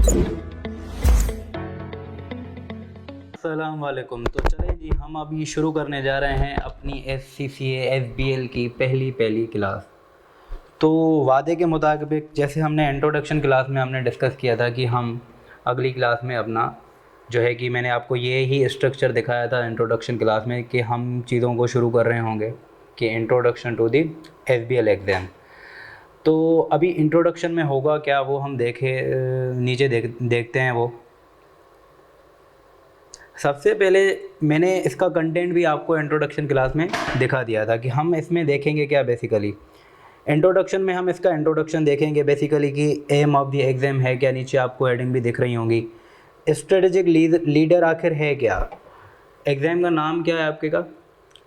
अस्सलाम वालेकुम। तो चलें जी, हम अभी शुरू करने जा रहे हैं अपनी SCCA SBL की पहली क्लास। तो वादे के मुताबिक जैसे हमने इंट्रोडक्शन क्लास में हमने डिस्कस किया था कि हम अगली क्लास में अपना जो है कि मैंने आपको ये ही स्ट्रक्चर दिखाया था इंट्रोडक्शन क्लास में कि हम चीज़ों को शुरू कर रहे होंगे कि introduction to the SBL exam. तो अभी इंट्रोडक्शन में होगा क्या वो हम नीचे देखते हैं। वो सबसे पहले मैंने इसका कंटेंट भी आपको इंट्रोडक्शन क्लास में दिखा दिया था कि हम इसमें देखेंगे क्या। बेसिकली इंट्रोडक्शन में हम इसका इंट्रोडक्शन देखेंगे बेसिकली कि एम ऑफ द एग्ज़ाम है क्या। नीचे आपको हेडिंग भी दिख रही होंगी। स्ट्रेटेजिक लीडर आखिर है क्या। एग्ज़ाम का नाम क्या है आपके का,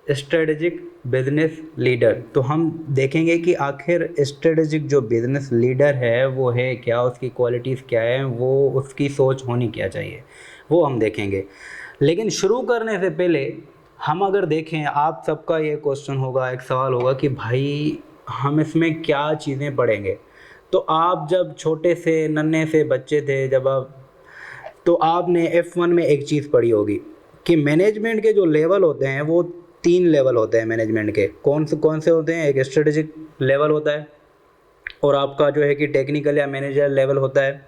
स्ट्रेटेजिक बिजनेस लीडर। तो हम देखेंगे कि आखिर स्ट्रेटेजिक जो बिज़नेस लीडर है वो है क्या, उसकी क्वालिटीज़ क्या है, वो उसकी सोच होनी क्या चाहिए, वो हम देखेंगे। लेकिन शुरू करने से पहले हम अगर देखें, आप सबका ये क्वेश्चन होगा, एक सवाल होगा कि भाई हम इसमें क्या चीज़ें पढ़ेंगे। तो आप जब छोटे से नन्हे से बच्चे थे, जब आप तो आपने F1 में एक चीज़ पढ़ी होगी कि मैनेजमेंट के जो लेवल होते हैं वो 3 लेवल होते हैं मैनेजमेंट के। कौन से होते हैं। एक स्ट्रेटेजिक लेवल होता है और आपका जो है कि टेक्निकल या मैनेजर लेवल होता है।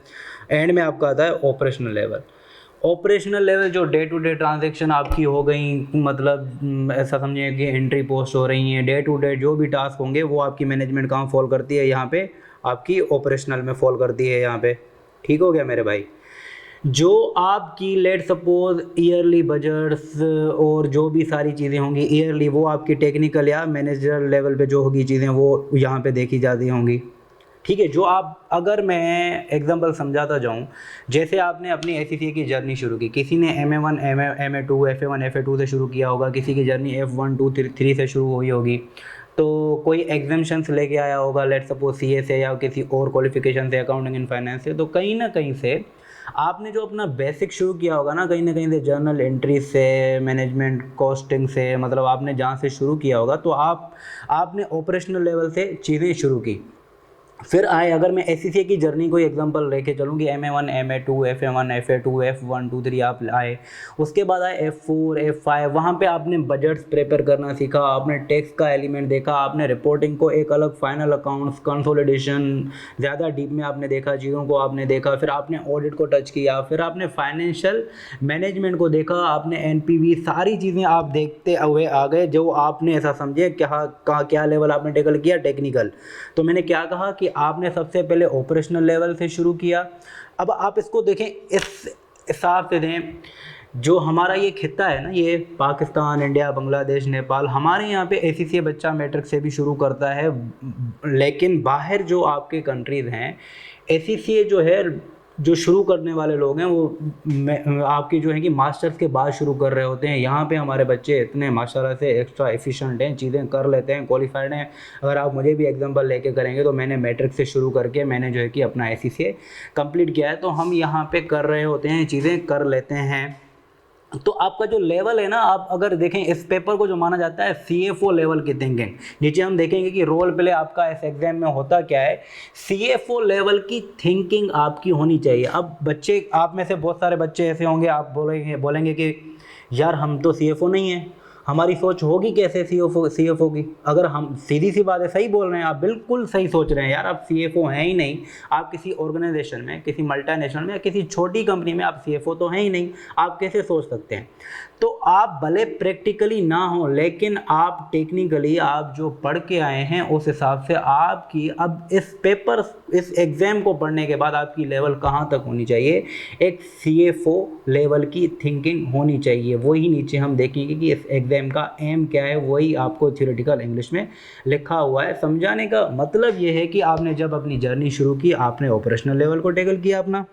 एंड में आपका आता है ऑपरेशनल लेवल। ऑपरेशनल लेवल जो डे टू डे ट्रांजैक्शन आपकी हो गई, मतलब ऐसा समझिए कि एंट्री पोस्ट हो रही हैं, डे टू डे जो भी टास्क होंगे वो आपकी मैनेजमेंट कहाँ फॉल करती है, यहाँ पे आपकी ऑपरेशनल में फॉल करती है यहाँ पे। ठीक हो गया मेरे भाई। जो आपकी लेट सपोज ईयरली बजट्स और जो भी सारी चीज़ें होंगी ईयरली, वो आपकी टेक्निकल या मैनेजर लेवल पे जो होगी चीज़ें वो यहाँ पे देखी जाती होंगी। ठीक है। जो आप, अगर मैं एग्जांपल समझाता जाऊँ, जैसे आपने अपनी SCCA की जर्नी शुरू की, किसी ने MA1 MA2 FA1 FA2 से शुरू किया होगा, किसी की जर्नी F1 2 3 से शुरू हुई होगी, तो कोई एग्जाम्शंस लेके आया होगा लेट सपोज CA से या किसी और क्वालिफिकेशन से, अकाउंटिंग एंड फाइनेंस से। तो कहीं ना कहीं से आपने जो अपना बेसिक शुरू किया होगा ना कहीं से जर्नल एंट्री से, मैनेजमेंट कॉस्टिंग से, मतलब आपने जहाँ से शुरू किया होगा, तो आपने ऑपरेशनल लेवल से चीज़ें शुरू की। फिर आए, अगर मैं SCCA की जर्नी को एग्जांपल लेके चलूँ कि MA1 MA2 FA1 FA2 F1 2 3 आप आए, उसके बाद आए F4 F5, वहाँ पे आपने बजट्स प्रिपेयर करना सीखा, आपने टैक्स का एलिमेंट देखा, आपने रिपोर्टिंग को एक अलग, फाइनल अकाउंट्स, कंसोलिडेशन, ज़्यादा डीप में आपने देखा, चीज़ों को आपने देखा। फिर आपने ऑडिट को टच किया, फिर आपने फाइनेंशियल मैनेजमेंट को देखा, आपने NPV, सारी चीज़ें आप देखते हुए आ गए। जो आपने ऐसा समझे क्या लेवल आपने टेकल किया, टेक्निकल। तो मैंने क्या कहा कि आपने सबसे पहले ऑपरेशनल लेवल से शुरू किया। अब आप इसको देखें, इस हिसाब से दें, जो हमारा ये खित्ता है ना, ये पाकिस्तान, इंडिया, बांग्लादेश, नेपाल, हमारे यहाँ पे SCCA बच्चा मैट्रिक से भी शुरू करता है। लेकिन बाहर जो आपके कंट्रीज़ हैं, SCCA जो है, जो शुरू करने वाले लोग हैं वो आपकी जो है कि मास्टर्स के बाद शुरू कर रहे होते हैं। यहाँ पे हमारे बच्चे इतने माशाल्लाह से एक्स्ट्रा एफिशिएंट हैं, चीज़ें कर लेते हैं, क्वालिफाइड हैं। अगर आप मुझे भी एग्जांपल लेके करेंगे तो मैंने मैट्रिक से शुरू करके मैंने जो है कि अपना SCCA कंप्लीट किया है। तो हम यहाँ पे कर रहे होते हैं, चीज़ें कर लेते हैं। तो आपका जो लेवल है ना, आप अगर देखें इस पेपर को जो माना जाता है CFO लेवल की थिंकिंग, नीचे हम देखेंगे कि रोल प्ले आपका इस एग्जाम में होता क्या है। CFO लेवल की थिंकिंग आपकी होनी चाहिए। अब बच्चे, आप में से बहुत सारे बच्चे ऐसे होंगे, आप बोलेंगे कि यार हम तो CFO नहीं है, हमारी सोच होगी कैसे CFO की। अगर हम, सीधी सी बात है, सही बोल रहे हैं आप, बिल्कुल सही सोच रहे हैं यार, आप CFO हैं ही नहीं। आप किसी ऑर्गेनाइजेशन में, किसी मल्टीनेशनल में या किसी छोटी कंपनी में आप CFO तो हैं ही नहीं, आप कैसे सोच सकते हैं। तो आप भले प्रैक्टिकली ना हो, लेकिन आप टेक्निकली आप जो पढ़ के आए हैं उस हिसाब से आपकी, अब इस एग्ज़ाम को पढ़ने के बाद आपकी लेवल कहाँ तक होनी चाहिए, एक CFO लेवल की थिंकिंग होनी चाहिए। वही नीचे हम देखेंगे कि इस एग्ज़ाम का एम क्या है, वही आपको थ्योरेटिकल इंग्लिश में लिखा हुआ है। समझाने का मतलब ये है कि आपने जब अपनी जर्नी शुरू की, आपने ऑपरेशनल लेवल को टैकल किया अपना।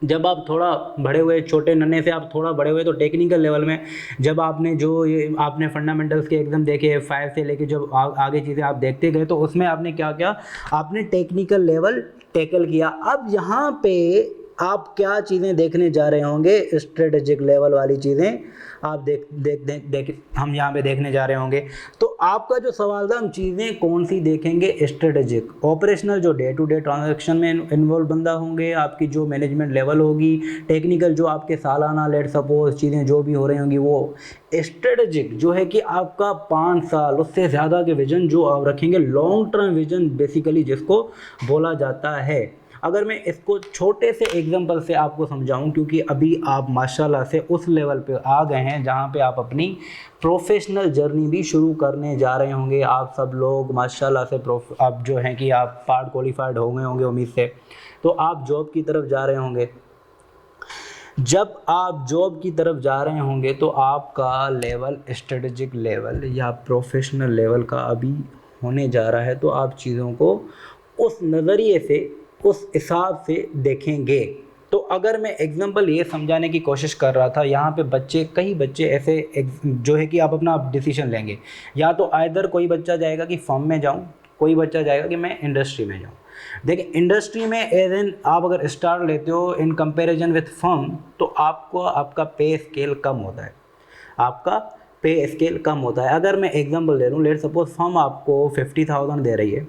जब आप थोड़ा बड़े हुए, छोटे नन्हे से आप थोड़ा बड़े हुए, तो टेक्निकल लेवल में जब आपने जो ये आपने फंडामेंटल्स के एकदम देखे 5 से लेके जब आगे चीज़ें आप देखते गए, तो उसमें आपने क्या किया, आपने टेक्निकल लेवल टैकल किया। अब यहाँ पे आप क्या चीज़ें देखने जा रहे होंगे, स्ट्रेटेजिक लेवल वाली चीज़ें आप देख हम यहाँ पे देखने जा रहे होंगे। तो आपका जो सवाल था, हम चीज़ें कौन सी देखेंगे, स्ट्रेटेजिक ऑपरेशनल जो डे टू डे ट्रांजैक्शन में इन्वॉल्व बंदा होंगे, आपकी जो मैनेजमेंट लेवल होगी, टेक्निकल जो आपके सालाना लेट सपोज चीज़ें जो भी हो रही होंगी वो। स्ट्रेटेजिक जो है कि आपका 5 साल उससे ज़्यादा के विजन जो आप रखेंगे, लॉन्ग टर्म विजन बेसिकली जिसको बोला जाता है। अगर मैं इसको छोटे से एग्जांपल से आपको समझाऊं, क्योंकि अभी आप माशाल्लाह से उस लेवल पे आ गए हैं जहां पे आप अपनी प्रोफेशनल जर्नी भी शुरू करने जा रहे होंगे। आप सब लोग माशाल्लाह से आप जो हैं कि आप पार्ट क्वालिफाइड हो गए होंगे उम्मीद से, तो आप जॉब की तरफ जा रहे होंगे। जब आप जॉब की तरफ जा रहे होंगे तो आपका लेवल स्ट्रेटेजिक लेवल या प्रोफेशनल लेवल का अभी होने जा रहा है। तो आप चीज़ों को उस नज़रिए से, उस हिसाब से देखेंगे। तो अगर मैं एग्जांपल ये समझाने की कोशिश कर रहा था, यहाँ पे कई बच्चे ऐसे जो है कि आप अपना डिसीजन लेंगे, या तो आइदर कोई बच्चा जाएगा कि फर्म में जाऊँ, कोई बच्चा जाएगा कि मैं इंडस्ट्री में जाऊँ। देखिए इंडस्ट्री में एज एन आप अगर स्टार लेते हो इन कंपैरिजन विथ फर्म, तो आपको आपका पे स्केल कम होता है, आपका पे स्केल कम होता है। अगर मैं एग्जांपल ले लूँ, लेट सपोज फर्म आपको 50,000 दे रही है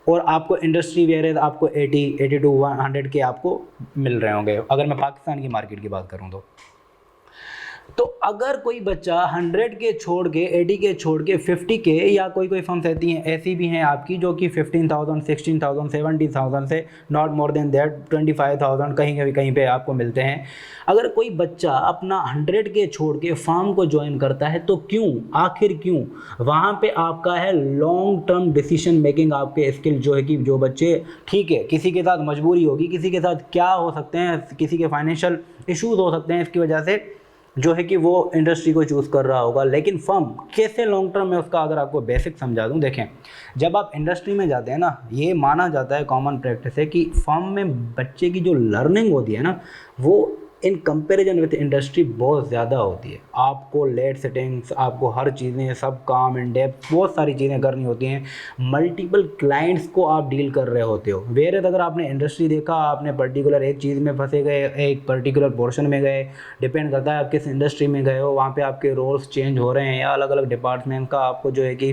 और आपको इंडस्ट्री वेयर आपको 80 to 100 के आपको मिल रहे होंगे, अगर मैं पाकिस्तान की मार्केट की बात करूँ तो अगर कोई बच्चा 100 के छोड़ के 80 के छोड़ के 50 के, या कोई फर्म्स ऐसी भी हैं आपकी जो कि 15,000 16,000 17,000 से नॉट मोर देन दैट 25,000 कहीं पे आपको मिलते हैं। अगर कोई बच्चा अपना 100 के छोड़ के फार्म को ज्वाइन करता है, तो आखिर क्यों? वहाँ पे आपका है लॉन्ग टर्म डिसीजन मेकिंग, आपके स्किल जो है कि जो बच्चे, ठीक है किसी के साथ मजबूरी होगी, किसी के साथ क्या हो सकते हैं, किसी के फाइनेंशियल इश्यूज हो सकते हैं, इसकी वजह से जो है कि वो इंडस्ट्री को चूज़ कर रहा होगा। लेकिन फर्म कैसे लॉन्ग टर्म में, उसका अगर आपको बेसिक समझा दूं, देखें जब आप इंडस्ट्री में जाते हैं ना, ये माना जाता है, कॉमन प्रैक्टिस है कि फर्म में बच्चे की जो लर्निंग होती है ना, वो इन कंपैरिजन विथ इंडस्ट्री बहुत ज़्यादा होती है। आपको लेट सेटिंग्स, आपको हर चीज़ें, सब काम इन डेप्थ बहुत सारी चीज़ें करनी होती हैं, मल्टीपल क्लाइंट्स को आप डील कर रहे होते हो। वेयर अगर आपने इंडस्ट्री देखा, आपने पर्टिकुलर एक चीज़ में फंसे गए, एक पर्टिकुलर पोर्शन में गए, डिपेंड करता है आप किस इंडस्ट्री में गए हो, वहाँ पे आपके रोल्स चेंज हो रहे हैं या अलग अलग डिपार्टमेंट का आपको जो है कि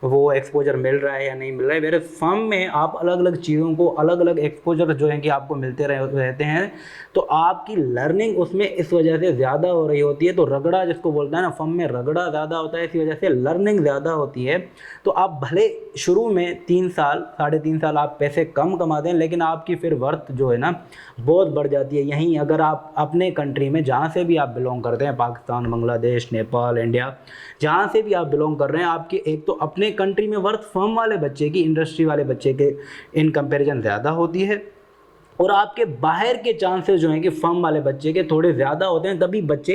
वो एक्सपोजर मिल रहा है या नहीं मिल रहा है। वेयर फर्म में आप अलग अलग चीज़ों को, अलग अलग एक्सपोजर जो है कि आपको मिलते रहते हैं, तो आपकी लर्निंग उसमें इस वजह से ज़्यादा हो रही होती है। तो रगड़ा जिसको बोलता है ना, फर्म में रगड़ा ज़्यादा होता है, इसी वजह से लर्निंग ज़्यादा होती है। तो आप भले शुरू में 3 साल 3.5 साल आप पैसे कम कमा दें, लेकिन आपकी फिर वर्थ जो है ना बहुत बढ़ जाती है। यहीं अगर आप अपने कंट्री में, जहाँ से भी आप बिलोंग करते हैं, पाकिस्तान, बांग्लादेश, नेपाल, इंडिया, जहाँ से भी आप बिलोंग कर रहे हैं, आपकी एक तो अपने कंट्री में वर्थ फर्म वाले बच्चे की, इंडस्ट्री वाले बच्चे के इन कंपेरिजन ज़्यादा होती है, और आपके बाहर के चांसेस जो हैं कि फर्म वाले बच्चे के थोड़े ज़्यादा होते हैं। तभी बच्चे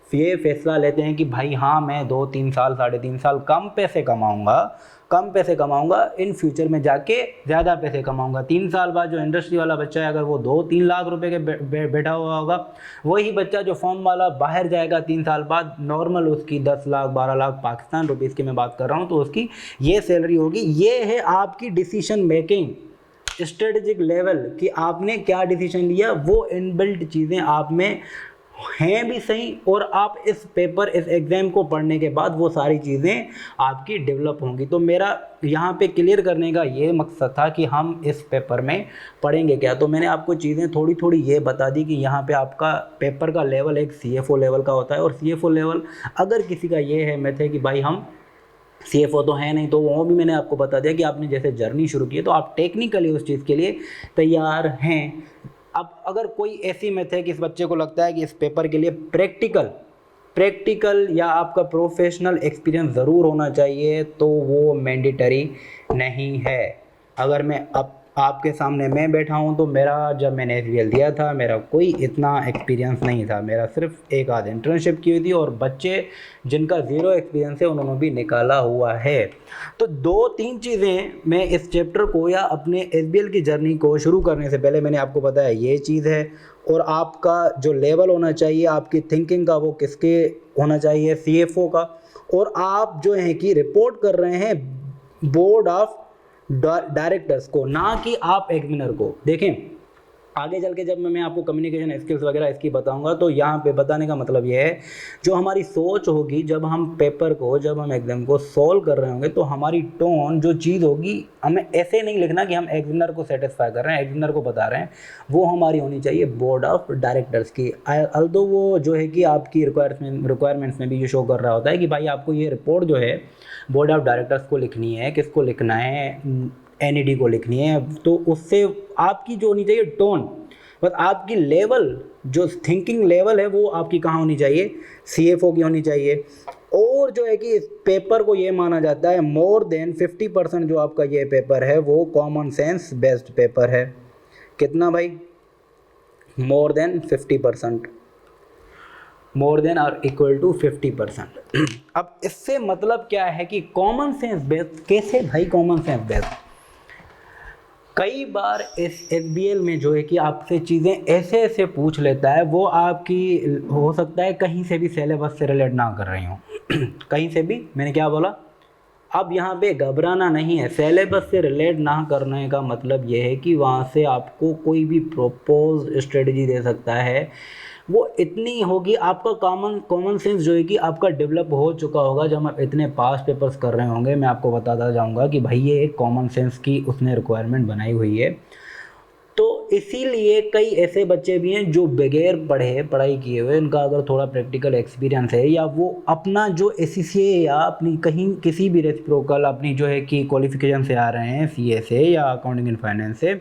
ये फैसला लेते हैं कि भाई हाँ, मैं 2-3 साल 3.5 साल कम पैसे कमाऊंगा, इन फ्यूचर में जाके ज़्यादा पैसे कमाऊंगा। 3 साल बाद जो इंडस्ट्री वाला बच्चा है, अगर वो 2-3 लाख रुपए के बैठा हुआ होगा, वही बच्चा जो फॉर्म वाला बाहर जाएगा 3 साल बाद, नॉर्मल उसकी 10 लाख 12 लाख पाकिस्तान रुपीज़ की मैं बात कर रहा हूँ, तो उसकी ये सैलरी होगी। ये है आपकी डिसीजन मेकिंग स्ट्रेटेजिक लेवल, कि आपने क्या डिसीजन लिया, वो इनबिल्ट चीज़ें आप में हैं भी सही, और आप इस एग्ज़ाम को पढ़ने के बाद वो सारी चीज़ें आपकी डेवलप होंगी। तो मेरा यहाँ पे क्लियर करने का ये मकसद था कि हम इस पेपर में पढ़ेंगे क्या। तो मैंने आपको चीज़ें थोड़ी थोड़ी ये बता दी कि यहाँ पे आपका पेपर का लेवल एक CFO लेवल का होता है, और CFO लेवल अगर किसी का ये है मैथ है कि भाई हम CFO तो है नहीं, तो वो भी मैंने आपको बता दिया कि आपने जैसे जर्नी शुरू की है तो आप टेक्निकली उस चीज़ के लिए तैयार हैं। अब अगर कोई ऐसी मेथड है कि इस बच्चे को लगता है कि इस पेपर के लिए प्रैक्टिकल या आपका प्रोफेशनल एक्सपीरियंस ज़रूर होना चाहिए, तो वो मैंडेटरी नहीं है। अगर मैं अब आपके सामने मैं बैठा हूँ, तो जब मैंने SBL दिया था, मेरा कोई इतना एक्सपीरियंस नहीं था, मेरा सिर्फ एक आध इंटर्नशिप की हुई थी, और बच्चे जिनका 0 एक्सपीरियंस है उन्होंने भी निकाला हुआ है। तो 2-3 चीज़ें मैं इस चैप्टर को या अपने SBL की जर्नी को शुरू करने से पहले मैंने आपको बताया ये चीज़ है। और आपका जो लेवल होना चाहिए आपकी थिंकिंग का, वो किसके होना चाहिए, CFO का। और आप जो है कि रिपोर्ट कर रहे हैं बोर्ड ऑफ डायरेक्टर्स को, ना कि आप एग्जामिनर को। देखें आगे चल के जब मैं आपको कम्युनिकेशन स्किल्स वगैरह इसकी बताऊंगा, तो यहाँ पे बताने का मतलब ये है, जो हमारी सोच होगी जब हम पेपर को, जब हम एग्ज़ाम को सॉल्व कर रहे होंगे, तो हमारी टोन जो चीज़ होगी, हमें ऐसे नहीं लिखना कि हम एग्जामिनर को सेटिस्फाई कर रहे हैं, एग्जामिनर को बता रहे हैं, वो हमारी होनी चाहिए बोर्ड ऑफ डायरेक्टर्स की। अल्दो वो जो है कि आपकी रिक्वायरमेंट्स में भी ये शो कर रहा होता है कि भाई आपको ये रिपोर्ट जो है बोर्ड ऑफ डायरेक्टर्स को लिखनी है, किसको लिखना है, एनईडी को लिखनी है, तो उससे आपकी जो होनी चाहिए टोन, बस आपकी लेवल, जो थिंकिंग लेवल है वो आपकी कहाँ होनी चाहिए, सीएफओ की होनी चाहिए। और जो है कि इस पेपर को ये माना जाता है मोर देन 50% जो आपका ये पेपर है वो कॉमन सेंस बेस्ड पेपर है। कितना भाई? मोर देन 50%, मोर देन और इक्वल टू 50%। अब इससे मतलब क्या है कि कॉमन सेंस बेस्ड कैसे भाई? कॉमन सेंस बेस्ड कई बार इस एसबीएल में जो है कि आपसे चीज़ें ऐसे ऐसे पूछ लेता है, वो आपकी हो सकता है कहीं से भी सिलेबस से रिलेट ना कर रही हूँ। कहीं से भी, मैंने क्या बोला? अब यहाँ पे घबराना नहीं है। सिलेबस से रिलेट ना करने का मतलब ये है कि वहाँ से आपको कोई भी प्रोपोज स्ट्रेटजी दे सकता है, वो इतनी होगी, आपका कॉमन सेंस जो है कि आपका डेवलप हो चुका होगा। जब आप इतने पास पेपर्स कर रहे होंगे, मैं आपको बताता जाऊंगा कि भाई ये एक कॉमन सेंस की उसने रिक्वायरमेंट बनाई हुई है। तो इसीलिए कई ऐसे बच्चे भी हैं जो बगैर पढ़ाई किए हुए, उनका अगर थोड़ा प्रैक्टिकल एक्सपीरियंस है, या वो अपना जो एसीसीए या अपनी कहीं किसी भी रेसिप्रोकल अपनी जो है कि क्वालिफिकेशन से आ रहे हैं, सीए से या अकाउंटिंग एंड फाइनेंस से,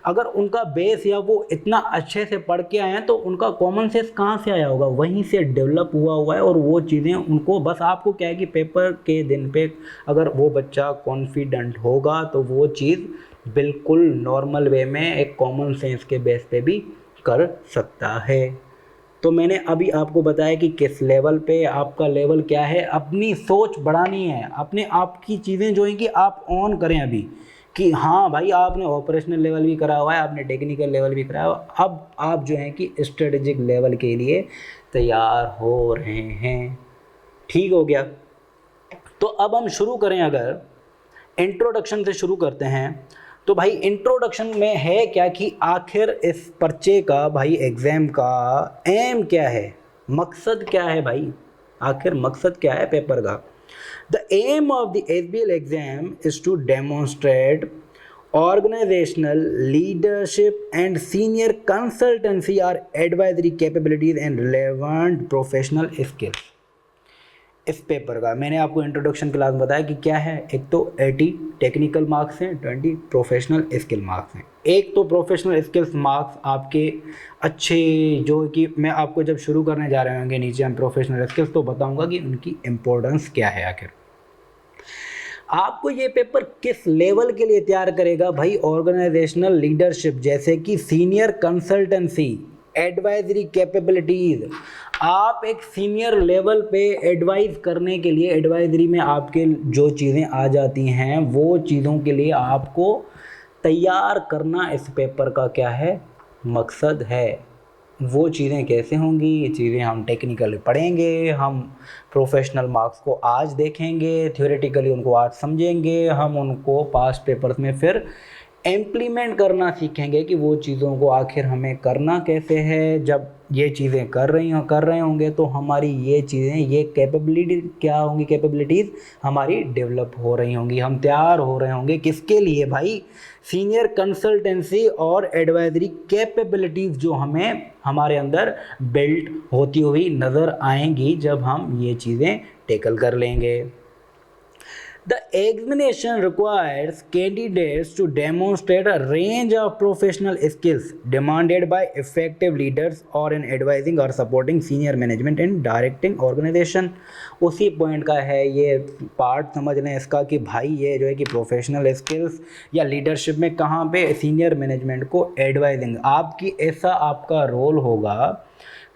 अगर उनका बेस या वो इतना अच्छे से पढ़ के आए हैं, तो उनका कॉमन सेंस कहाँ से आया होगा? वहीं से डेवलप हुआ है। और वो चीज़ें उनको, बस आपको क्या है कि पेपर के दिन पे अगर वो बच्चा कॉन्फिडेंट होगा, तो वो चीज़ बिल्कुल नॉर्मल वे में एक कॉमन सेंस के बेस पे भी कर सकता है। तो मैंने अभी आपको बताया कि किस लेवल पे आपका लेवल क्या है, अपनी सोच बढ़ानी है, अपने आप की चीज़ें जो हैं कि आप ऑन करें अभी, कि हाँ भाई आपने ऑपरेशनल लेवल भी करा हुआ है, आपने टेक्निकल लेवल भी करा हुआ है, अब आप जो हैं कि स्ट्रेटेजिक लेवल के लिए तैयार हो रहे हैं। ठीक हो गया? तो अब हम शुरू करें, अगर इंट्रोडक्शन से शुरू करते हैं, तो भाई इंट्रोडक्शन में है क्या कि आखिर इस पर्चे का, भाई एग्ज़ाम का एम क्या है, मकसद क्या है भाई, आखिर मकसद क्या है पेपर का? The aim of the SBL exam is to demonstrate organizational leadership and senior consultancy or advisory capabilities and relevant professional skills। इस पेपर का मैंने आपको इंट्रोडक्शन क्लास में बताया कि क्या है। एक तो 80 टेक्निकल मार्क्स हैं, 20 प्रोफेशनल स्किल मार्क्स हैं। एक तो प्रोफेशनल स्किल्स मार्क्स आपके अच्छे, जो कि मैं आपको जब शुरू करने जा रहे होंगे नीचे हम प्रोफेशनल स्किल्स, तो बताऊंगा कि उनकी इम्पोर्टेंस क्या है। आखिर आपको ये पेपर किस लेवल के लिए तैयार करेगा भाई? ऑर्गेनाइजेशनल लीडरशिप, जैसे कि सीनियर कंसल्टेंसी, एडवाइजरी कैपेबिलिटीज़। आप एक सीनियर लेवल पे एडवाइस करने के लिए, एडवाइजरी में आपके जो चीज़ें आ जाती हैं, वो चीज़ों के लिए आपको तैयार करना इस पेपर का क्या है, मकसद है। वो चीज़ें कैसे होंगी, ये चीज़ें हम टेक्निकली पढ़ेंगे, हम प्रोफेशनल मार्क्स को आज देखेंगे, थ्योरेटिकली उनको आज समझेंगे, हम उनको पास्ट पेपर्स में फिर इम्प्लीमेंट करना सीखेंगे कि वो चीज़ों को आखिर हमें करना कैसे है। जब ये चीज़ें कर रहे होंगे, तो हमारी ये चीज़ें, ये कैपेबिलिटी क्या होंगी, कैपेबिलिटीज़ हमारी डेवलप हो रही होंगी, हम तैयार हो रहे होंगे। किसके लिए भाई? सीनियर कंसल्टेंसी और एडवाइजरी कैपेबिलिटीज़ जो हमें हमारे अंदर बिल्ड होती हुई नज़र आएंगी जब हम ये चीज़ें टैकल कर लेंगे। The examination requires candidates to demonstrate a range of professional skills demanded by effective leaders or in advising or supporting senior management in directing organization। उसी पॉइंट का है ये पार्ट, समझ लें इसका कि भाई ये जो है कि प्रोफेशनल स्किल्स या लीडरशिप में कहाँ पे सीनियर मैनेजमेंट को एडवाइजिंग, आपकी ऐसा आपका रोल होगा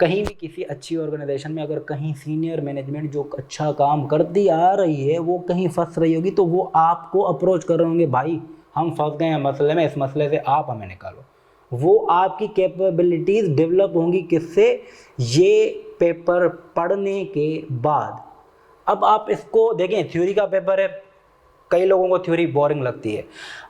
कहीं भी किसी अच्छी ऑर्गेनाइजेशन में। अगर कहीं सीनियर मैनेजमेंट जो अच्छा काम करती आ रही है, वो कहीं फंस रही होगी, तो वो आपको अप्रोच कर रहे होंगे, भाई हम फंस गए हैं मसले में, इस मसले से आप हमें निकालो। वो आपकी कैपेबिलिटीज़ डेवलप होंगी किससे? ये पेपर पढ़ने के बाद। अब आप इसको देखें, थ्योरी का पेपर है, कई लोगों को थ्योरी बोरिंग लगती है।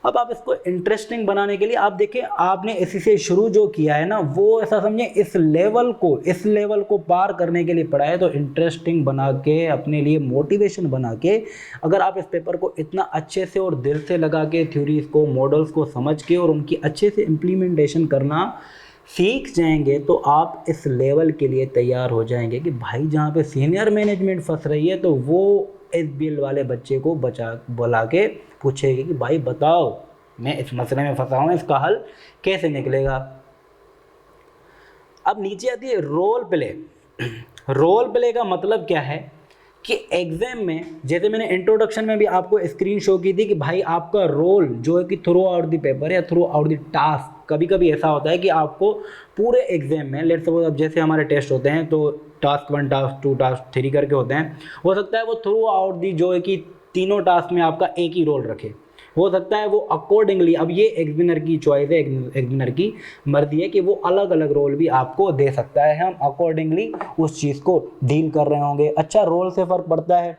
अब आप इसको इंटरेस्टिंग बनाने के लिए आप देखें, आपने इसी से शुरू जो किया है ना, वो ऐसा समझे इस लेवल को पार करने के लिए पढ़ा है। तो इंटरेस्टिंग बना के, अपने लिए मोटिवेशन बना के, अगर आप इस पेपर को इतना अच्छे से और दिल से लगा के थ्योरीज को, मॉडल्स को समझ के और उनकी अच्छे से इम्प्लीमेंटेशन करना सीख जाएंगे, तो आप इस लेवल के लिए तैयार हो जाएंगे कि भाई जहाँ पे सीनियर मैनेजमेंट फंस रही है तो वो SBL वाले बच्चे को बुला के पूछेगी कि भाई बताओ, मैं इस मसले में फंसा हूँ, इसका हल कैसे निकलेगा। अब नीचे आती है रोल प्ले। रोल प्ले का मतलब क्या है कि एग्जाम में, जैसे मैंने इंट्रोडक्शन में भी आपको स्क्रीन शो की थी कि भाई आपका रोल जो है कि थ्रू आउट द पेपर या थ्रू आउट द टास्क, कभी कभी ऐसा होता है कि आपको पूरे एग्जाम में, लेट्स सपोज अब जैसे हमारे टेस्ट होते हैं तो टास्क 1, टास्क 2, टास्क 3 करके होते हैं, हो सकता है वो थ्रू आउट दी जो है कि तीनों टास्क में आपका एक ही रोल रखे, हो सकता है वो अकॉर्डिंगली, अब ये एग्जामिनर की चॉइस है, एग्जामिनर की मर्जी है कि वो अलग अलग रोल भी आपको दे सकता है, हम अकॉर्डिंगली उस चीज़ को डील कर रहे होंगे। अच्छा, रोल से फ़र्क पड़ता है,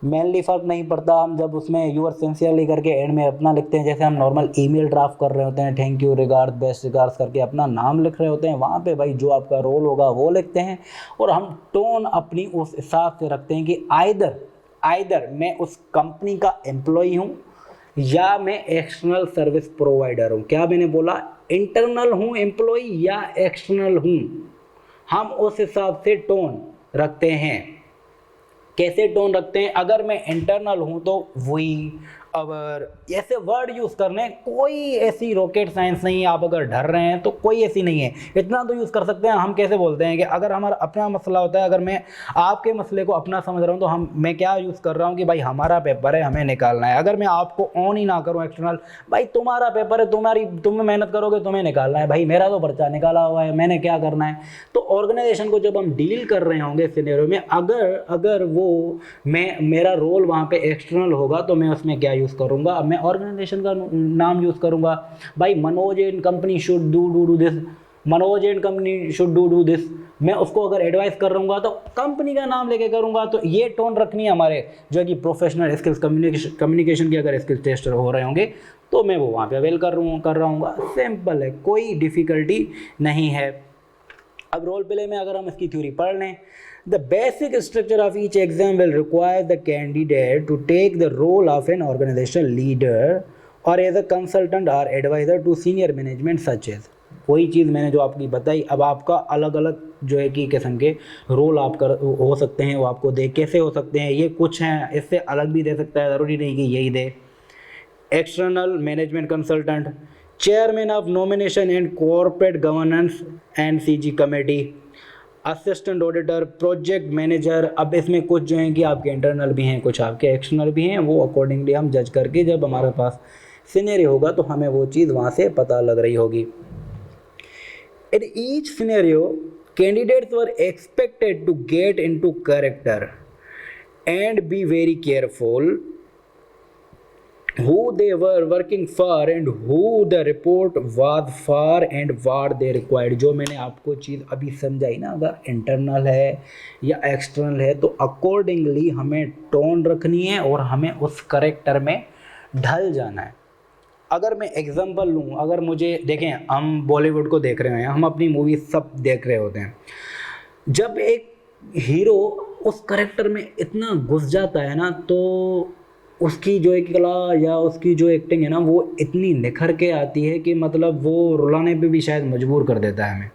मेनली फ़र्क नहीं पड़ता। हम जब उसमें यूर सिंसियरली करके एंड में अपना लिखते हैं, जैसे हम नॉर्मल ईमेल ड्राफ्ट कर रहे होते हैं, thank you, regard, best regards करके अपना नाम लिख रहे होते हैं, वहाँ पे भाई जो आपका रोल होगा वो लिखते हैं, और हम टोन अपनी उस हिसाब से रखते हैं कि आइदर मैं उस कंपनी का एम्प्लॉई हूँ या मैं एक्सटर्नल सर्विस प्रोवाइडर हूँ। क्या मैंने बोला? इंटरनल हूँ एम्प्लॉई या एक्सटर्नल हूँ, हम उस हिसाब से टोन रखते हैं। कैसे टोन रखते हैं? अगर मैं इंटरनल हूँ तो वी, अवर, ऐसे वर्ड यूज़ करने, कोई ऐसी रॉकेट साइंस नहीं है। आप अगर डर रहे हैं तो कोई ऐसी नहीं है, इतना तो यूज़ कर सकते हैं। हम कैसे बोलते हैं कि अगर हमारा अपना मसला होता है, अगर मैं आपके मसले को अपना समझ रहा हूँ तो मैं क्या यूज़ कर रहा हूँ कि भाई हमारा पेपर है, हमें निकालना है। अगर मैं आपको ऑन ही ना करूँ एक्सटर्नल, भाई तुम्हारा पेपर है, तुम मेहनत करोगे, तुम्हें निकालना है, भाई मेरा तो पर्चा निकाला हुआ है, मैंने क्या करना है। तो ऑर्गेनाइजेशन को जब हम डील कर रहे होंगे सिनेरियो में, अगर वो मेरा रोल वहाँ पे एक्सटर्नल होगा तो मैं उसमें क्या यूज़ करूँगा? मैं ऑर्गेनाइजेशन का नाम यूज़ करूँगा। भाई Manoj and company should do this, Manoj and company should do this. मैं उसको अगर एडवाइस कर रहूँगा तो कंपनी का नाम लेके करूँगा। तो ये टोन रखनी है हमारे जो है कि प्रोफेशनल स्किल्स, कम्युनिकेशन की अगर स्किल्स टेस्ट हो रहे होंगे तो मैं वो वहाँ पे अवेल कर रहा हूँ। सिंपल है, कोई डिफ़िकल्टी नहीं है। अब रोल प्ले में अगर हम इसकी थ्योरी पढ़ लें, the basic structure of each exam will require the candidate to take the role of an organizational leader or as a consultant or advisor to senior management such as, वही चीज़ मैंने जो आपकी बताई। अब आपका अलग अलग जो है कि किस्म के रोल आप हो सकते हैं, वो आपको दे, कैसे हो सकते हैं, ये कुछ हैं, इससे अलग भी दे सकता है, ज़रूरी नहीं कि यही दे। External management consultant, chairman of nomination and corporate governance NCG committee, assistant auditor, project manager. अब इसमें कुछ जो हैं कि आपके इंटरनल भी हैं, कुछ आपके एक्सटर्नल भी हैं, वो अकॉर्डिंगली हम जज करके जब हमारे पास सिनेरियो होगा तो हमें वो चीज़ वहाँ से पता लग रही होगी। In each scenario candidates were expected to get into character and be very careful who they were working for and who the report was for and what they required। जो मैंने आपको चीज़ अभी समझाई ना, अगर इंटरनल है या एक्सटर्नल है तो अकॉर्डिंगली हमें टोन रखनी है और हमें उस करेक्टर में ढल जाना है। अगर मैं एग्जांपल लूँ, अगर मुझे देखें, हम बॉलीवुड को देख रहे हैं, हम अपनी मूवी सब देख रहे होते हैं, जब एक हीरो उस करेक्टर में इतना घुस जाता है ना, तो उसकी जो एक कला या उसकी जो एक्टिंग है ना, वो इतनी निखर के आती है कि मतलब वो रुलाने पे भी शायद मजबूर कर देता है हमें।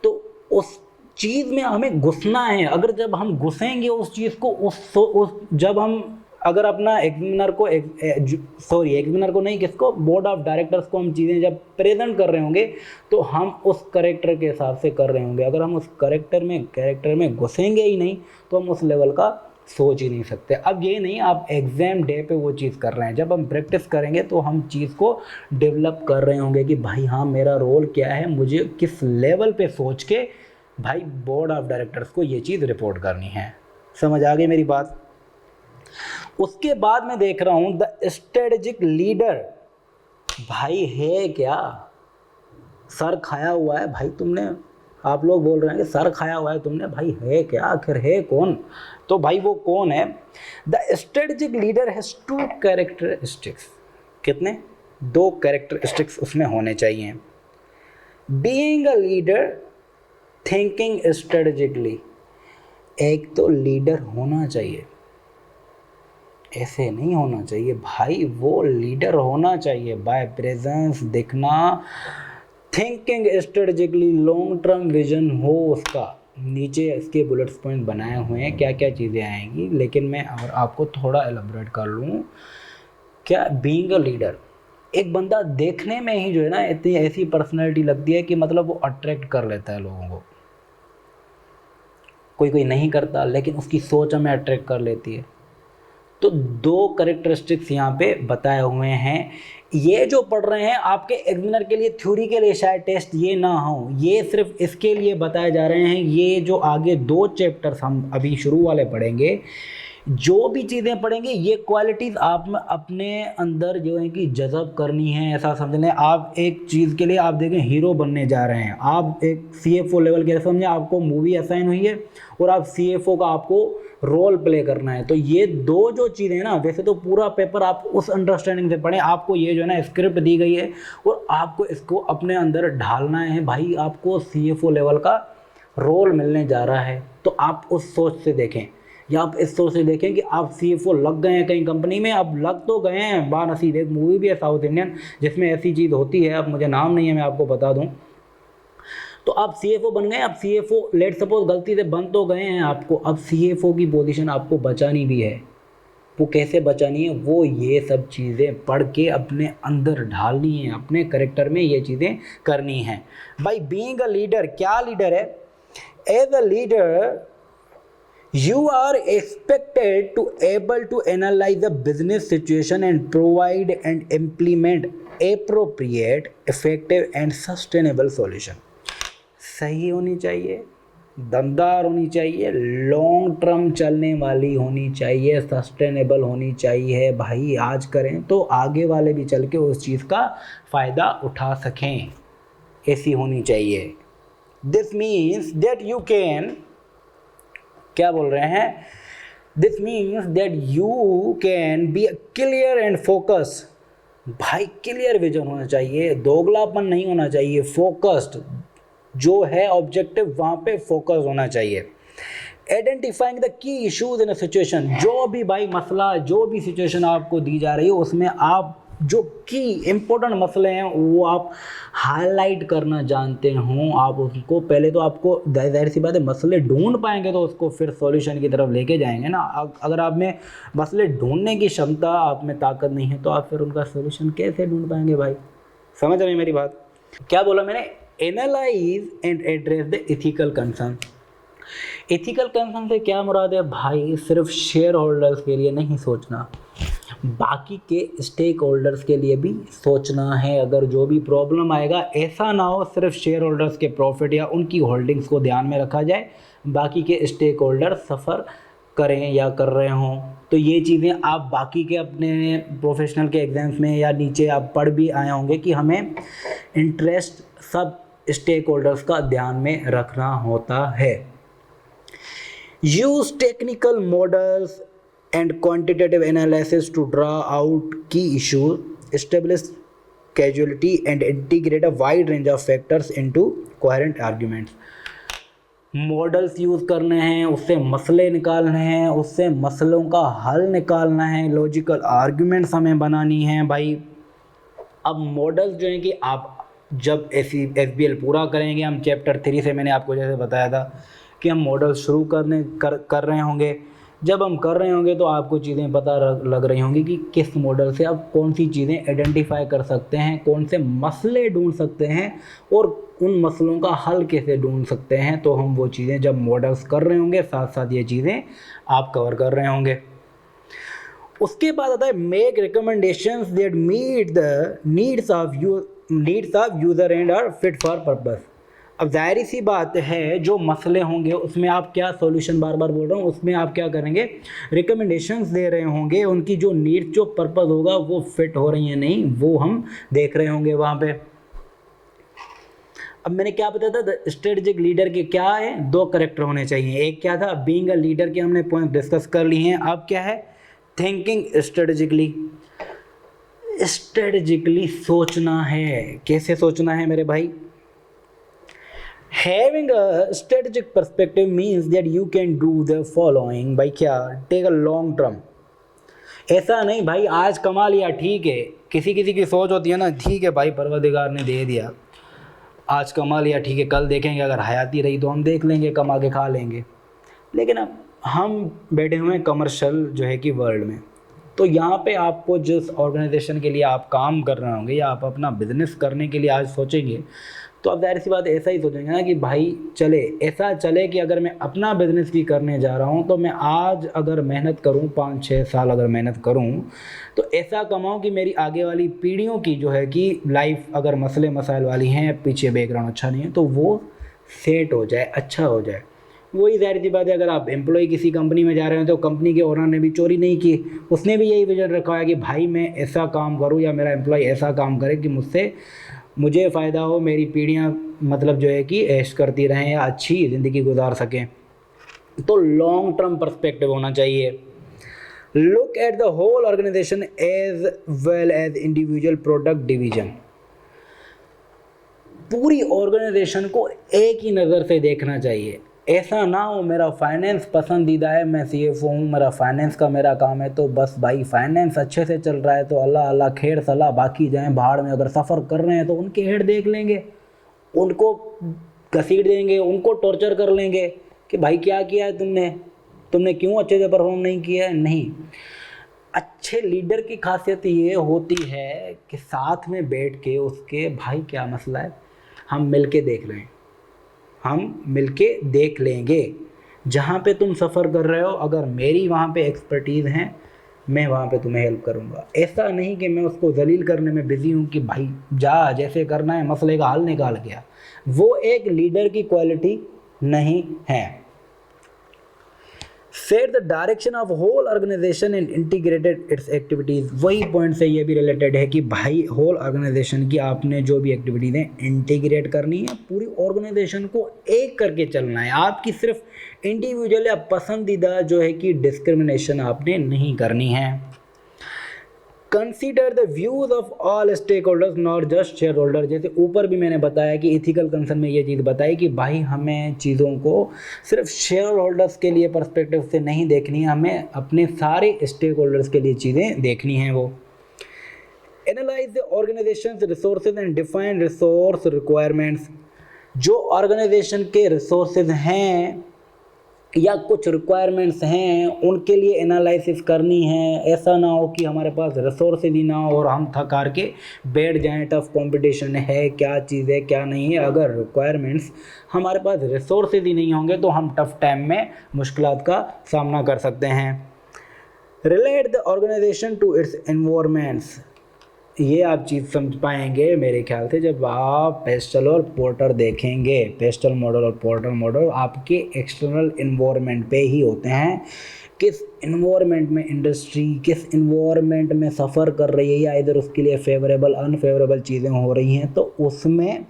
तो उस चीज़ में हमें घुसना है। अगर जब हम घुसेंगे उस चीज़ को, जब हम अगर अपना एग्जामिनर को नहीं, किसको, बोर्ड ऑफ डायरेक्टर्स को हम चीज़ें जब प्रेजेंट कर रहे होंगे तो हम उस करेक्टर के हिसाब से कर रहे होंगे। अगर हम उस कैरेक्टर में घुसेंगे ही नहीं तो हम उस लेवल का सोच ही नहीं सकते। अब ये नहीं आप एग्ज़ाम डे पे वो चीज़ कर रहे हैं, जब हम प्रैक्टिस करेंगे तो हम चीज़ को डेवलप कर रहे होंगे कि भाई हाँ, मेरा रोल क्या है, मुझे किस लेवल पे सोच के भाई बोर्ड ऑफ डायरेक्टर्स को ये चीज़ रिपोर्ट करनी है। समझ आ गई मेरी बात? उसके बाद मैं देख रहा हूँ द स्ट्रेटेजिक लीडर। भाई है क्या, सर खाया हुआ है भाई तुमने, आप लोग बोल रहे हैं कि सर खाया हुआ है तुमने, भाई है क्या, आखिर है कौन? तो भाई वो कौन है? The strategic leader has 2 characteristics. कितने? 2 कैरेक्टरिस्टिक्स उसमें होने चाहिए। Being a leader, thinking strategically. एक तो लीडर होना चाहिए, ऐसे नहीं होना चाहिए भाई, वो लीडर होना चाहिए बाय प्रेजेंस, दिखना, thinking strategically, long term vision हो उसका। नीचे इसके बुलेट्स पॉइंट बनाए हुए हैं क्या क्या चीज़ें आएंगी, लेकिन मैं अगर आपको थोड़ा एलाबोरेट कर लूँ, क्या बीइंग अ लीडर, एक बंदा देखने में ही जो है ना इतनी ऐसी पर्सनैलिटी लगती है कि मतलब वो अट्रैक्ट कर लेता है लोगों को। कोई कोई नहीं करता, लेकिन उसकी सोच हमें अट्रैक्ट कर लेती है। तो 2 कैरेक्टरिस्टिक्स यहाँ पे बताए हुए हैं। ये जो पढ़ रहे हैं आपके एग्जामिनर के लिए, थ्योरी के लिए शायद टेस्ट ये ना हो, ये सिर्फ इसके लिए बताए जा रहे हैं। ये जो आगे 2 चैप्टर्स हम अभी शुरू वाले पढ़ेंगे, जो भी चीज़ें पढ़ेंगे, ये क्वालिटीज़ आप में अपने अंदर जो है कि जज़ब करनी है, ऐसा समझ लें। आप एक चीज़ के लिए आप देखें हीरो बनने जा रहे हैं, आप एक CFO लेवल के समझें, आपको मूवी असाइन हुई है और आप CFO का आपको रोल प्ले करना है। तो ये 2 जो चीज़ें हैं ना, वैसे तो पूरा पेपर आप उस अंडरस्टैंडिंग से पढ़ें, आपको ये जो है ना स्क्रिप्ट दी गई है और आपको इसको अपने अंदर ढालना है। भाई आपको CFO लेवल का रोल मिलने जा रहा है, तो आप उस सोच से देखें, या आप इस सोच से देखें कि आप CFO लग गए हैं कहीं कंपनी में, अब लग तो गए हैं बानसीब। एक मूवी भी है साउथ इंडियन जिसमें ऐसी चीज़ होती है, अब मुझे नाम नहीं है, मैं आपको बता दूं। तो आप CFO बन गए, अब CFO लेट सपोज गलती से बन तो गए हैं आपको, अब CFO की पोजीशन आपको बचानी भी है। वो कैसे बचानी है? वो ये सब चीज़ें पढ़ के अपने अंदर ढालनी है, अपने करेक्टर में ये चीज़ें करनी हैं। बाई बीइंग अ लीडर, क्या लीडर है? As a leader you are expected to able to analyze the business situation and provide and implement appropriate, effective and sustainable solution। सही होनी चाहिए, दमदार होनी चाहिए, लॉन्ग टर्म चलने वाली होनी चाहिए, सस्टेनेबल होनी चाहिए। भाई आज करें तो आगे वाले भी चल के उस चीज़ का फ़ायदा उठा सकें, ऐसी होनी चाहिए। This means that you can, क्या बोल रहे हैं? This means that you can be clear and focus. भाई क्लियर विजन होना चाहिए, दोगलापन नहीं होना चाहिए, फोकस्ड जो है ऑब्जेक्टिव वहाँ पे फोकस होना चाहिए। Identifying the key issues in a situation, जो भी भाई मसला, जो भी सिचुएशन आपको दी जा रही है उसमें आप जो की इम्पोर्टेंट मसले हैं वो आप हाईलाइट करना जानते हों। आप उसको पहले तो आपको जाहिर सी बात है मसले ढूंढ पाएंगे तो उसको फिर सॉल्यूशन की तरफ लेके जाएंगे ना। अगर आप में मसले ढूंढने की क्षमता, आप में ताकत नहीं है, तो आप फिर उनका सॉल्यूशन कैसे ढूंढ पाएंगे भाई? समझ रहे हैं मेरी बात? क्या बोला मैंने? Analyse and address the ethical concern. Ethical concern से क्या मुराद है भाई? सिर्फ शेयर होल्डर्स के लिए नहीं सोचना, बाकी के स्टेक होल्डर्स के लिए भी सोचना है। अगर जो भी प्रॉब्लम आएगा, ऐसा ना हो सिर्फ शेयर होल्डर्स के प्रॉफिट या उनकी होल्डिंग्स को ध्यान में रखा जाए, बाकी के स्टेक होल्डर सफ़र करें या कर रहे हों। तो ये चीज़ें आप बाकी के अपने प्रोफेशनल के एग्ज़ाम्स में या नीचे आप पढ़ भी आए होंगे कि हमें इंटरेस्ट सब स्टेक होल्डर्स का ध्यान में रखना होता है। Use technical models and quantitative analysis to draw out key issues, establish causality and integrate a wide range of factors into coherent arguments। Models use करने हैं, उससे मसले निकालने हैं, उससे मसलों का हल निकालना है, लॉजिकल आर्ग्यूमेंट्स हमें बनानी हैं भाई। अब मॉडल्स जो हैं कि आप जब SBL पूरा करेंगे, हम चैप्टर 3 से मैंने आपको जैसे बताया था कि हम मॉडल शुरू कर रहे होंगे। जब हम कर रहे होंगे तो आपको चीज़ें पता लग रही होंगी कि किस मॉडल से आप कौन सी चीज़ें आइडेंटिफाई कर सकते हैं, कौन से मसले ढूंढ सकते हैं और उन मसलों का हल कैसे ढूंढ सकते हैं। तो हम वो चीज़ें जब मॉडल्स कर रहे होंगे, साथ साथ ये चीज़ें आप कवर कर रहे होंगे। उसके बाद आता है make recommendations that meet the needs of user and are fit for purpose. अब जाहिर सी बात है जो मसले होंगे उसमें आप क्या सॉल्यूशन, बार बार बोल रहा हूँ, उसमें आप क्या करेंगे? रिकमेंडेशंस दे रहे होंगे, उनकी जो नीड, जो पर्पस होगा वो फिट हो रही है नहीं, वो हम देख रहे होंगे वहाँ पे। अब मैंने क्या बताया था, स्ट्रेटेजिक लीडर के क्या है, 2 कैरेक्टर होने चाहिए। एक क्या था, बीइंग अ लीडर के हमने पॉइंट डिस्कस कर लिए हैं। अब क्या है, थिंकिंग स्ट्रेटेजिकली। स्ट्रेटेजिकली सोचना है। कैसे सोचना है मेरे भाई? Having a strategic perspective means that you can do the following by क्या, take a long term। ऐसा नहीं भाई आज कमा लिया ठीक है, किसी किसी की सोच होती है ना, ठीक है भाई परवरदिगार ने दे दिया, आज कमा लिया ठीक है, कल देखेंगे अगर हयाती रही तो हम देख लेंगे, कमा के खा लेंगे। लेकिन अब हम बैठे हुए हैं कमर्शियल जो है कि वर्ल्ड में, तो यहाँ पे आपको जिस ऑर्गेनाइजेशन के लिए आप काम कर रहे होंगे या आप अपना बिजनेस करने के लिए आज सोचेंगे, तो अब जाहिर सी बात ऐसा ही सोचेंगे ना कि भाई चले, ऐसा चले कि अगर मैं अपना बिजनेस भी करने जा रहा हूँ तो मैं आज अगर मेहनत करूँ, 5-6 साल अगर मेहनत करूँ तो ऐसा कमाऊँ कि मेरी आगे वाली पीढ़ियों की जो है कि लाइफ अगर मसले मसाइल वाली हैं, पीछे बैकग्राउंड अच्छा नहीं है, तो वो सेट हो जाए, अच्छा हो जाए। वही ज़ाहिर सी बात है, अगर आप एम्प्लॉय किसी कंपनी में जा रहे हैं तो कंपनी के ओनर ने भी चोरी नहीं की, उसने भी यही विजन रखा है कि भाई मैं ऐसा काम करूँ या मेरा एम्प्लॉय ऐसा काम करे कि मुझे फ़ायदा हो, मेरी पीढ़ियाँ मतलब जो है कि ऐश करती रहें या अच्छी ज़िंदगी गुजार सकें। तो लॉन्ग टर्म पर्सपेक्टिव होना चाहिए। Look at the whole organisation as well as individual product division. पूरी ऑर्गेनाइजेशन को एक ही नज़र से देखना चाहिए। ऐसा ना हो मेरा फाइनेंस पसंदीदा है, मैं CFO हूँ, मेरा फाइनेंस का मेरा काम है, तो बस भाई फाइनेंस अच्छे से चल रहा है तो अल्लाह अल्लाह खैर सलाह, बाकी जाएं भाड़ में। अगर सफ़र कर रहे हैं तो उनके हेड देख लेंगे, उनको घसीट देंगे, उनको टॉर्चर कर लेंगे कि भाई क्या किया है तुमने क्यों अच्छे से परफॉर्म नहीं किया है। नहीं, अच्छे लीडर की खासियत ये होती है कि साथ में बैठ के उसके भाई क्या मसला है, हम मिल के देख रहे हैं, हम मिलके देख लेंगे। जहाँ पे तुम सफ़र कर रहे हो अगर मेरी वहाँ पे एक्सपर्टीज़ हैं, मैं वहाँ पे तुम्हें हेल्प करूँगा। ऐसा नहीं कि मैं उसको जलील करने में बिज़ी हूँ कि भाई जा जैसे करना है मसले का हल निकाल गया। वो एक लीडर की क्वालिटी नहीं है। Set the direction of whole organisation and integrated its activities. वही पॉइंट से ये भी रिलेटेड है कि भाई होल ऑर्गेनाइजेशन की आपने जो भी एक्टिविटीज़ हैं इंटीग्रेट करनी है, पूरी ऑर्गेनाइजेशन को एक करके चलना है। आपकी सिर्फ इंडिविजुअल या पसंदीदा जो है कि डिस्क्रिमिनेशन आपने नहीं करनी है। Consider the views of all stakeholders not just shareholder. जैसे ऊपर भी मैंने बताया कि इथिकल कंसर्न में ये चीज़ बताई कि भाई हमें चीज़ों को सिर्फ शेयर होल्डर्स के लिए पर्सपेक्टिव से नहीं देखनी है, हमें अपने सारे स्टेक होल्डर्स के लिए चीज़ें देखनी हैं। वो analyse the organisation resources and define resource requirements. जो ऑर्गेनाइजेशन के रिसोर्सेज हैं या कुछ रिक्वायरमेंट्स हैं उनके लिए एनालिसिस करनी है। ऐसा ना हो कि हमारे पास रिसोर्सेज ही ना हो और हम थक हार के बैठ जाएं। टफ कंपटीशन है, क्या चीज़ है क्या नहीं है। अगर रिक्वायरमेंट्स हमारे पास रिसोर्सेज ही नहीं होंगे तो हम टफ टाइम में मुश्किलात का सामना कर सकते हैं। Relate the organisation to its environments. ये आप चीज़ समझ पाएंगे मेरे ख्याल से जब आप पेस्टल और पोर्टर देखेंगे। पेस्टल मॉडल और पोर्टर मॉडल आपके एक्सटर्नल इन्वायरमेंट पे ही होते हैं। किस इन्वायरमेंट में इंडस्ट्री किस इन्वायरमेंट में सफ़र कर रही है या इधर उसके लिए फेवरेबल अनफेवरेबल चीज़ें हो रही हैं, तो उसमें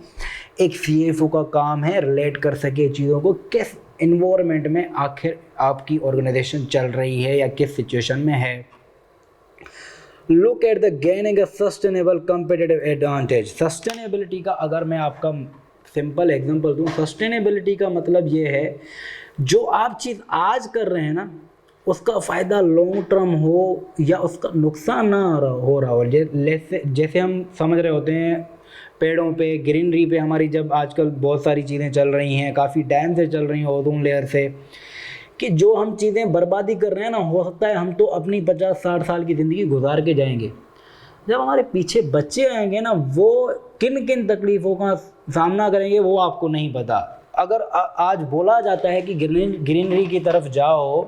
एक CFO का काम है रिलेट कर सके चीज़ों को, किस इन्वायरमेंट में आखिर आपकी ऑर्गेनाइजेशन चल रही है या किस सिचुएशन में है। Look at the gaining a sustainable competitive advantage. Sustainability का अगर मैं आपका सिंपल एग्जांपल दूं, सस्टेनेबिलिटी का मतलब ये है जो आप चीज़ आज कर रहे हैं ना उसका फ़ायदा लॉन्ग टर्म हो या उसका नुकसान ना हो रहा हो। जैसे हम समझ रहे होते हैं पेड़ों पे ग्रीनरी पे हमारी जब आजकल बहुत सारी चीज़ें चल रही हैं, काफ़ी टाइम से चल रही हैं ओजोन लेयर से, कि जो हम चीज़ें बर्बादी कर रहे हैं ना, हो सकता है हम तो अपनी 50-60 साल की ज़िंदगी गुजार के जाएंगे। जब हमारे पीछे बच्चे आएंगे ना, वो किन किन तकलीफ़ों का सामना करेंगे वो आपको नहीं पता। अगर आज बोला जाता है कि ग्रीनरी की तरफ जाओ,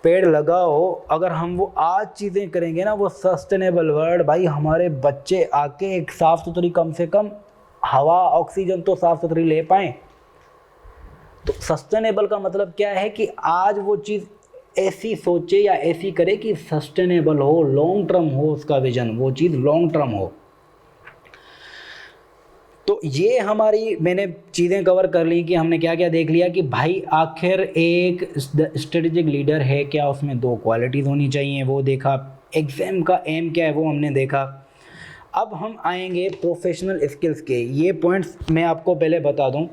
पेड़ लगाओ, अगर हम वो आज चीज़ें करेंगे ना, वो सस्टेनेबल वर्ल्ड, भाई हमारे बच्चे आके एक साफ़ सुथरी कम से कम हवा ऑक्सीजन तो साफ़ सुथरी ले पाएँ। तो सस्टेनेबल का मतलब क्या है कि आज वो चीज़ ऐसी सोचे या ऐसी करे कि सस्टेनेबल हो, लॉन्ग टर्म हो उसका विजन, वो चीज़ लॉन्ग टर्म हो। तो ये हमारी मैंने चीज़ें कवर कर ली कि हमने क्या क्या देख लिया कि भाई आखिर एक स्ट्रेटेजिक लीडर है क्या, उसमें 2 क्वालिटीज़ होनी चाहिए वो देखा, एग्ज़ाम का एम क्या है वो हमने देखा। अब हम आएंगे प्रोफेशनल स्किल्स के, ये पॉइंट्स मैं आपको पहले बता दूं।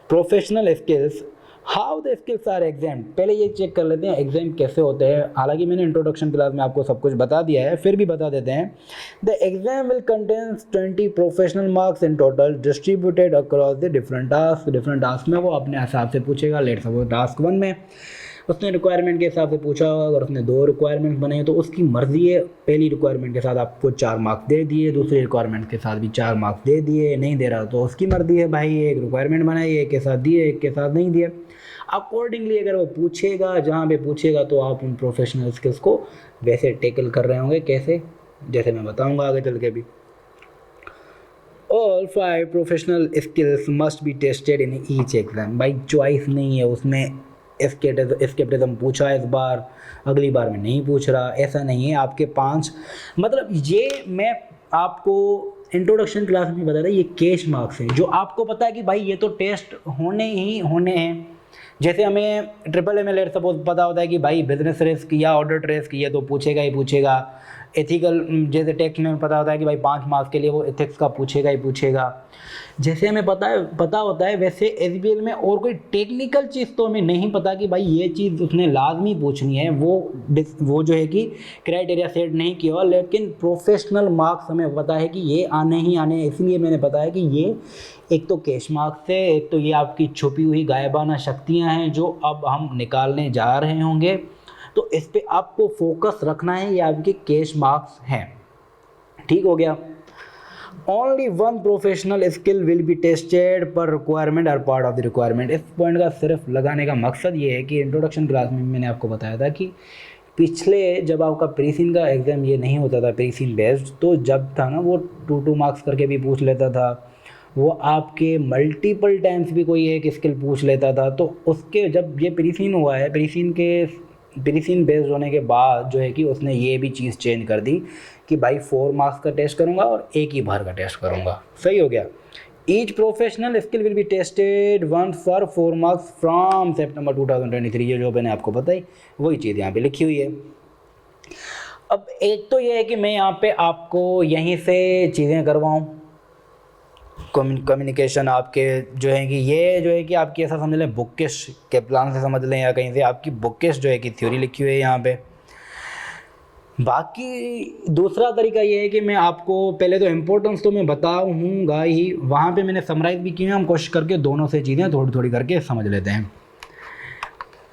Professional skills, how the skills are exam, पहले ये चेक कर लेते हैं एग्जाम कैसे होते हैं। हालांकि मैंने इंट्रोडक्शन क्लास में आपको सब कुछ बता दिया है, फिर भी बता देते हैं। The exam will contains 20 professional marks in total distributed across the different task में वो अपने हिसाब से पूछेगा। लेट सपोज टास्क 1 में उसने रिक्वायरमेंट के हिसाब से पूछा, अगर उसने 2 रिक्वायरमेंट बनाई तो उसकी मर्जी है, पहली रिक्वायरमेंट के साथ आपको 4 मार्क्स दे दिए, दूसरी रिक्वायरमेंट के साथ भी 4 मार्क्स दे दिए, नहीं दे रहा तो उसकी मर्जी है भाई, एक रिक्वायरमेंट बनाई, एक के साथ दिए, एक के साथ नहीं दिए। अकॉर्डिंगली अगर वो पूछेगा, जहाँ पे पूछेगा तो आप उन प्रोफेशनल स्किल्स को वैसे टेकल कर रहे होंगे। कैसे, जैसे मैं बताऊँगा आगे चल के भी। All 5 professional skills must be tested in each exam. भाई चॉइस नहीं है उसमें, एस्केपिज्म पूछा इस बार, अगली बार में नहीं पूछ रहा, ऐसा नहीं है। आपके 5 मतलब ये मैं आपको इंट्रोडक्शन क्लास में बताया था, ये कैश मार्क्स हैं जो आपको पता है कि भाई ये तो टेस्ट होने ही होने हैं। जैसे हमें ट्रिपल ए में लेट सपोज पता होता है कि भाई बिजनेस रिस्क या ऑडिट रिस्क ये तो पूछेगा ही पूछेगा। एथिकल जैसे टैक्स में पता होता है कि भाई 5 मार्क्स के लिए वो एथिक्स का पूछेगा ही पूछेगा। जैसे हमें पता होता है वैसे एसबीएल में और कोई टेक्निकल चीज़ तो हमें नहीं पता कि भाई ये चीज़ उसने लाजमी पूछनी है, वो जो है कि क्राइटेरिया सेट नहीं किया हुआ। लेकिन प्रोफेशनल मार्क्स हमें पता है कि ये आने ही आने, इसलिए मैंने बताया कि ये एक तो कैश मार्क्स है, एक तो ये आपकी छुपी हुई गायबाना शक्तियाँ हैं जो अब हम निकालने जा रहे होंगे। तो इस पे आपको फोकस रखना है, ये आपके कैश मार्क्स हैं। ठीक हो गया। Only 1 professional skill will be tested पर रिक्वायरमेंट और पार्ट ऑफ द रिक्वायरमेंट। इस पॉइंट का सिर्फ लगाने का मकसद ये है कि इंट्रोडक्शन क्लास में मैंने आपको बताया था कि पिछले जब आपका प्रीसीन का एग्ज़ाम ये नहीं होता था प्रीसीन बेस्ड, तो जब था ना वो 2 मार्क्स करके भी पूछ लेता था, वो आपके मल्टीपल टाइम्स भी कोई एक स्किल पूछ लेता था। तो उसके जब ये प्रीसीन हुआ है, प्रीसीन बेस्ड होने के बाद जो है कि उसने ये भी चीज़ चेंज कर दी कि भाई 4 मार्क्स का टेस्ट करूँगा और एक ही बार का टेस्ट करूँगा। सही हो गया। Each professional skill will be tested once for 4 marks from September 2023। ये जो मैंने आपको बताई वही चीज़ यहाँ पे लिखी हुई है। अब एक तो ये है कि मैं यहाँ पे आपको यहीं से चीज़ें करवाऊँ, कम्युनिकेशन आपके जो है कि ये जो है कि आपकी ऐसा समझ लें बुकिश के प्लान से समझ लें, या कहीं से आपकी बुकिश जो है कि थ्योरी लिखी हुई है यहाँ पे। बाकी दूसरा तरीका ये है कि मैं आपको पहले तो इम्पोर्टेंस तो मैं बताऊँगा ही, वहाँ पे मैंने समराइज़ भी की है। हम कोशिश करके दोनों से चीज़ें थोड़ी थोड़ी करके समझ लेते हैं।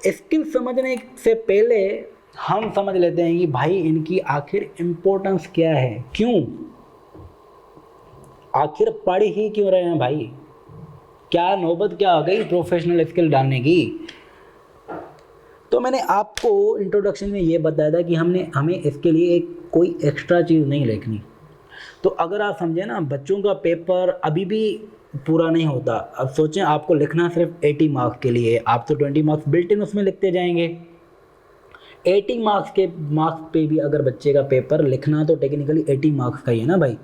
स्किल समझने से पहले हम समझ लेते हैं कि भाई इनकी आखिर इम्पोर्टेंस क्या है, क्यों आखिर पढ़ ही क्यों रहे हैं भाई, क्या नौबत क्या आ गई प्रोफेशनल स्किल डालने की। तो मैंने आपको इंट्रोडक्शन में ये बताया था कि हमें इसके लिए कोई एक्स्ट्रा चीज़ नहीं लिखनी। तो अगर आप समझें ना, बच्चों का पेपर अभी भी पूरा नहीं होता। अब सोचें आपको लिखना सिर्फ 80 मार्क्स के लिए, आप तो 20 मार्क्स बिल्ट इन उसमें लिखते जाएंगे। 80 मार्क्स पे भी अगर बच्चे का पेपर लिखना तो टेक्निकली 80 मार्क्स का ही है ना भाई,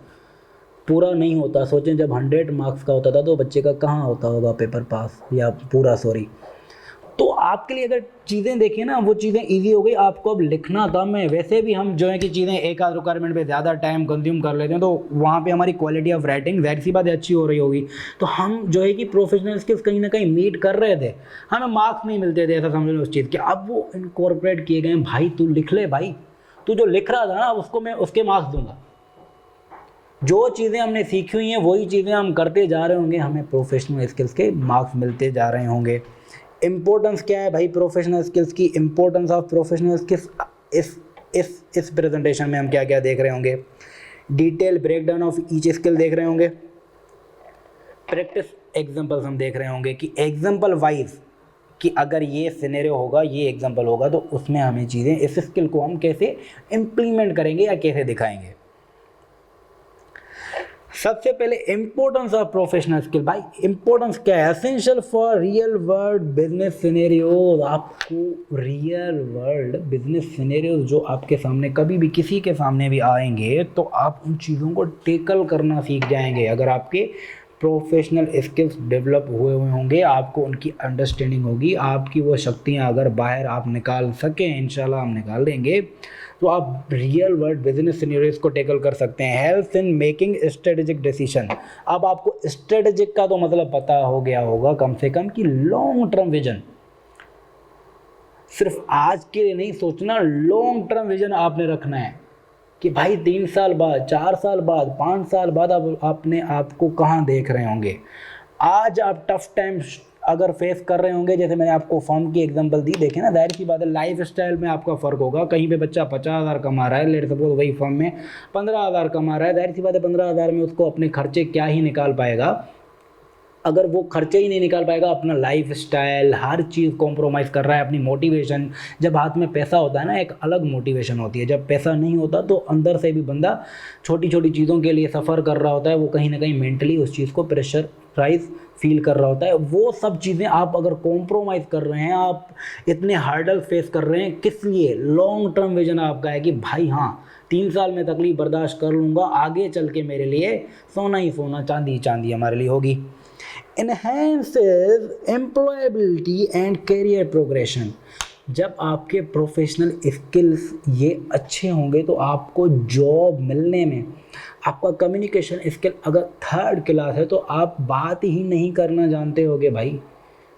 पूरा नहीं होता। सोचें जब 100 मार्क्स का होता था तो बच्चे का कहाँ होता होगा पेपर पास या पूरा, सॉरी। तो आपके लिए अगर चीज़ें देखिए ना, वो चीज़ें इजी हो गई। आपको अब लिखना कम है, वैसे भी हम जो है कि चीज़ें एक आध रिक्वायरमेंट पे ज़्यादा टाइम कंज्यूम कर लेते हैं, तो वहाँ पे हमारी क्वालिटी ऑफ राइटिंग ज़ाहिर सी बात है अच्छी हो रही होगी। तो हम जो है कि प्रोफेशनल स्किल्स कहीं ना कहीं मीट कर रहे थे, हमें मार्क्स नहीं मिलते थे, ऐसा समझ लो उस चीज़ के। अब वो इनकॉर्पोरेट किए गए, भाई तू लिख ले, भाई तू जो लिख रहा था ना उसको मैं उसके मार्क्स दूंगा। जो चीज़ें हमने सीखी हुई हैं वही चीज़ें हम करते जा रहे होंगे, हमें प्रोफेशनल स्किल्स के मार्क्स मिलते जा रहे होंगे। इम्पोर्टेंस क्या है भाई प्रोफेशनल स्किल्स की, इम्पोर्टेंस ऑफ प्रोफेशनल स्किल्स इस प्रेजेंटेशन में हम क्या क्या देख रहे होंगे। Detail breakdown of each skill देख रहे होंगे। प्रैक्टिस एग्जांपल्स हम देख रहे होंगे कि एग्जांपल वाइज कि अगर ये सिनेरियो होगा, ये एग्जांपल होगा, तो उसमें हमें चीज़ें इस स्किल को हम कैसे इम्प्लीमेंट करेंगे या कैसे दिखाएंगे। सबसे पहले इंपॉर्टेंस ऑफ प्रोफेशनल स्किल। भाई इंपॉर्टेंस क्या है? Essential for real world business scenarios. आपको रियल वर्ल्ड बिजनेस सिनेरियोज जो आपके सामने कभी भी किसी के सामने भी आएंगे तो आप उन चीज़ों को टेकल करना सीख जाएंगे। अगर आपके प्रोफेशनल स्किल्स डेवलप हुए हुए होंगे, आपको उनकी अंडरस्टैंडिंग होगी, आपकी वो शक्तियाँ अगर बाहर आप निकाल सकें, इंशाल्लाह हम निकाल देंगे, तो आप रियल वर्ल्ड बिजनेस सिनेरियोज को टैकल कर सकते हैं। Help in making strategic decision. अब आपको स्ट्रेटेजिक का तो मतलब पता हो गया होगा कम से कम कि लॉन्ग टर्म विजन, सिर्फ आज के लिए नहीं सोचना, लॉन्ग टर्म विजन आपने रखना है कि भाई 3 साल बाद, 4 साल बाद, 5 साल बाद आप अपने आप को कहाँ देख रहे होंगे। आज आप टफ टाइम अगर फेस कर रहे होंगे, जैसे मैंने आपको फर्म की एग्जांपल दी, देखें ना, जाहिर सी बात है लाइफ स्टाइल में आपका फ़र्क होगा। कहीं पे बच्चा 50,000 कमा रहा है, लेट सपोज वही फर्म में 15,000 कमा रहा है, जाहिर सी बात है 15,000 में उसको अपने खर्चे क्या ही निकाल पाएगा। अगर वो खर्चे ही नहीं निकाल पाएगा, अपना लाइफ स्टाइल हर चीज़ कॉम्प्रोमाइज़ कर रहा है, अपनी मोटिवेशन, जब हाथ में पैसा होता है ना एक अलग मोटिवेशन होती है, जब पैसा नहीं होता तो अंदर से भी बंदा छोटी छोटी चीज़ों के लिए सफ़र कर रहा होता है, वो कहीं ना कहीं मेंटली उस चीज़ को प्रेशराइज फील कर रहा होता है। वो सब चीज़ें आप अगर कॉम्प्रोमाइज़ कर रहे हैं, आप इतने हार्डल फेस कर रहे हैं, किस लिए? लॉन्ग टर्म विजन आपका है कि भाई हाँ 3 साल में तकलीफ बर्दाश्त कर लूँगा, आगे चल के मेरे लिए सोना ही सोना, चांदी ही चांदी हमारे लिए होगी। enhances employability and career progression। जब आपके प्रोफेशनल स्किल्स ये अच्छे होंगे तो आपको जॉब मिलने में, आपका कम्युनिकेशन स्किल अगर 3rd क्लास है तो आप बात ही नहीं करना जानते होगे भाई,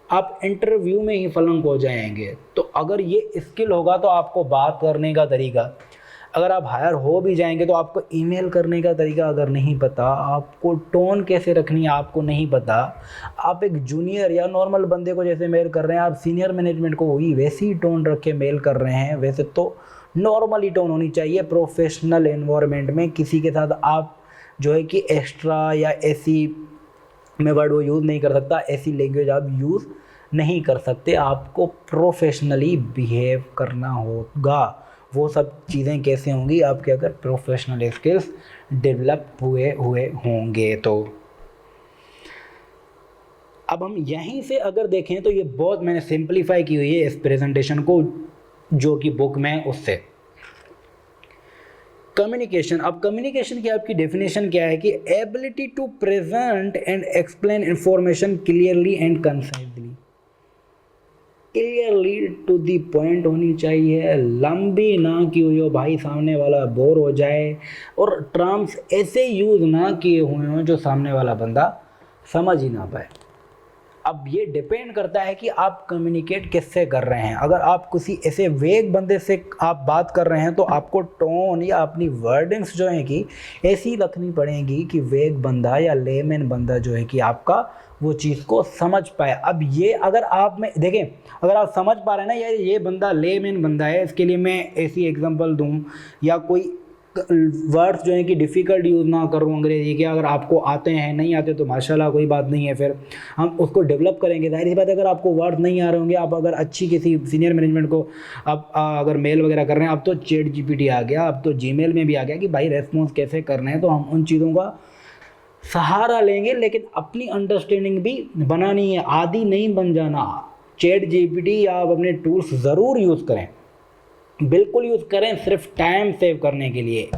आप इंटरव्यू में ही फलंक हो जाएंगे। तो अगर ये स्किल होगा तो आपको बात करने का तरीका, अगर आप हायर हो भी जाएंगे तो आपको ईमेल करने का तरीका अगर नहीं पता, आपको टोन कैसे रखनी है आपको नहीं पता, आप एक जूनियर या नॉर्मल बंदे को जैसे मेल कर रहे हैं, आप सीनियर मैनेजमेंट को वही वैसे ही टोन रख के मेल कर रहे हैं, वैसे तो नॉर्मली टोन होनी चाहिए प्रोफेशनल एनवायरनमेंट में। किसी के साथ आप जो है कि एक्स्ट्रा या ऐसी, मैं वर्ड वो यूज़ नहीं कर सकता, ऐसी लैंग्वेज आप यूज़ नहीं कर सकते, आपको प्रोफेशनली बिहेव करना होगा। वो सब चीज़ें कैसे होंगी? आपके अगर प्रोफेशनल स्किल्स डेवलप हुए होंगे तो। अब हम यहीं से अगर देखें तो ये बहुत मैंने सिंपलीफाई की हुई है इस प्रेजेंटेशन को, जो कि बुक में उससे कम्युनिकेशन। अब कम्युनिकेशन की आपकी डेफिनेशन क्या है कि ability to present and explain information clearly and concisely. Clearly to the point होनी चाहिए, लंबी ना की हुई हो भाई सामने वाला बोर हो जाए, और टर्म्स ऐसे यूज़ ना किए हुए हों जो सामने वाला बंदा समझ ही ना पाए। अब ये डिपेंड करता है कि आप कम्युनिकेट किससे कर रहे हैं। अगर आप किसी ऐसे वेग बंदे से आप बात कर रहे हैं तो आपको टोन या अपनी वर्डिंग्स जो है कि ऐसी रखनी पड़ेगी कि वेग बंदा या लेमैन बंदा जो है कि आपका वो चीज़ को समझ पाए। अब ये अगर आप में देखें, अगर आप समझ पा रहे हैं ना यार ये बंदा लेमैन बंदा है, इसके लिए मैं ऐसी एग्जांपल दूं या कोई वर्ड्स जो है कि डिफ़िकल्ट यूज़ ना करूँ अंग्रेजी के, अगर आपको आते हैं, नहीं आते तो माशाल्लाह कोई बात नहीं है, फिर हम उसको डेवलप करेंगे। जाहिर सी बात है अगर आपको वर्ड नहीं आ रहे होंगे, आप अगर अच्छी किसी सीनियर मैनेजमेंट को आप अगर मेल वगैरह कर रहे हैं, अब तो चैट जीपीटी आ गया, अब तो जीमेल में भी आ गया कि भाई रेस्पॉन्स कैसे करना है, तो हम उन चीज़ों का सहारा लेंगे, लेकिन अपनी अंडरस्टैंडिंग भी बनानी है, आदी नहीं बन जाना। चैट जीपीटी या आप अपने टूल्स ज़रूर यूज़ करें, बिल्कुल यूज़ करें, सिर्फ टाइम सेव करने के लिए।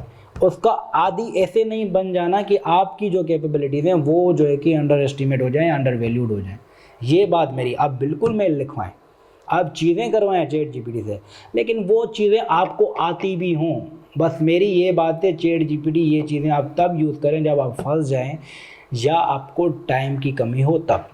उसका आदी ऐसे नहीं बन जाना कि आपकी जो कैपेबिलिटीज़ हैं वो जो है कि अंडर एस्टिमेट हो जाएँ, अंडर वैल्यूड हो जाएँ। ये बात मेरी, आप बिल्कुल मेल लिखवाएं, आप चीज़ें करवाएं चैट जीपीटी से, लेकिन वो चीज़ें आपको आती भी हों। बस मेरी ये बात है, चैट जीपीटी ये चीज़ें आप तब यूज़ करें जब आप फंस जाएं या आपको टाइम की कमी हो तब।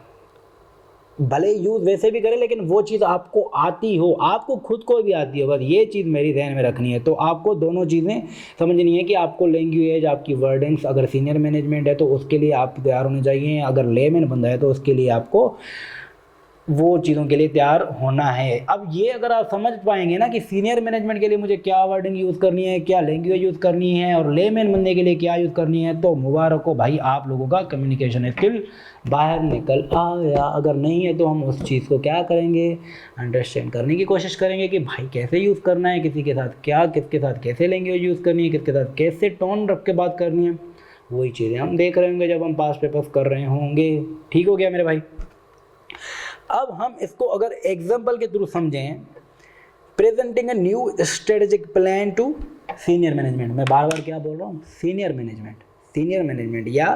भले यूज़ वैसे भी करें लेकिन वो चीज़ आपको आती हो, आपको खुद को भी आती हो, बस ये चीज़ मेरी ध्यान में रखनी है। तो आपको दोनों चीज़ें समझनी है कि आपको लैंग्वेज, आपकी वर्डिंग्स, अगर सीनियर मैनेजमेंट है तो उसके लिए आप तैयार होने चाहिए, अगर लेमैन बंदा है तो उसके लिए आपको वो चीज़ों के लिए तैयार होना है। अब ये अगर आप समझ पाएंगे ना कि सीनियर मैनेजमेंट के लिए मुझे क्या वर्डिंग यूज़ करनी है, क्या लैंग्वेज यूज़ करनी है, और लेमैन बनने के लिए क्या यूज़ करनी है, तो मुबारक हो भाई, आप लोगों का कम्युनिकेशन स्किल बाहर निकल आया। अगर नहीं है तो हम उस चीज़ को क्या करेंगे, अंडरस्टैंड करने की कोशिश करेंगे कि भाई कैसे यूज़ करना है, किसी के साथ क्या, किसके साथ कैसे लैंग्वेज यूज़ करनी है, किसके साथ कैसे टोन रख के बात करनी है। वही चीज़ें हम देख रहे होंगे जब हम पास पेपर्स कर रहे होंगे। ठीक हो गया मेरे भाई। अब हम इसको अगर एग्जाम्पल के थ्रू समझें, presenting a new strategic plan to senior management. मैं बार बार क्या बोल रहा हूँ, सीनियर मैनेजमेंट या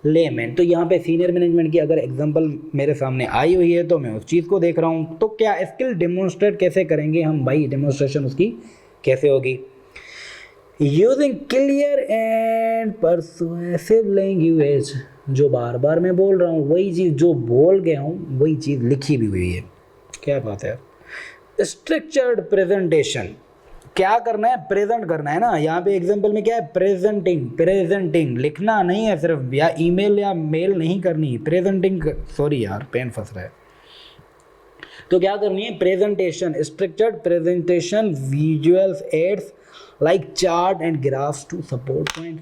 लेमैन। तो यहाँ पे सीनियर मैनेजमेंट की अगर एग्जांपल मेरे सामने आई हुई है तो मैं उस चीज़ को देख रहा हूँ। तो क्या स्किल डेमोन्स्ट्रेट कैसे करेंगे हम भाई, डेमोन्स्ट्रेशन उसकी कैसे होगी? Using clear and persuasive language. जो बार बार मैं बोल रहा हूँ वही चीज़ जो बोल गया हूँ वही चीज़ लिखी भी हुई है। क्या बात है। स्ट्रक्चर्ड प्रेजेंटेशन, क्या करना है? प्रेजेंट करना है ना। यहाँ पे एग्जांपल में क्या है? प्रेजेंटिंग लिखना नहीं है सिर्फ, या ईमेल या मेल नहीं करनी, प्रेजेंटिंग। सॉरी यार पेन फंस रहा है। तो क्या करनी है? Presentation, structured presentation, visuals aids like chart and graphs to support point.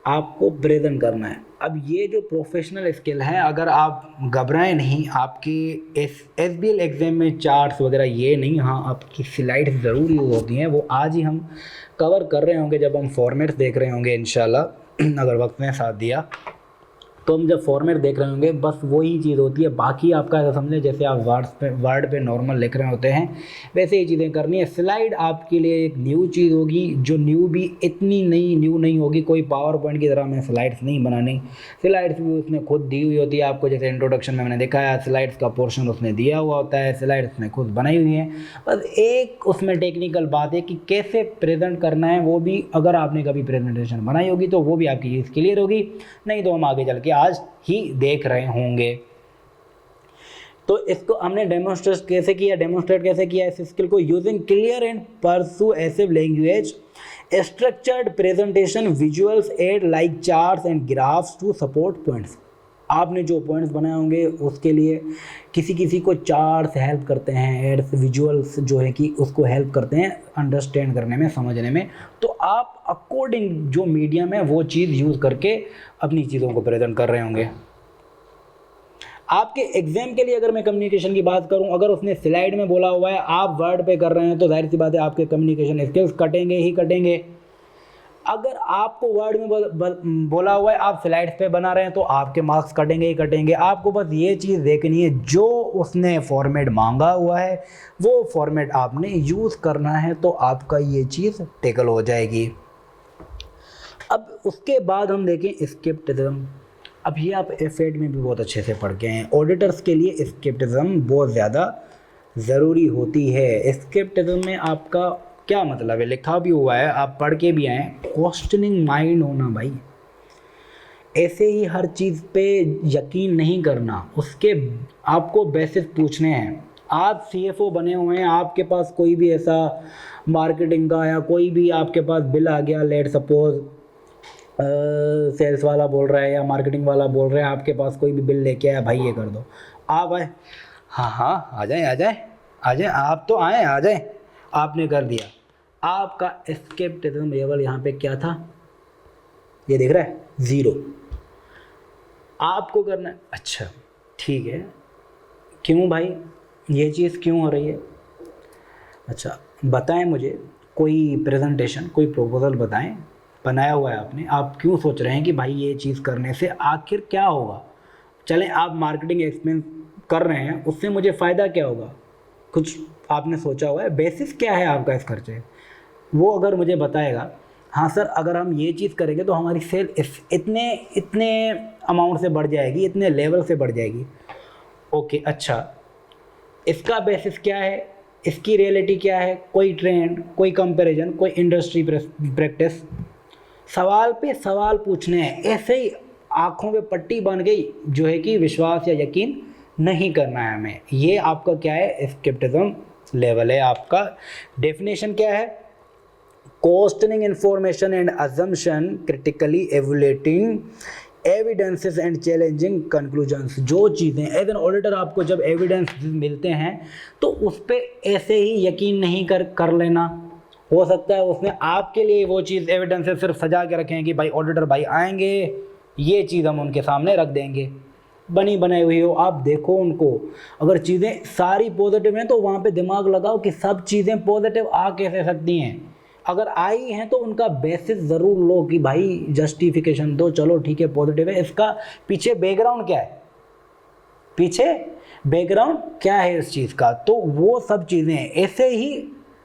आपको प्रेजेंट करना है। अब ये जो प्रोफेशनल स्किल है, अगर आप घबराएं नहीं, आपकी SBL एग्ज़ाम में चार्ट्स वगैरह ये नहीं, हाँ आपकी स्लाइड्स ज़रूर यूज़ होती हैं। वो आज ही हम कवर कर रहे होंगे जब हम फॉर्मेट्स देख रहे होंगे इंशाल्लाह, अगर वक्त ने साथ दिया तो हम जब फॉर्मेट देख रहे होंगे बस वही चीज़ होती है। बाकी आपका ऐसा समझें जैसे आप वर्ड पे नॉर्मल लिख रहे होते हैं वैसे ही चीज़ें करनी है। स्लाइड आपके लिए एक न्यू चीज़ होगी, जो न्यू भी इतनी न्यू नहीं होगी। कोई पावर पॉइंट की तरह में स्लाइड्स नहीं बनानी, स्लाइड्स भी उसने खुद दी हुई होती है आपको। जैसे इंट्रोडक्शन में मैंने दिखाया, स्लाइड्स का पोर्शन उसने दिया हुआ होता है, स्लाइड्स उसने खुद बनाई हुई हैं। बस एक उसमें टेक्निकल बात है कि कैसे प्रेजेंट करना है, वो भी अगर आपने कभी प्रेजेंटेशन बनाई होगी तो वो भी आपकी चीज़ क्लियर होगी। नहीं तो हम आगे चल के आज ही देख रहे होंगे। तो इसको हमने डेमोन्स्ट्रेट कैसे किया इस स्किल को? Using clear and persuasive language, structured presentation, visuals aid like charts and graphs to support points. आपने जो पॉइंट्स बनाए होंगे उसके लिए किसी को चार्ट्स हेल्प करते हैं, एड्स विजुअल्स जो है कि उसको हेल्प करते हैं अंडरस्टैंड करने में, समझने में। तो आप अकॉर्डिंग जो मीडियम है वो चीज़ यूज़ करके अपनी चीज़ों को प्रेजेंट कर रहे होंगे। आपके एग्जाम के लिए अगर मैं कम्युनिकेशन की बात करूं, अगर उसने स्लाइड में बोला हुआ है, आप वर्ड पे कर रहे हैं, तो जाहिर सी बात है आपके कम्युनिकेशन स्किल्स कटेंगे ही कटेंगे। अगर आपको वर्ड में बोला हुआ है, आप स्लाइड्स पे बना रहे हैं, तो आपके मार्क्स कटेंगे ही कटेंगे। आपको बस ये चीज़ देखनी है, जो उसने फॉर्मेट मांगा हुआ है वो फॉर्मेट आपने यूज़ करना है, तो आपका ये चीज़ टेकल हो जाएगी। अब उसके बाद हम देखें स्केप्टिज्म। अब ये आप F8 में भी बहुत अच्छे से पढ़ के हैं। ऑडिटर्स के लिए स्केप्टिज्म बहुत ज़्यादा ज़रूरी होती है। स्केप्टिज्म में आपका क्या मतलब है? लिखा भी हुआ है, आप पढ़ के भी आए, क्वेश्चनिंग माइंड होना भाई। ऐसे ही हर चीज़ पे यकीन नहीं करना, उसके आपको बेसिस पूछने हैं। आप CFO बने हुए हैं, आपके पास कोई भी ऐसा मार्केटिंग का या कोई भी आपके पास बिल आ गया, लेट सपोज सेल्स वाला बोल रहा है या मार्केटिंग वाला बोल रहा है, आपके पास कोई भी बिल लेके आया, भाई ये कर दो, आप आए, हाँ आ जाए, आप तो आए, आ जाए, आपने कर दिया। आपका स्केप्टिज्म लेवल यहाँ पे क्या था? ये देख रहा है, 0। आपको करना है, अच्छा ठीक है, क्यों भाई ये चीज़ क्यों हो रही है? अच्छा बताएं मुझे, कोई प्रेजेंटेशन, कोई प्रपोजल बताएं, बनाया हुआ है आपने, आप क्यों सोच रहे हैं कि भाई ये चीज़ करने से आखिर क्या होगा? चलें आप मार्केटिंग एक्सपेंस कर रहे हैं, उससे मुझे फ़ायदा क्या होगा? कुछ आपने सोचा हुआ है? बेसिस क्या है आपका इस खर्चे? वो अगर मुझे बताएगा, हाँ सर अगर हम ये चीज़ करेंगे तो हमारी सेल इतने अमाउंट से बढ़ जाएगी, इतने लेवल से बढ़ जाएगी। ओके अच्छा, इसका बेसिस क्या है, इसकी रियलिटी क्या है? कोई ट्रेंड, कोई कंपैरिजन, कोई इंडस्ट्री प्रैक्टिस। सवाल पे सवाल पूछने हैं, ऐसे ही आँखों पे पट्टी बन गई जो है कि विश्वास या यकीन नहीं करना है हमें। ये आपका क्या है? स्केप्टिज्म लेवल है आपका। डेफिनेशन क्या है? Questioning information and assumption, critically evaluating evidences and challenging conclusions. जो चीज़ें एज एन ऑडिटर आपको जब एविडेंस मिलते हैं तो उस पर ऐसे ही यकीन नहीं कर लेना। हो सकता है उसने आपके लिए वो चीज़ एविडेंसेस सिर्फ सजा के रखे हैं कि भाई ऑडिटर भाई आएंगे, ये चीज़ हम उनके सामने रख देंगे, बनी बनाई हुई हो, आप देखो उनको। अगर चीज़ें सारी पॉजिटिव हैं तो वहाँ पे दिमाग लगाओ कि सब चीज़ें पॉजिटिव आ कैसे सकती हैं। अगर आई हैं तो उनका बेसिस ज़रूर लो कि भाई जस्टिफिकेशन दो, चलो ठीक है पॉजिटिव है, इसका पीछे बैकग्राउंड क्या है, पीछे बैकग्राउंड क्या है इस चीज़ का। तो वो सब चीज़ें ऐसे ही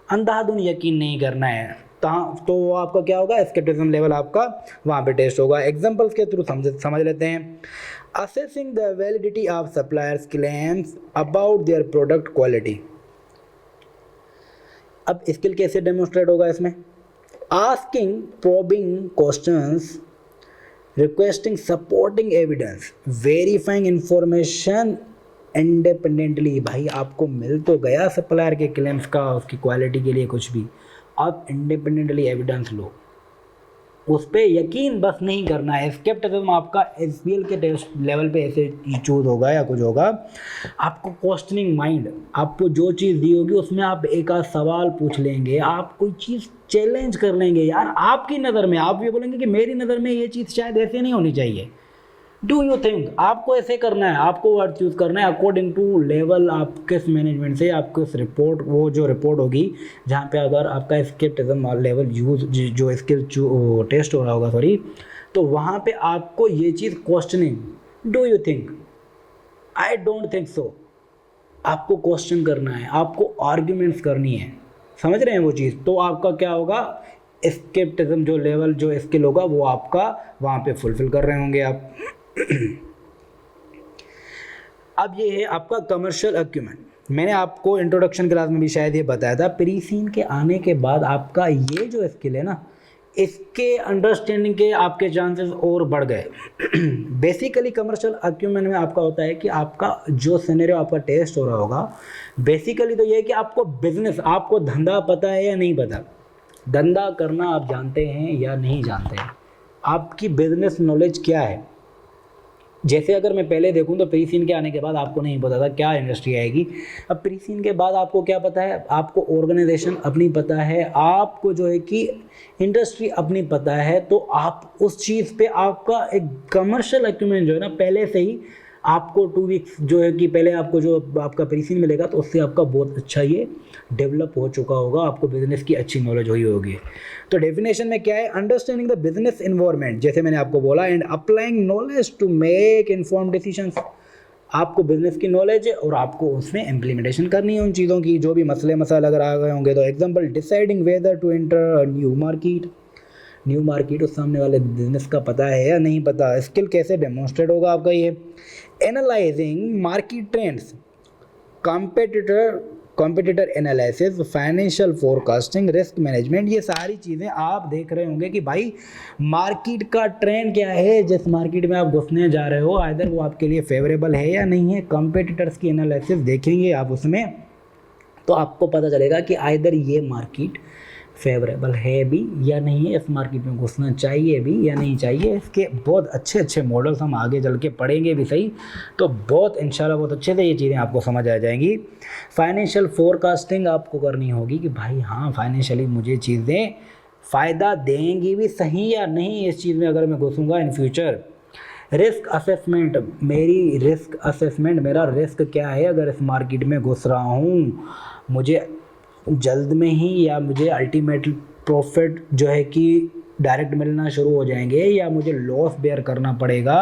अंधाधुन यकीन नहीं करना है। तो वो आपका क्या होगा, स्केप्टिज्म लेवल आपका वहाँ पे टेस्ट होगा। एग्जांपल्स के थ्रू समझ लेते हैं। Assessing the validity of suppliers claims about their product quality. अब स्किल कैसे डेमोन्स्ट्रेट होगा इसमें, asking probing questions, requesting supporting evidence, verifying information independently. भाई आपको मिल तो गया सप्लायर के क्लेम्स का, उसकी क्वालिटी के लिए कुछ भी, आप इंडिपेंडेंटली एविडेंस लो, उस पर यकीन बस नहीं करना है। स्केप्टिज्म आपका एसबीएल के टेस्ट लेवल पे ऐसे चूज होगा या कुछ होगा, आपको क्वेश्चनिंग माइंड, आपको जो चीज़ दी होगी उसमें आप एक आध सवाल पूछ लेंगे, आप कोई चीज़ चैलेंज कर लेंगे, यार आपकी नज़र में, आप ये बोलेंगे कि मेरी नज़र में ये चीज़ शायद ऐसे नहीं होनी चाहिए, डू यू थिंक, आपको ऐसे करना है, आपको वर्ड चूज़ करना है अकॉर्डिंग टू लेवल, आप किस मैनेजमेंट से, आपको इस रिपोर्ट, वो जो रिपोर्ट होगी जहाँ पे अगर आपका स्केप्टिज्म लेवल यूज जो स्किल टेस्ट हो रहा होगा सॉरी, तो वहाँ पे आपको ये चीज़ questioning, do you think, I don't think so, आपको क्वेश्चन करना है, आपको आर्ग्यूमेंट्स करनी है, समझ रहे हैं वो चीज़। तो आपका क्या होगा, स्केप्टिज्म जो लेवल जो स्किल होगा वो आपका वहाँ पे फुलफिल कर रहे होंगे आप। अब ये है आपका कमर्शियल अक्यूमेंट। मैंने आपको इंट्रोडक्शन क्लास में भी शायद ये बताया था, प्री सीन के आने के बाद आपका ये जो स्किल है ना, इसके अंडरस्टैंडिंग के आपके चांसेस और बढ़ गए। बेसिकली कमर्शियल अक्यूमेंट में आपका होता है कि आपका जो सिनेरियो आपका टेस्ट हो रहा होगा, बेसिकली तो ये है कि आपको बिजनेस, आपको धंधा पता है या नहीं पता, धंधा करना आप जानते हैं या नहीं जानते हैं, आपकी बिजनेस नॉलेज क्या है। जैसे अगर मैं पहले देखूं तो प्री सीन के आने के बाद आपको नहीं पता था क्या इंडस्ट्री आएगी, अब प्री सीन के बाद आपको क्या पता है, आपको ऑर्गेनाइजेशन अपनी पता है, आपको जो है कि इंडस्ट्री अपनी पता है, तो आप उस चीज़ पे आपका एक कमर्शियल अक्यूमेंट जो है ना पहले से ही आपको 2 वीक्स जो है कि पहले आपको जो आपका प्री सीन मिलेगा तो उससे आपका बहुत अच्छा ये डेवलप हो चुका होगा, आपको बिजनेस की अच्छी नॉलेज हुई होगी। तो डेफिनेशन में क्या है, अंडरस्टैंडिंग द बिजनेस इन्वायरमेंट, जैसे मैंने आपको बोला, and applying knowledge to make informed decisions. आपको बिजनेस की नॉलेज है और आपको उसमें इम्प्लीमेंटेशन करनी है उन चीज़ों की, जो भी मसाले अगर आ गए होंगे तो। Example, deciding whether to enter new market, उस सामने वाले बिजनेस का पता है या नहीं पता। स्किल कैसे डेमोन्स्ट्रेट होगा आपका ये, analysing market trends, competitor analysis, financial forecasting, risk management, ये सारी चीज़ें आप देख रहे होंगे कि भाई मार्केट का ट्रेंड क्या है, जिस मार्केट में आप घुसने जा रहे हो आइदर वो आपके लिए फेवरेबल है या नहीं है। कॉम्पिटिटर्स की एनालिसिस देखेंगे आप उसमें, तो आपको पता चलेगा कि आइदर ये मार्केट फेवरेबल है भी या नहीं है, इस मार्केट में घुसना चाहिए भी या नहीं चाहिए। इसके बहुत अच्छे मॉडल्स हम आगे चल के पढ़ेंगे भी सही, तो बहुत इंशाल्लाह बहुत अच्छे से ये चीज़ें आपको समझ आ जाएंगी। फाइनेंशियल फोरकास्टिंग आपको करनी होगी कि भाई हाँ फाइनेंशियली मुझे चीज़ें फ़ायदा देंगी भी सही या नहीं इस चीज़ में अगर मैं घुसूँगा इन फ्यूचर। रिस्क असेसमेंट, मेरा रिस्क क्या है अगर इस मार्केट में घुस रहा हूँ, मुझे जल्द में ही या मुझे अल्टीमेट प्रॉफिट जो है कि डायरेक्ट मिलना शुरू हो जाएंगे या मुझे लॉस बेयर करना पड़ेगा,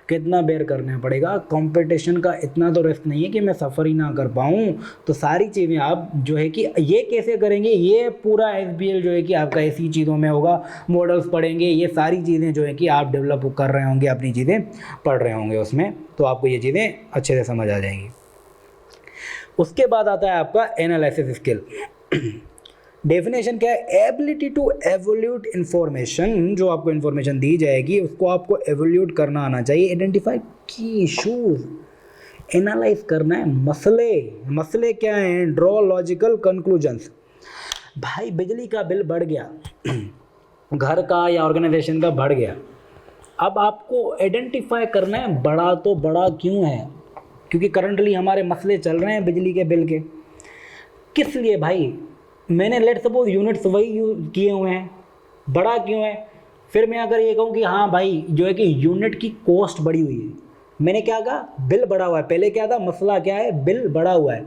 कितना बेयर करना पड़ेगा। कंपटीशन का इतना तो रिस्क नहीं है कि मैं सफ़र ही ना कर पाऊँ। तो सारी चीज़ें आप जो है कि ये कैसे करेंगे, ये पूरा एसबीएल जो है कि आपका ऐसी चीज़ों में होगा, मॉडल्स पढ़ेंगे, ये सारी चीज़ें जो है कि आप डेवलप कर रहे होंगे, अपनी चीज़ें पढ़ रहे होंगे उसमें, तो आपको ये चीज़ें अच्छे से समझ आ जाएंगी। उसके बाद आता है आपका एनालिसिस स्किल। डेफिनेशन क्या है, एबिलिटी टू एवोल्यूट इन्फॉर्मेशन, जो आपको इन्फॉर्मेशन दी जाएगी उसको आपको एवोल्यूट करना आना चाहिए। आइडेंटिफाई की इशूज, एनालाइज करना है मसले क्या हैं, ड्रॉ लॉजिकल कंक्लूजन्स। भाई बिजली का बिल बढ़ गया, घर का या ऑर्गेनाइजेशन का बढ़ गया, अब आपको आइडेंटिफाई करना है बड़ा तो बड़ा क्यों है, क्योंकि करंटली हमारे मसले चल रहे हैं बिजली के बिल के, किस लिए भाई, मैंने लेट सपोज यूनिट्स वही यूज किए हुए हैं, बड़ा क्यों है। फिर मैं अगर ये कहूँ कि हाँ भाई जो है कि यूनिट की कॉस्ट बढ़ी हुई है, मैंने क्या कहा, बिल बढ़ा हुआ है, पहले क्या था, मसला क्या है, बिल बढ़ा हुआ है,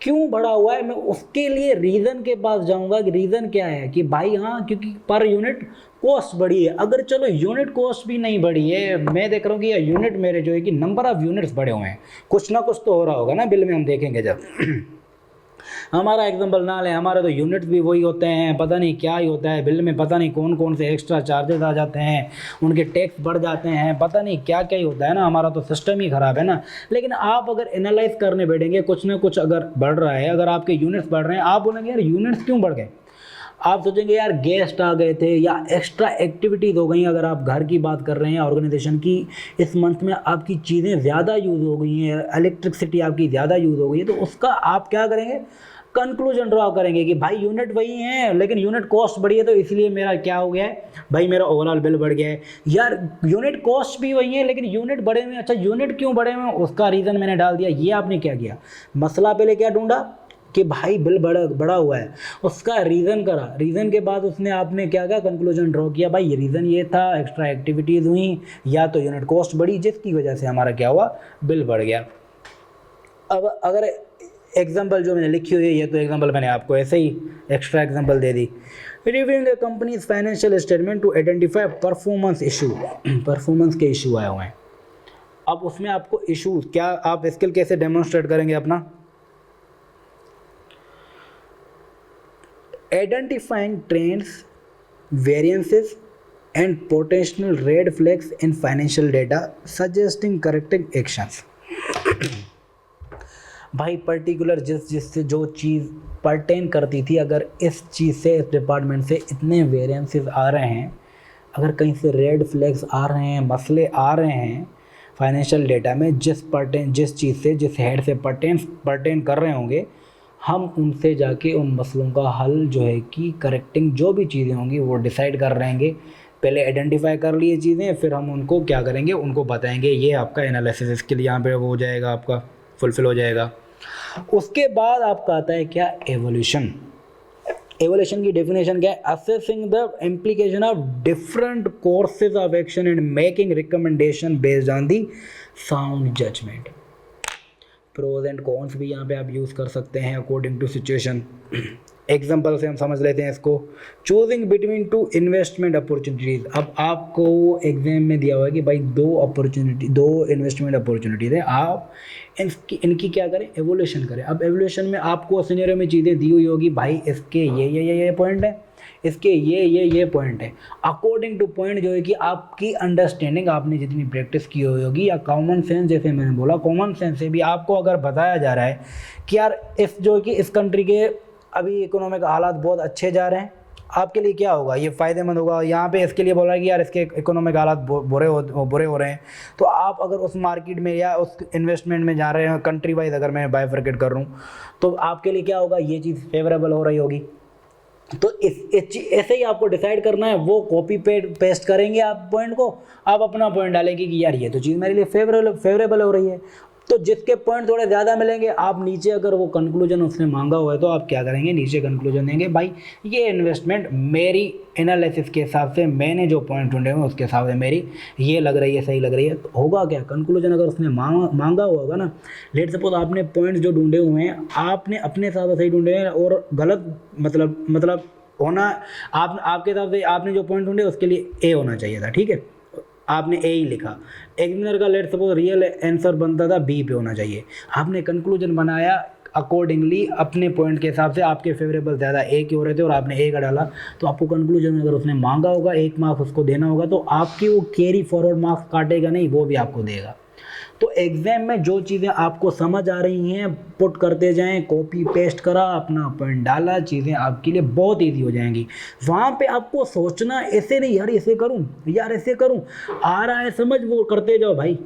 क्यों बढ़ा हुआ है, मैं उसके लिए रीज़न के पास जाऊंगा कि रीज़न क्या है, कि भाई हाँ क्योंकि पर यूनिट कॉस्ट बढ़ी है। अगर चलो यूनिट कॉस्ट भी नहीं बढ़ी है, मैं देख रहा हूँ कि ये यूनिट मेरे जो है कि नंबर ऑफ़ यूनिट्स बढ़े हुए हैं, कुछ ना कुछ तो हो रहा होगा ना बिल में, हम देखेंगे जब। हमारा एग्जाम्पल ना लें, हमारे तो यूनिट्स भी वही होते हैं, पता नहीं क्या ही होता है बिल में, पता नहीं कौन कौन से एक्स्ट्रा चार्जेस आ जाते हैं, उनके टैक्स बढ़ जाते हैं, पता नहीं क्या क्या ही होता है ना, हमारा तो सिस्टम ही ख़राब है ना। लेकिन आप अगर एनालाइज करने बैठेंगे, कुछ ना कुछ अगर बढ़ रहा है, अगर आपके यूनिट्स बढ़ रहे हैं, आप बोलेंगे यार यूनिट्स क्यों बढ़ गए। आप सोचेंगे यार गेस्ट आ गए थे या एक्स्ट्रा एक्टिविटीज़ हो गई। अगर आप घर की बात कर रहे हैं, ऑर्गेनाइजेशन की, इस मंथ में आपकी चीज़ें ज़्यादा यूज़ हो गई हैं, इलेक्ट्रिसिटी आपकी ज़्यादा यूज़ हो गई है, तो उसका आप क्या करेंगे, कंक्लूजन ड्रॉ करेंगे कि भाई यूनिट वही हैं लेकिन यूनिट कॉस्ट बढ़ी है, तो इसलिए मेरा क्या हो गया है भाई, मेरा ओवरऑल बिल बढ़ गया है। यार यूनिट कॉस्ट भी वही है लेकिन यूनिट बढ़े हुए हैं। अच्छा यूनिट क्यों बढ़े हुए हैं, उसका रीज़न मैंने डाल दिया। ये आपने क्या किया, मसला पहले क्या ढूंढा कि भाई बिल बढ़ा हुआ है, उसका रीज़न करा, रीज़न के बाद उसने आपने क्या किया, कंक्लूजन ड्रॉ किया, भाई ये रीज़न ये था, एक्स्ट्रा एक्टिविटीज़ हुई या तो यूनिट कॉस्ट बढ़ी, जिसकी वजह से हमारा क्या हुआ, बिल बढ़ गया। अब अगर एग्जाम्पल जो मैंने लिखी हुई है, ये तो एग्जाम्पल मैंने आपको ऐसे ही एक्स्ट्रा एग्जाम्पल दे दी। Reviewing the company's financial statement to identify performance issue, performance के इशू आए हुए हैं। अब उसमें आपको इशू क्या, आप स्किल कैसे डेमोन्स्ट्रेट करेंगे अपना, identifying trends, variances and potential red flags in financial data, suggesting corrective actions. भाई पर्टिकुलर जिससे जो चीज़ परटेन करती थी, अगर इस चीज़ से, इस डिपार्टमेंट से इतने वेरिएंसेस आ रहे हैं, अगर कहीं से रेड फ्लैग्स आ रहे हैं, मसले आ रहे हैं फाइनेंशियल डेटा में, जिस चीज़ से, जिस हेड से परटेन कर रहे होंगे, हम उनसे जाके उन मसलों का हल जो है कि करेक्टिंग जो भी चीज़ें होंगी वो डिसाइड कर रहेंगे। पहले आइडेंटिफाई कर लिए चीज़ें, फिर हम उनको क्या करेंगे, उनको बताएंगे। ये आपका एनालिसिस स्किल यहाँ पे वो हो जाएगा, आपका फुलफिल हो जाएगा। उसके बाद आपका आता है क्या, एवोल्यूशन। एवोल्यूशन की डेफिनेशन क्या है, assessing the implication of different courses of action and making recommendation based on the sound judgement. Pros and cons भी यहाँ पे आप यूज़ कर सकते हैं अकॉर्डिंग टू सिचुएशन। एग्जाम्पल से हम समझ लेते हैं इसको। Choosing between two investment opportunities. अब आपको एग्जाम में दिया हुआ है कि भाई दो इन्वेस्टमेंट अपॉर्चुनिटीज़ है, आप इनकी क्या करें, एवोल्यूशन करें। अब एवोल्यूशन में आपको सिनेरियो में चीज़ें दी हुई होगी, भाई इसके ये पॉइंट है, इसके ये पॉइंट है। अकॉर्डिंग टू पॉइंट जो है कि आपकी अंडरस्टैंडिंग, आपने जितनी प्रैक्टिस की हुई होगी, या कॉमन सेंस, जैसे मैंने बोला कॉमन सेंस से भी आपको अगर बताया जा रहा है कि यार इस जो कि इस कंट्री के अभी इकोनॉमिक हालात बहुत अच्छे जा रहे हैं, आपके लिए क्या होगा, ये फ़ायदेमंद होगा। यहाँ पे इसके लिए बोला है कि यार इसके इकोनॉमिक हालात बुरे हो रहे हैं, तो आप अगर उस मार्केट में या उस इन्वेस्टमेंट में जा रहे हैं, कंट्री वाइज अगर मैं बाइफरकेट कर रहा हूँ, तो आपके लिए क्या होगा, ये चीज़ फेवरेबल हो रही होगी। तो ऐसे ही आपको डिसाइड करना है। वो कॉपी पेस्ट करेंगे आप पॉइंट को, आप अपना पॉइंट डालेंगे कि यार ये तो चीज़ मेरे लिए फेवरेबल हो रही है। तो जिसके पॉइंट थोड़े ज़्यादा मिलेंगे, आप नीचे, अगर वो कंक्लूजन उसने मांगा हुआ है तो आप क्या करेंगे, नीचे कंक्लूजन देंगे, भाई ये इन्वेस्टमेंट मेरी एनालिसिस के हिसाब से, मैंने जो पॉइंट ढूंढे हुए उसके हिसाब से मेरी ये लग रही है, सही लग रही है। तो होगा क्या, कंक्लूजन अगर उसने मांगा हुआ होगा ना, लेट सपोज आपने पॉइंट जो ढूंढे हुए हैं आपने अपने हिसाब से सही ढूंढे हैं और गलत मतलब होना, आपके हिसाब से आपने जो पॉइंट ढूंढे उसके लिए ए होना चाहिए था, ठीक है, आपने ए ही लिखा। एग्जामिनर का लेट सपोज रियल आंसर बनता था बी पे होना चाहिए, आपने कंक्लूजन बनाया अकॉर्डिंगली अपने पॉइंट के हिसाब से, आपके फेवरेबल ज़्यादा ए के हो रहे थे और आपने ए का डाला, तो आपको कंक्लूजन अगर उसने मांगा होगा 1 मार्क्स उसको देना होगा, तो आपकी वो कैरी फॉरवर्ड मार्क्स काटेगा नहीं, वो भी आपको देगा। तो एग्ज़ाम में जो चीज़ें आपको समझ आ रही हैं पुट करते जाएं, कॉपी पेस्ट करा, अपना पॉइंट डाला, चीज़ें आपके लिए बहुत इजी हो जाएंगी। वहाँ पे आपको सोचना ऐसे नहीं, यार ऐसे करूँ, यार ऐसे करूँ, आ रहा है समझ, वो करते जाओ भाई।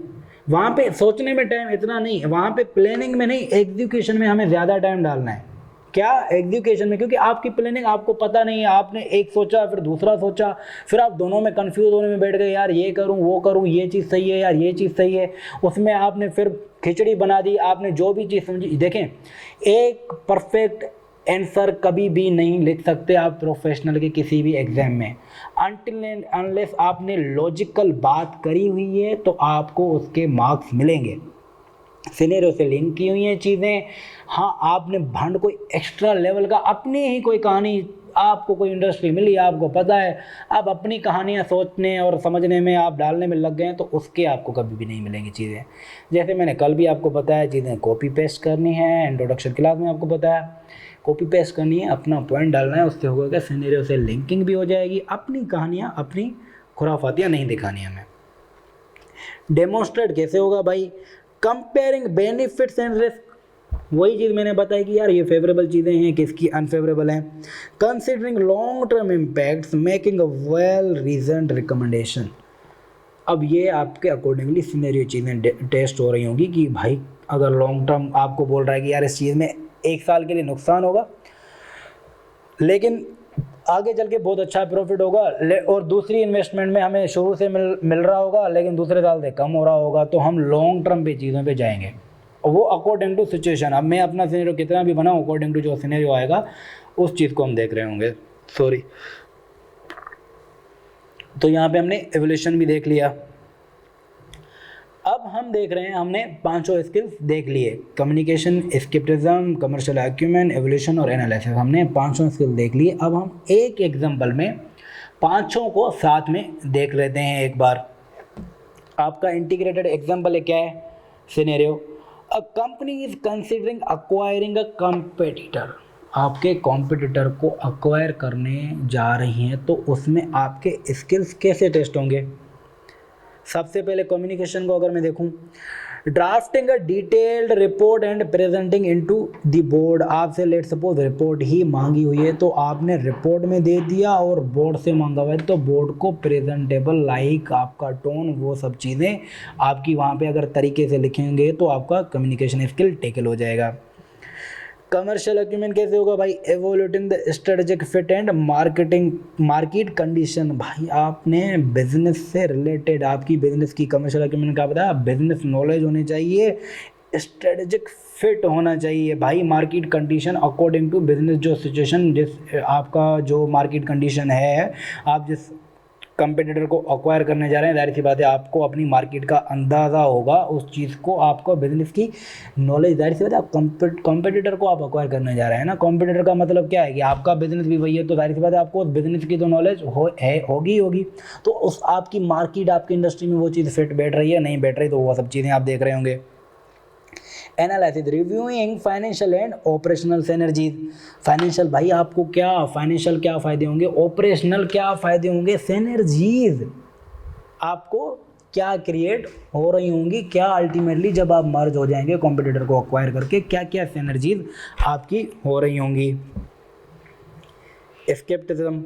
वहाँ पे सोचने में टाइम इतना नहीं, वहाँ पे प्लानिंग में नहीं, एग्जीक्यूशन में हमें ज़्यादा टाइम डालना है। क्या, एग्जीक्यूशन में, क्योंकि आपकी प्लानिंग आपको पता नहीं है, आपने एक सोचा फिर दूसरा सोचा, फिर आप दोनों में कंफ्यूज होने में बैठ गए, यार ये करूं वो करूं, ये चीज़ सही है यार ये चीज़ सही है, उसमें आपने फिर खिचड़ी बना दी, आपने जो भी चीज़ समझी। देखें, एक परफेक्ट आंसर कभी भी नहीं लिख सकते आप प्रोफेशनल के किसी भी एग्जाम में, अनटिल एंड अनलेस आपने लॉजिकल बात करी हुई है तो आपको उसके मार्क्स मिलेंगे। सिनेरियो से लिंक की हुई हैं चीज़ें। हाँ, आपने भंड कोई एक्स्ट्रा लेवल का अपनी ही कोई कहानी, आपको कोई इंडस्ट्री मिली, आपको पता है, आप अपनी कहानियाँ सोचने और समझने में आप डालने में लग गए हैं, तो उसके आपको कभी भी नहीं मिलेंगी चीज़ें। जैसे मैंने कल भी आपको बताया, चीज़ें कॉपी पेस्ट करनी है, इंट्रोडक्शन क्लास में आपको बताया, कॉपी पेस्ट करनी है, अपना पॉइंट डालना है, उससे होगा क्या, सिनेरियो से लिंकिंग भी हो जाएगी, अपनी कहानियाँ, अपनी खुराफातियाँ नहीं दिखानी हमें। डेमोन्स्ट्रेट कैसे होगा भाई, कंपेयरिंग बेनिफिट्स एंड रिस्क, वही चीज़ मैंने बताई कि यार ये फेवरेबल चीज़ें हैं, किसकी अनफेवरेबल हैं। Considering long term impacts, making a well reasoned recommendation. अब ये आपके अकॉर्डिंगली सिनेरियो चीज़ें टेस्ट हो रही होंगी कि भाई अगर लॉन्ग टर्म आपको बोल रहा है कि यार इस चीज़ में 1 साल के लिए नुकसान होगा, लेकिन आगे चल के बहुत अच्छा प्रॉफिट होगा, और दूसरी इन्वेस्टमेंट में हमें शुरू से मिल रहा होगा, लेकिन दूसरे साल से कम हो रहा होगा, तो हम लॉन्ग टर्म पे चीज़ों पे जाएंगे, और वो अकॉर्डिंग टू सिचुएशन। अब मैं अपना सिनेरियो कितना भी बनाऊँ, अकॉर्डिंग टू जो सिनेरियो आएगा उस चीज़ को हम देख रहे होंगे। सॉरी, तो यहाँ पे हमने एवोल्यूशन भी देख लिया। अब हम देख रहे हैं, हमने 5 स्किल्स देख लिए, कम्युनिकेशन, स्किप्टिज्म, कमर्शियल एक्यूमेन, एवोल्यूशन और एनालिसिस, हमने 5 स्किल देख लिए। अब हम एक एग्जांपल में 5 को साथ में देख लेते हैं एक बार। आपका इंटीग्रेटेड एग्जांपल है, क्या है, scenario, a company is considering acquiring a competitor, आपके कॉम्पिटिटर को अक्वायर करने जा रही हैं, तो उसमें आपके स्किल्स कैसे टेस्ट होंगे। सबसे पहले कम्युनिकेशन को अगर मैं देखूं, drafting a detailed report and presenting into the board, आपसे लेट सपोज रिपोर्ट ही मांगी हुई है, तो आपने रिपोर्ट में दे दिया, और बोर्ड से मांगा हुआ है तो बोर्ड को प्रेजेंटेबल, लाइक आपका टोन, वो सब चीज़ें आपकी वहाँ पे अगर तरीके से लिखेंगे तो आपका कम्युनिकेशन स्किल टेकल हो जाएगा। कमर्शियल एक्यूमेन कैसे होगा भाई, evaluating the strategic fit and market condition, भाई आपने बिजनेस से रिलेटेड, आपकी बिजनेस की कमर्शियल एक्यूमेन का बताया, बिजनेस नॉलेज होनी चाहिए, स्ट्रेटेजिक फिट होना चाहिए भाई, market condition according to business, जो सिचुएशन, जिस आपका जो मार्केट कंडीशन है, आप जिस कंपटीटर को अक्वायर करने जा रहे हैं, जाहिर सी बात है आपको अपनी मार्केट का अंदाज़ा होगा, उस चीज़ को आपको बिजनेस की नॉलेज, जाहिर सी बात है आप कंपटीटर को आप अक्वायर करने जा रहे हैं ना, कंपटीटर का मतलब क्या है कि आपका बिजनेस भी वही है, तो जाहिर सी बात है आपको उस बिजनेस की तो नॉलेज होगी, तो उस आपकी मार्केट, आपकी इंडस्ट्री में वो चीज़ फिट बैठ रही है, नहीं बैठ रही, तो वो सब चीज़ें आप देख रहे होंगे। Analysis, reviewing financial and operational synergies, financial भाई आपको क्या, फाइनेंशियल क्या फ़ायदे होंगे, ऑपरेशनल क्या फ़ायदे होंगे, सिनर्जीज आपको क्या क्रिएट हो रही होंगी, क्या अल्टीमेटली जब आप मर्ज हो जाएंगे कॉम्पिटिटर को अक्वायर करके, क्या क्या सिनर्जीज आपकी हो रही होंगी। Skepticism,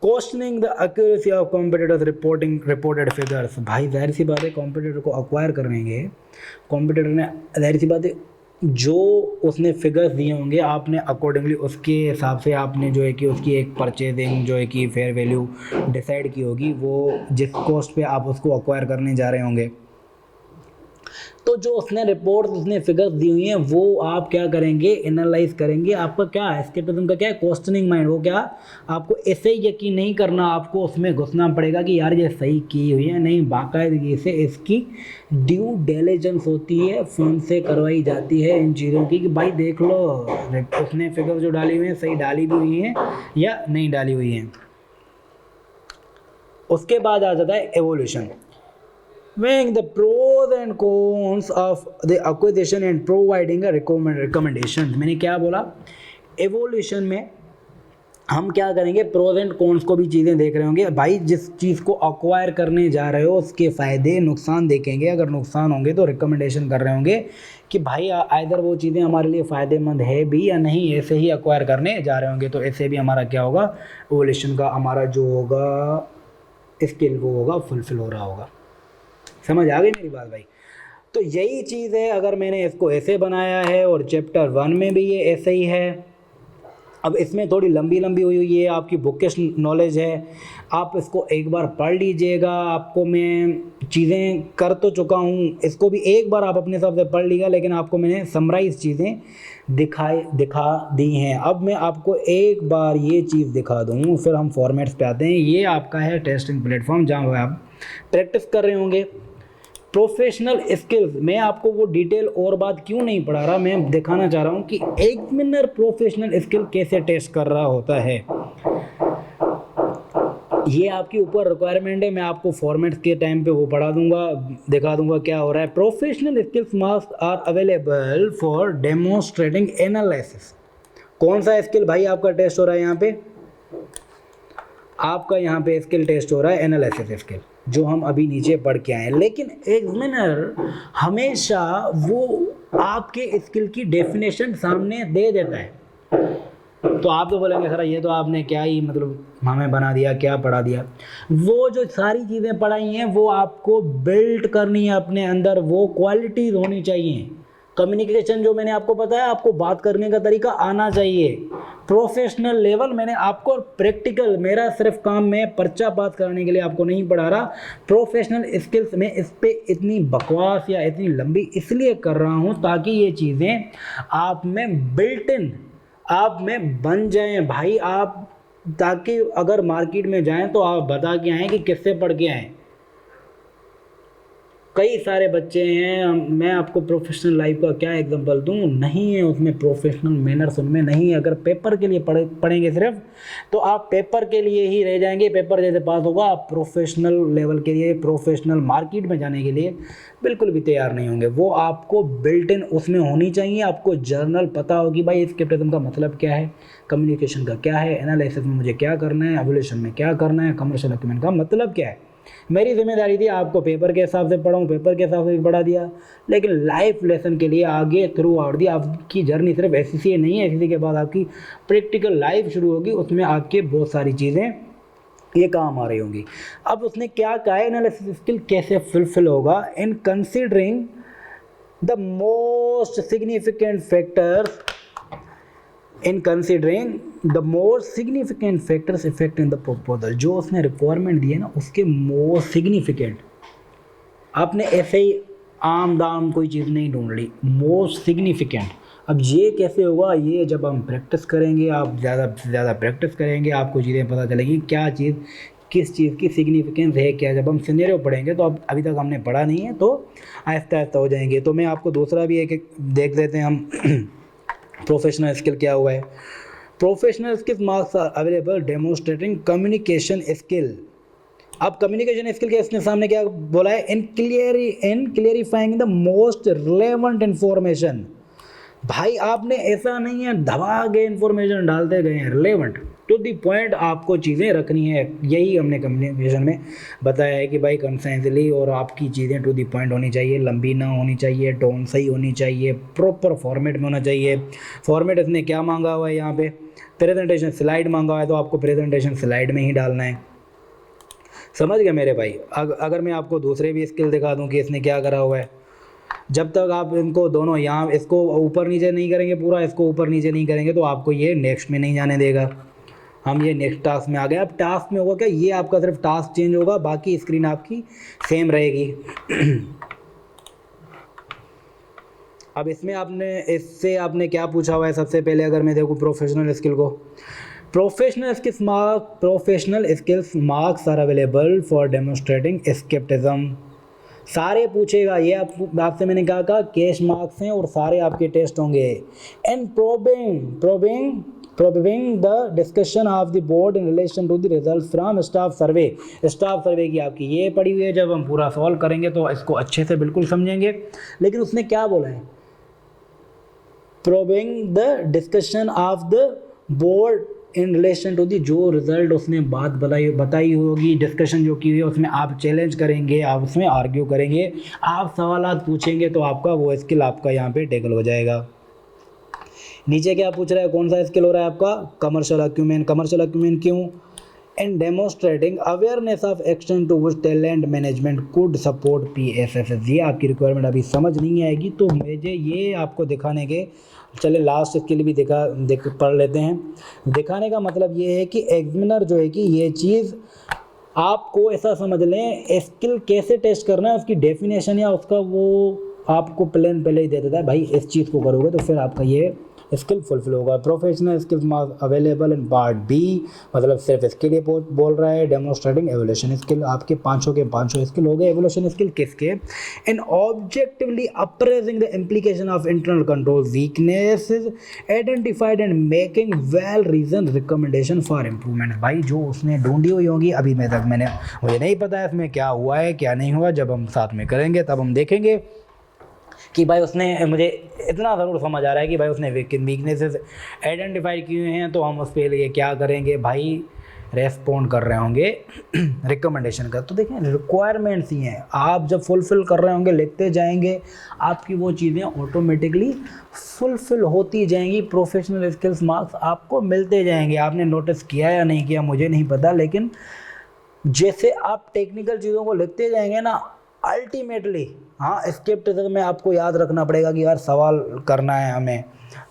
questioning the accuracy of competitors reported figures, भाई जाहिर सी बात है कॉम्पिटिटर को अक्वायर करेंगे, कॉम्पिटिटर ने जाहिर सी बात है जो उसने फिगर्स दिए होंगे, आपने अकॉर्डिंगली उसके हिसाब से आपने जो है कि उसकी एक परचेजिंग जो है कि फेयर वैल्यू डिसाइड की होगी, वो जिस कॉस्ट पे आप उसको अक्वायर करने जा रहे होंगे, तो जो उसने रिपोर्ट, उसने फिगर्स दी हुई हैं, वो आप क्या करेंगे, एनालाइज करेंगे। आपका क्या है, स्केप्टिज्म का क्या है, क्वेश्चनिंग माइंड, वो क्या, आपको ऐसे ही यकीन नहीं करना, आपको उसमें घुसना पड़ेगा कि यार ये सही की हुई है, नहीं, बाकायदगी से इसकी ड्यू डिलिजेंस होती है, फोन से करवाई जाती है इन चीज़ों की, कि भाई देख लो उसने फिगर जो डाली हुई हैं सही डाली भी हुई हैं या नहीं डाली हुई हैं। उसके बाद आ जाता है evolution, weighing the pros and cons of the acquisition and providing a recommendation। मैंने क्या बोला, एवोल्यूशन में हम क्या करेंगे, प्रोज एंड कॉन्स को भी चीज़ें देख रहे होंगे भाई, जिस चीज़ को अक्वायर करने जा रहे हो उसके फ़ायदे नुकसान देखेंगे, अगर नुकसान होंगे तो रिकमेंडेशन कर रहे होंगे कि भाई आइदर वो चीज़ें हमारे लिए फ़ायदेमंद है भी या नहीं, ऐसे ही अक्वायर करने जा रहे होंगे, तो ऐसे भी हमारा क्या होगा, एवोल्यूशन का हमारा जो होगा स्किल वो होगा फुलफिल हो रहा होगा। समझ आ गई मेरी बात भाई। तो यही चीज़ है, अगर मैंने इसको ऐसे बनाया है और चैप्टर 1 में भी ये ऐसे ही है। अब इसमें थोड़ी लंबी हुई है, आपकी बुकिश नॉलेज है, आप इसको एक बार पढ़ लीजिएगा। आपको मैं चीज़ें कर तो चुका हूँ, इसको भी एक बार आप अपने हिसाब से पढ़ लीजिएगा, लेकिन आपको मैंने समराइज चीज़ें दिखा दी हैं। अब मैं आपको एक बार ये चीज़ दिखा दूँ, फिर हम फॉर्मेट्स पे आते हैं। ये आपका है टेस्टिंग प्लेटफॉर्म, जहाँ आप प्रैक्टिस कर रहे होंगे। प्रोफेशनल स्किल्स, मैं आपको वो डिटेल और बात क्यों नहीं पढ़ा रहा, मैं दिखाना चाह रहा हूँ कि एग्जामिनर प्रोफेशनल स्किल कैसे टेस्ट कर रहा होता है। ये आपके ऊपर रिक्वायरमेंट है, मैं आपको फॉर्मेट्स के टाइम पे वो पढ़ा दूंगा, दिखा दूंगा क्या हो रहा है। Professional skills marks are available for demonstrating analysis. कौन सा स्किल भाई आपका टेस्ट हो रहा है यहाँ पे? आपका यहाँ पे स्किल टेस्ट हो रहा है एनालिसिस स्किल, जो हम अभी नीचे पढ़ के आए हैं। लेकिन एग्जामिनर हमेशा वो आपके स्किल की डेफिनेशन सामने दे देता है। तो आप तो बोलेंगे सर ये तो आपने क्या ही मतलब हमें बना दिया, क्या पढ़ा दिया। वो जो सारी चीज़ें पढ़ाई हैं वो आपको बिल्ड करनी है अपने अंदर, वो क्वालिटीज़ होनी चाहिए। कम्युनिकेशन जो मैंने आपको बताया, आपको बात करने का तरीका आना चाहिए। प्रोफेशनल लेवल मैंने आपको प्रैक्टिकल, मेरा सिर्फ काम में पर्चा पास कराने के लिए आपको नहीं पढ़ा रहा। प्रोफेशनल स्किल्स में इस पे इतनी बकवास या इतनी लंबी इसलिए कर रहा हूँ ताकि ये चीज़ें आप में बिल्ट इन, आप में बन जाएं भाई, आप ताकि अगर मार्केट में जाएं तो आप बता के आएँ कि किससे पढ़ के आएँ। कई सारे बच्चे हैं, मैं आपको प्रोफेशनल लाइफ का क्या एग्जांपल दूं, नहीं है उसमें प्रोफेशनल मैनर्स, उनमें नहीं है। अगर पेपर के लिए पढ़ेंगे सिर्फ तो आप पेपर के लिए ही रह जाएंगे, पेपर जैसे पास होगा आप प्रोफेशनल लेवल के लिए, प्रोफेशनल मार्केट में जाने के लिए बिल्कुल भी तैयार नहीं होंगे। वो आपको बिल्ट इन उसमें होनी चाहिए। आपको जर्नल पता हो कि भाई स्क्रिप्टिज्म का मतलब क्या है, कम्युनिकेशन का क्या है, एनालिसिस में मुझे क्या करना है, एवोल्यूशन में क्या करना है, कमर्शियल अक्यूमेंट का मतलब क्या है। मेरी जिम्मेदारी थी आपको पेपर के हिसाब से पढ़ाऊँ, पेपर के हिसाब से भी पढ़ा दिया, लेकिन लाइफ लेसन के लिए आगे थ्रू आउट दी आपकी जर्नी सिर्फ एससीसी नहीं है, एससीसी के बाद आपकी प्रैक्टिकल लाइफ शुरू होगी, उसमें आपके बहुत सारी चीज़ें ये काम आ रही होंगी। अब उसने क्या कहा है, एनालिसिस स्किल कैसे फुलफिल होगा, in considering the most significant factors, in considering the most significant factors effect in the proposal. जो उसने रिक्वायरमेंट दी है ना उसके मोस्ट सिग्निफिकेंट, आपने ऐसे ही आम दाम कोई चीज़ नहीं ढूंढ ली, मोस्ट सिग्निफिकेंट। अब ये कैसे होगा, ये जब हम प्रैक्टिस करेंगे, आप ज़्यादा से ज़्यादा प्रैक्टिस करेंगे, आपको चीज़ें पता चलेगी क्या चीज़ किस चीज़ की सिग्निफिकेंस है क्या। जब हम सिनेरियो पढ़ेंगे तो अब अभी तक हमने पढ़ा नहीं है तो आहिस्ता आहिस्ता हो जाएंगे। तो मैं आपको दूसरा भी एक देख देते हैं हम प्रोफेशनल स्किल क्या हुआ है। Professional skills marks are available demonstrating communication skill. अब कम्युनिकेशन स्किल के इसने सामने क्या बोला है, in clarifying the most relevant information. भाई आपने ऐसा नहीं है धमाके इन्फॉर्मेशन डालते गए हैं, रिलेवेंट टू द पॉइंट आपको चीज़ें रखनी है। यही हमने कम्युनिकेशन में बताया है कि भाई कंसेंसली और आपकी चीज़ें टू द पॉइंट होनी चाहिए, लंबी ना होनी चाहिए, टोन सही होनी चाहिए, प्रॉपर फॉर्मेट में होना चाहिए। फॉर्मेट इसने क्या मांगा हुआ है यहाँ पे, प्रेजेंटेशन स्लाइड मांगा हुआ है, तो आपको प्रेजेंटेशन स्लाइड में ही डालना है। समझ गए मेरे भाई। अगर मैं आपको दूसरे भी स्किल दिखा दूँ कि इसने क्या करा हुआ है, जब तक आप इनको दोनों यहाँ इसको ऊपर नीचे नहीं करेंगे, पूरा इसको ऊपर नीचे नहीं करेंगे तो आपको ये नेक्स्ट में नहीं जाने देगा। हम ये नेक्स्ट टास्क में आ गए। अब टास्क में होगा क्या, ये आपका सिर्फ टास्क चेंज होगा, बाकी स्क्रीन आपकी सेम रहेगी। अब इससे आपने क्या पूछा हुआ है, सबसे पहले अगर मैं देखूँ प्रोफेशनल स्किल को, professional skills marks are available for demonstrating skepticism. सारे पूछेगा ये, आपसे मैंने कहा कैश मार्क्स हैं और सारे आपके टेस्ट होंगे। And probing the discussion of the board in relation to the result from staff survey. Staff survey की आपकी ये पड़ी हुई है, जब हम पूरा सॉल्व करेंगे तो इसको अच्छे से बिल्कुल समझेंगे। लेकिन उसने क्या बोला है, probing the discussion of the board in relation to the, जो रिजल्ट उसने बात बताई होगी, डिस्कशन जो की हुई है उसमें आप चैलेंज करेंगे, आप उसमें आर्ग्यू करेंगे, आप सवालात पूछेंगे, तो आपका वो स्किल आपका यहाँ पे टेकल हो जाएगा। नीचे क्या पूछ रहा है, कौन सा स्किल हो रहा है आपका, कमर्शियल अक्यूमेंट। कमर्शियल अक्यूमेंट क्यों, and demonstrating awareness of extent to which talent management could support PSSS। ये आपकी रिक्वायरमेंट अभी समझ नहीं आएगी तो मुझे ये आपको दिखाने के, चले लास्ट स्किल भी पढ़ लेते हैं। दिखाने का मतलब ये है कि एग्जामिनर जो है कि ये चीज़ आपको ऐसा समझ लें, स्किल कैसे टेस्ट करना है उसकी डेफिनेशन या उसका वो आपको प्लान पहले ही दे देता है, भाई इस चीज़ को करोगे तो फिर आपका ये स्किल फुलफिल होगा। Professional skills marks available in part B, मतलब सिर्फ इसके लिए बोल रहा है। डेमोन्स्ट्रेटिंग एवोल्यूशन स्किल, आपके पाँचों के पाँचों स्किल हो गए। एवोल्यूशन स्किल किसके? In objectively appraising the implication of internal control weaknesses identified and making well reason recommendation for improvement. भाई जो उसने ढूंढी हुई होगी, अभी मुझे नहीं पता है इसमें क्या हुआ है क्या नहीं हुआ, जब हम साथ में करेंगे तब हम देखेंगे कि भाई उसने, मुझे इतना ज़रूर समझ आ रहा है कि भाई उसने वीकनेसेस आइडेंटिफाई किए हैं, तो हम उस पे लिए क्या करेंगे भाई, रेस्पॉन्ड कर रहे होंगे रिकमेंडेशन का। तो देखें रिक्वायरमेंट्स ही हैं, आप जब फुलफ़िल कर रहे होंगे, लिखते जाएंगे, आपकी वो चीज़ें ऑटोमेटिकली फुलफ़िल होती जाएंगी। प्रोफेशनल स्किल्स मार्क्स आपको मिलते जाएंगे। आपने नोटिस किया या नहीं किया मुझे नहीं पता, लेकिन जैसे आप टेक्निकल चीज़ों को लिखते जाएंगे ना, अल्टीमेटली हाँ स्क्रिप्ट में आपको याद रखना पड़ेगा कि यार सवाल करना है हमें।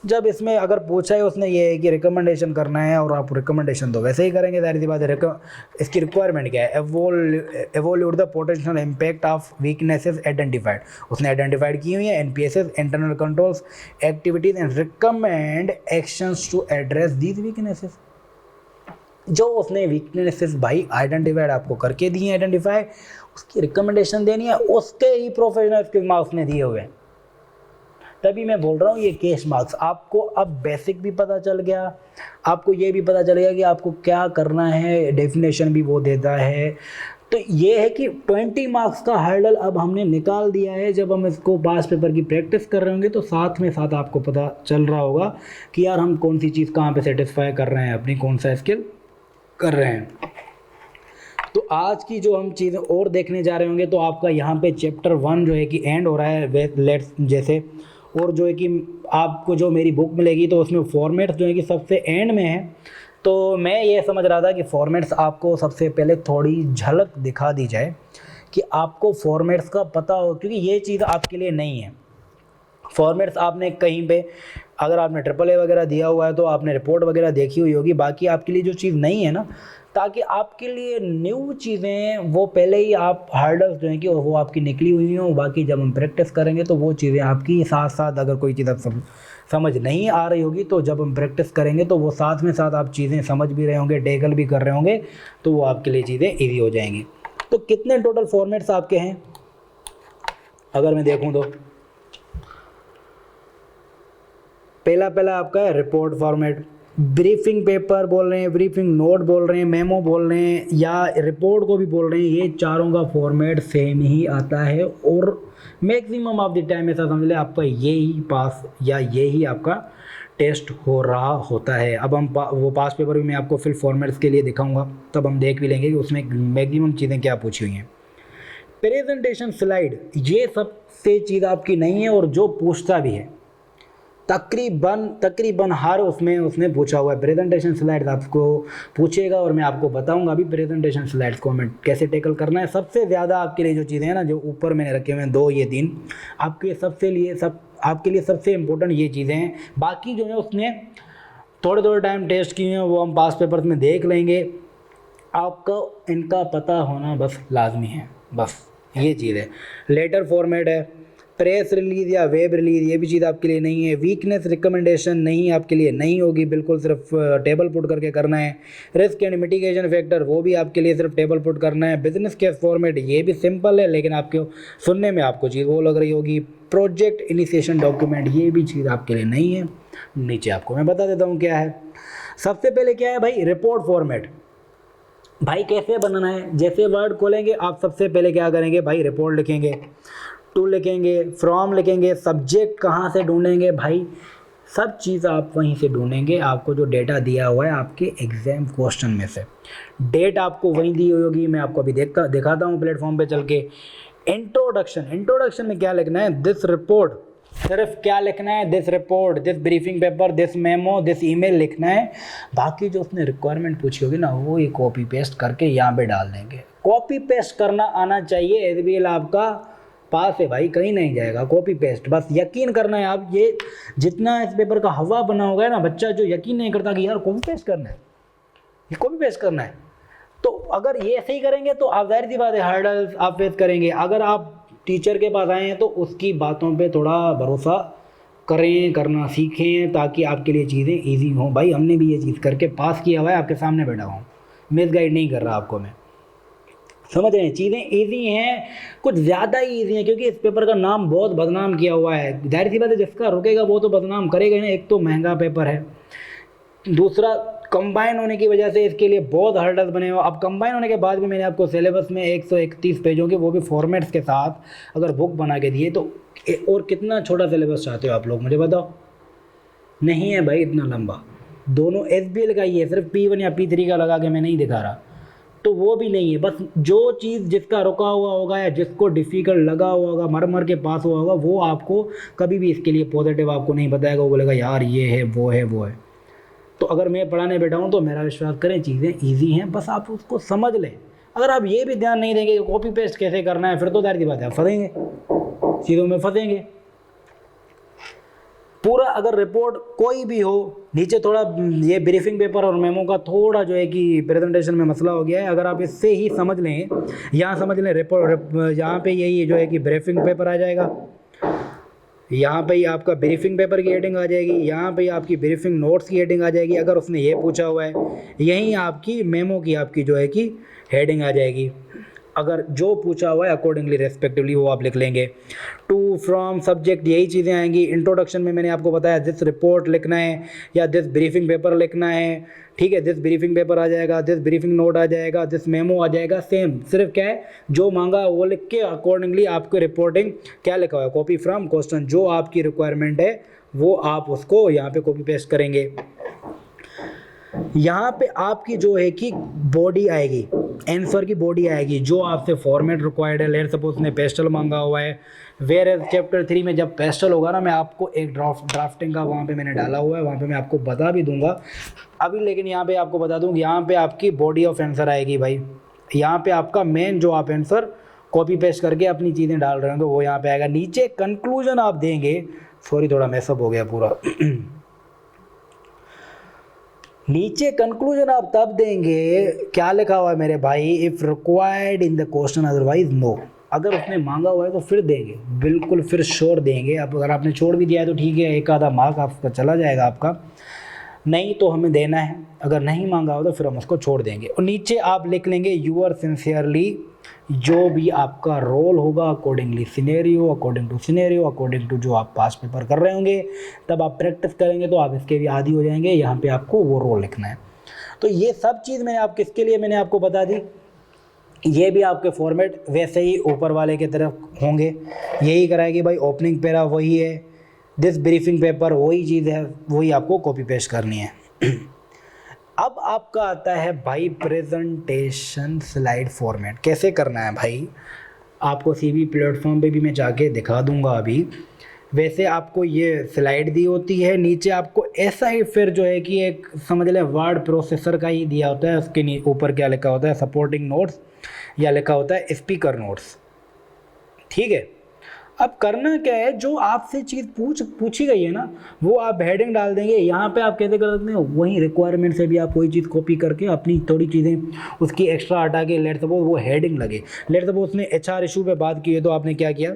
जब इसमें अगर पूछा है उसने ये है कि रिकमेंडेशन करना है, और आप रिकमेंडेशन तो वैसे ही करेंगे, जाहिर सी बात है। इसकी रिक्वायरमेंट क्या है? Evaluate the potential impact of weaknesses identified, उसने आइडेंटिफाइड की हुई है in PSS, internal controls activities and recommend actions to address these weaknesses. जो उसने वीकनेसेस भाई आइडेंटिफाइड आपको करके दिए, आइडेंटिफाई, उसकी रिकमेंडेशन देनी है, उसके ही प्रोफेशनल स्किल मार्क्स ने दिए हुए हैं। तभी मैं बोल रहा हूँ ये केस मार्क्स आपको अब बेसिक भी पता चल गया, आपको ये भी पता चल गया कि आपको क्या करना है, डेफिनेशन भी वो देता है। तो ये है कि 20 मार्क्स का हर्डल अब हमने निकाल दिया है। जब हम इसको पास पेपर की प्रैक्टिस कर रहे होंगे तो साथ में साथ आपको पता चल रहा होगा कि यार हम कौन सी चीज़ कहाँ पे सेटिस्फाई कर रहे हैं, अपनी कौन सा स्किल कर रहे हैं। तो आज की जो हम चीज़ें और देखने जा रहे होंगे, तो आपका यहाँ पे चैप्टर 1 जो है कि एंड हो रहा है लेट्स जैसे, और जो है कि आपको जो मेरी बुक मिलेगी तो उसमें फॉर्मेट्स जो है कि सबसे एंड में है। तो मैं ये समझ रहा था कि फॉर्मेट्स आपको सबसे पहले थोड़ी झलक दिखा दी जाए कि आपको फॉर्मेट्स का पता हो, क्योंकि ये चीज़ आपके लिए नहीं है। फॉर्मेट्स आपने कहीं पे, अगर आपने AAA वगैरह दिया हुआ है तो आपने रिपोर्ट वगैरह देखी हुई होगी, बाकी आपके लिए जो चीज़ नहीं है ना, ताकि आपके लिए न्यू चीज़ें वो पहले ही आप हार्डल्स जो हैं कि वो आपकी निकली हुई हों, बाकी जब हम प्रैक्टिस करेंगे तो वो चीज़ें आपकी साथ साथ, अगर कोई चीज़ आप समझ नहीं आ रही होगी तो जब हम प्रैक्टिस करेंगे तो वो साथ में साथ आप चीज़ें समझ भी रहे होंगे, टैकल भी कर रहे होंगे, तो वो आपके लिए चीज़ें ईजी हो जाएंगी। तो कितने टोटल फॉर्मेट्स आपके हैं अगर मैं देखूँ तो, पहला आपका है रिपोर्ट फॉर्मेट, ब्रीफिंग पेपर बोल रहे हैं, ब्रीफिंग नोट बोल रहे हैं, मेमो बोल रहे हैं, या रिपोर्ट को भी बोल रहे हैं, ये चारों का फॉर्मेट सेम ही आता है। और मैक्सिमम ऑफ द टाइम ऐसा समझ लें आपका ये ही पास या ये ही आपका टेस्ट हो रहा होता है। अब हम वो पास पेपर भी मैं आपको फिर फॉर्मेट्स के लिए दिखाऊंगा, तब हम देख भी लेंगे कि उसमें मैक्सिमम चीज़ें क्या पूछी हुई हैं। प्रेजेंटेशन स्लाइड, ये सबसे चीज़ आपकी नहीं है, और जो पूछता भी है तकरीबन हर उसने पूछा हुआ है। प्रेजेंटेशन स्लाइड्स आपको पूछेगा और मैं आपको बताऊंगा अभी प्रेजेंटेशन स्लाइड्स को हमें कैसे टैकल करना है। सबसे ज़्यादा आपके लिए जो चीज़ें हैं ना, जो ऊपर मैंने रखे हुए हैं 2 ये 3, आपके लिए सबसे इम्पोर्टेंट ये चीज़ें हैं। बाकी जो है उसने थोड़े टाइम टेस्ट किए हैं, वो हम पास पेपर्स में देख लेंगे। आपको इनका पता होना बस लाजमी है, बस ये चीज़ है। लेटर फॉर्मेट है, प्रेस रिलीज़ या वेब रिलीज़, ये भी चीज़ आपके लिए नहीं है। वीकनेस रिकमेंडेशन नहीं आपके लिए नहीं होगी, बिल्कुल सिर्फ टेबल पुट करके करना है। रिस्क एंड मिटिगेशन फैक्टर, वो भी आपके लिए सिर्फ टेबल पुट करना है। बिजनेस केस फॉर्मेट, ये भी सिंपल है, लेकिन आपको सुनने में आपको चीज़ वो लग रही होगी। प्रोजेक्ट इनिशिएशन डॉक्यूमेंट, ये भी चीज़ आपके लिए नहीं है। नीचे आपको मैं बता देता हूँ क्या है। सबसे पहले क्या है भाई, रिपोर्ट फॉर्मेट। भाई कैसे बनाना है, जैसे वर्ड खोलेंगे आप सबसे पहले क्या करेंगे भाई, रिपोर्ट लिखेंगे, टू लिखेंगे, फ्रॉम लिखेंगे, सब्जेक्ट कहाँ से ढूंढेंगे भाई, सब चीज़ आप वहीं से ढूंढेंगे। आपको जो डेटा दिया हुआ है आपके एग्जाम क्वेश्चन में से, डेट आपको वहीं दी हुई होगी। मैं आपको अभी दिखाता हूँ प्लेटफॉर्म पे चल के। इंट्रोडक्शन में क्या लिखना है, दिस रिपोर्ट, सिर्फ क्या लिखना है, this report, this briefing paper, this memo, this email लिखना है। बाकी जो उसने रिक्वायरमेंट पूछी होगी ना, वो ही कॉपी पेस्ट करके यहाँ पे डाल देंगे। कॉपी पेस्ट करना आना चाहिए, एसबीएल आपका पास है भाई, कहीं नहीं जाएगा। कॉपी पेस्ट बस यकीन करना है आप। ये जितना इस पेपर का हवा बना होगा ना, बच्चा जो यकीन नहीं करता कि यार कॉपी पेस्ट करना है, ये कॉपी पेस्ट करना है, तो अगर ये ऐसे ही करेंगे तो आप जाहिर सी बात है हार्डल्स आप फेस करेंगे। अगर आप टीचर के पास आए हैं तो उसकी बातों पे थोड़ा भरोसा करें, करना सीखें, ताकि आपके लिए चीज़ें ईजी हों। भाई हमने भी ये चीज़ करके पास किया हुआ है, आपके सामने बैठा हूँ, मिसगाइड नहीं कर रहा आपको मैं। समझ रहे हैं, चीज़ें ईजी हैं, कुछ ज़्यादा ही ईजी हैं, क्योंकि इस पेपर का नाम बहुत बदनाम किया हुआ है। जाहिर सी बात है, जिसका रुकेगा वो तो बदनाम करेगा ही ना। एक तो महंगा पेपर है, दूसरा कंबाइन होने की वजह से इसके लिए बहुत हर्डल्स बने हुए। अब कंबाइन होने के बाद भी मैंने आपको सिलेबस में 131 पेजों के, वो भी फॉर्मेट्स के साथ अगर बुक बना के दिए, तो और कितना छोटा सिलेबस चाहते हो आप लोग, मुझे बताओ। नहीं है भाई इतना लंबा, दोनों SBL का ही है, सिर्फ P1 या P3 का लगा के मैं नहीं दिखा रहा, तो वो भी नहीं है। बस जो चीज़ जिसका रुका हुआ होगा या जिसको डिफ़िकल्ट लगा हुआ होगा, मर मर के पास हुआ होगा, वो आपको कभी भी इसके लिए पॉजिटिव आपको नहीं बताएगा। वो बोलेगा यार ये है वो है वो है। तो अगर मैं पढ़ाने बैठा हूँ तो मेरा विश्वास करें, चीज़ें ईजी हैं, बस आप उसको समझ लें। अगर आप ये भी ध्यान नहीं देंगे कि कॉपी पेस्ट कैसे करना है, फिर तो जाहिर सी बात है आप फंसेंगे, चीज़ों में फंसेंगे पूरा। अगर रिपोर्ट कोई भी हो, नीचे थोड़ा ये ब्रीफिंग पेपर और मेमो का थोड़ा जो है कि प्रेजेंटेशन में मसला हो गया है, अगर आप इससे ही समझ लें, यहाँ समझ लें रिपोर्ट, यहाँ पे यही जो है कि ब्रीफिंग पेपर आ जाएगा, यहाँ पे ही आपका ब्रीफिंग पेपर की हेडिंग आ जाएगी, यहाँ पे आपकी ब्रीफिंग नोट्स की हेडिंग आ जाएगी, अगर उसने ये पूछा हुआ है, यहीं आपकी मेमो की आपकी जो है कि हेडिंग आ जाएगी, अगर जो पूछा हुआ है अकॉर्डिंगली रेस्पेक्टिवली वो आप लिख लेंगे। टू, फ्रॉम, सब्जेक्ट, यही चीज़ें आएंगी। इंट्रोडक्शन में मैंने आपको बताया दिस रिपोर्ट लिखना है या दिस ब्रीफिंग पेपर लिखना है, ठीक है, दिस ब्रीफिंग पेपर आ जाएगा, दिस ब्रीफिंग नोट आ जाएगा, दिस मेमो आ जाएगा। सेम, सिर्फ क्या है, जो मांगा वो लिख के अकॉर्डिंगली आपको रिपोर्टिंग क्या लिखा हुआ है, कॉपी फ्रॉम क्वेश्चन, जो आपकी रिक्वायरमेंट है वो आप उसको यहाँ पे कॉपी पेस्ट करेंगे। यहाँ पे आपकी जो है कि बॉडी आएगी, आंसर की बॉडी आएगी, जो आपसे फॉर्मेट रिक्वायर्ड है। लेट सपोज ने पेस्टल मांगा हुआ है, वेयर एज चैप्टर 3 में जब पेस्टल होगा ना, मैं आपको एक ड्राफ्टिंग का वहाँ पे मैंने डाला हुआ है, वहाँ पे मैं आपको बता भी दूंगा अभी, लेकिन यहाँ पे आपको बता दूँ, यहाँ पे आपकी बॉडी ऑफ आंसर आएगी भाई। यहाँ पे आपका मेन जो आप आंसर कॉपी पेस्ट करके अपनी चीज़ें डाल रहे होंगे वो यहाँ पे आएगा। नीचे कंक्लूजन आप देंगे, सॉरी थोड़ा मैसअप हो गया पूरा नीचे कंक्लूजन आप तब देंगे, क्या लिखा हुआ है मेरे भाई, if required in the question otherwise no. अगर उसने मांगा हुआ है तो फिर देंगे, बिल्कुल फिर श्योर देंगे। अब अगर आपने छोड़ भी दिया है तो ठीक है, एक आधा मार्क आपका चला जाएगा आपका, नहीं तो हमें देना है। अगर नहीं मांगा हो तो फिर हम उसको छोड़ देंगे। और नीचे आप लिख लेंगे यूअर सिंसियरली, जो भी आपका रोल होगा accordingly scenario, according to scenario, according to जो आप पास पेपर कर रहे होंगे, तब आप प्रैक्टिस करेंगे तो आप इसके भी आदी हो जाएंगे। यहाँ पे आपको वो रोल लिखना है। तो ये सब चीज़ मैंने आप किसके लिए मैंने आपको बता दी। ये भी आपके फॉर्मेट वैसे ही ऊपर वाले की तरफ होंगे, यही कराएगी भाई। ओपनिंग पैरा वही है, दिस ब्रीफिंग पेपर वही चीज़ है, वही आपको कॉपी पेस्ट करनी है। अब आपका आता है भाई प्रेजेंटेशन स्लाइड फॉर्मेट, कैसे करना है भाई। आपको सीवी प्लेटफॉर्म पे भी मैं जाके दिखा दूंगा अभी। वैसे आपको ये स्लाइड दी होती है, नीचे आपको ऐसा ही फिर जो है कि एक समझ लें वर्ड प्रोसेसर का ही दिया होता है। उसके ऊपर क्या लिखा होता है, सपोर्टिंग नोट्स, या लिखा होता है स्पीकर नोट्स, ठीक है। अब करना क्या है, जो आपसे चीज़ पूछी गई है ना, वो आप हेडिंग डाल देंगे। यहाँ पे आप कैसे कर सकते हैं, वही रिक्वायरमेंट से भी आप कोई चीज़ कॉपी करके अपनी थोड़ी चीज़ें उसकी एक्स्ट्रा हटा के, लेट सपोज वो हेडिंग लगे। लेट सपोज उसने HR इशू पे बात की है, तो आपने क्या किया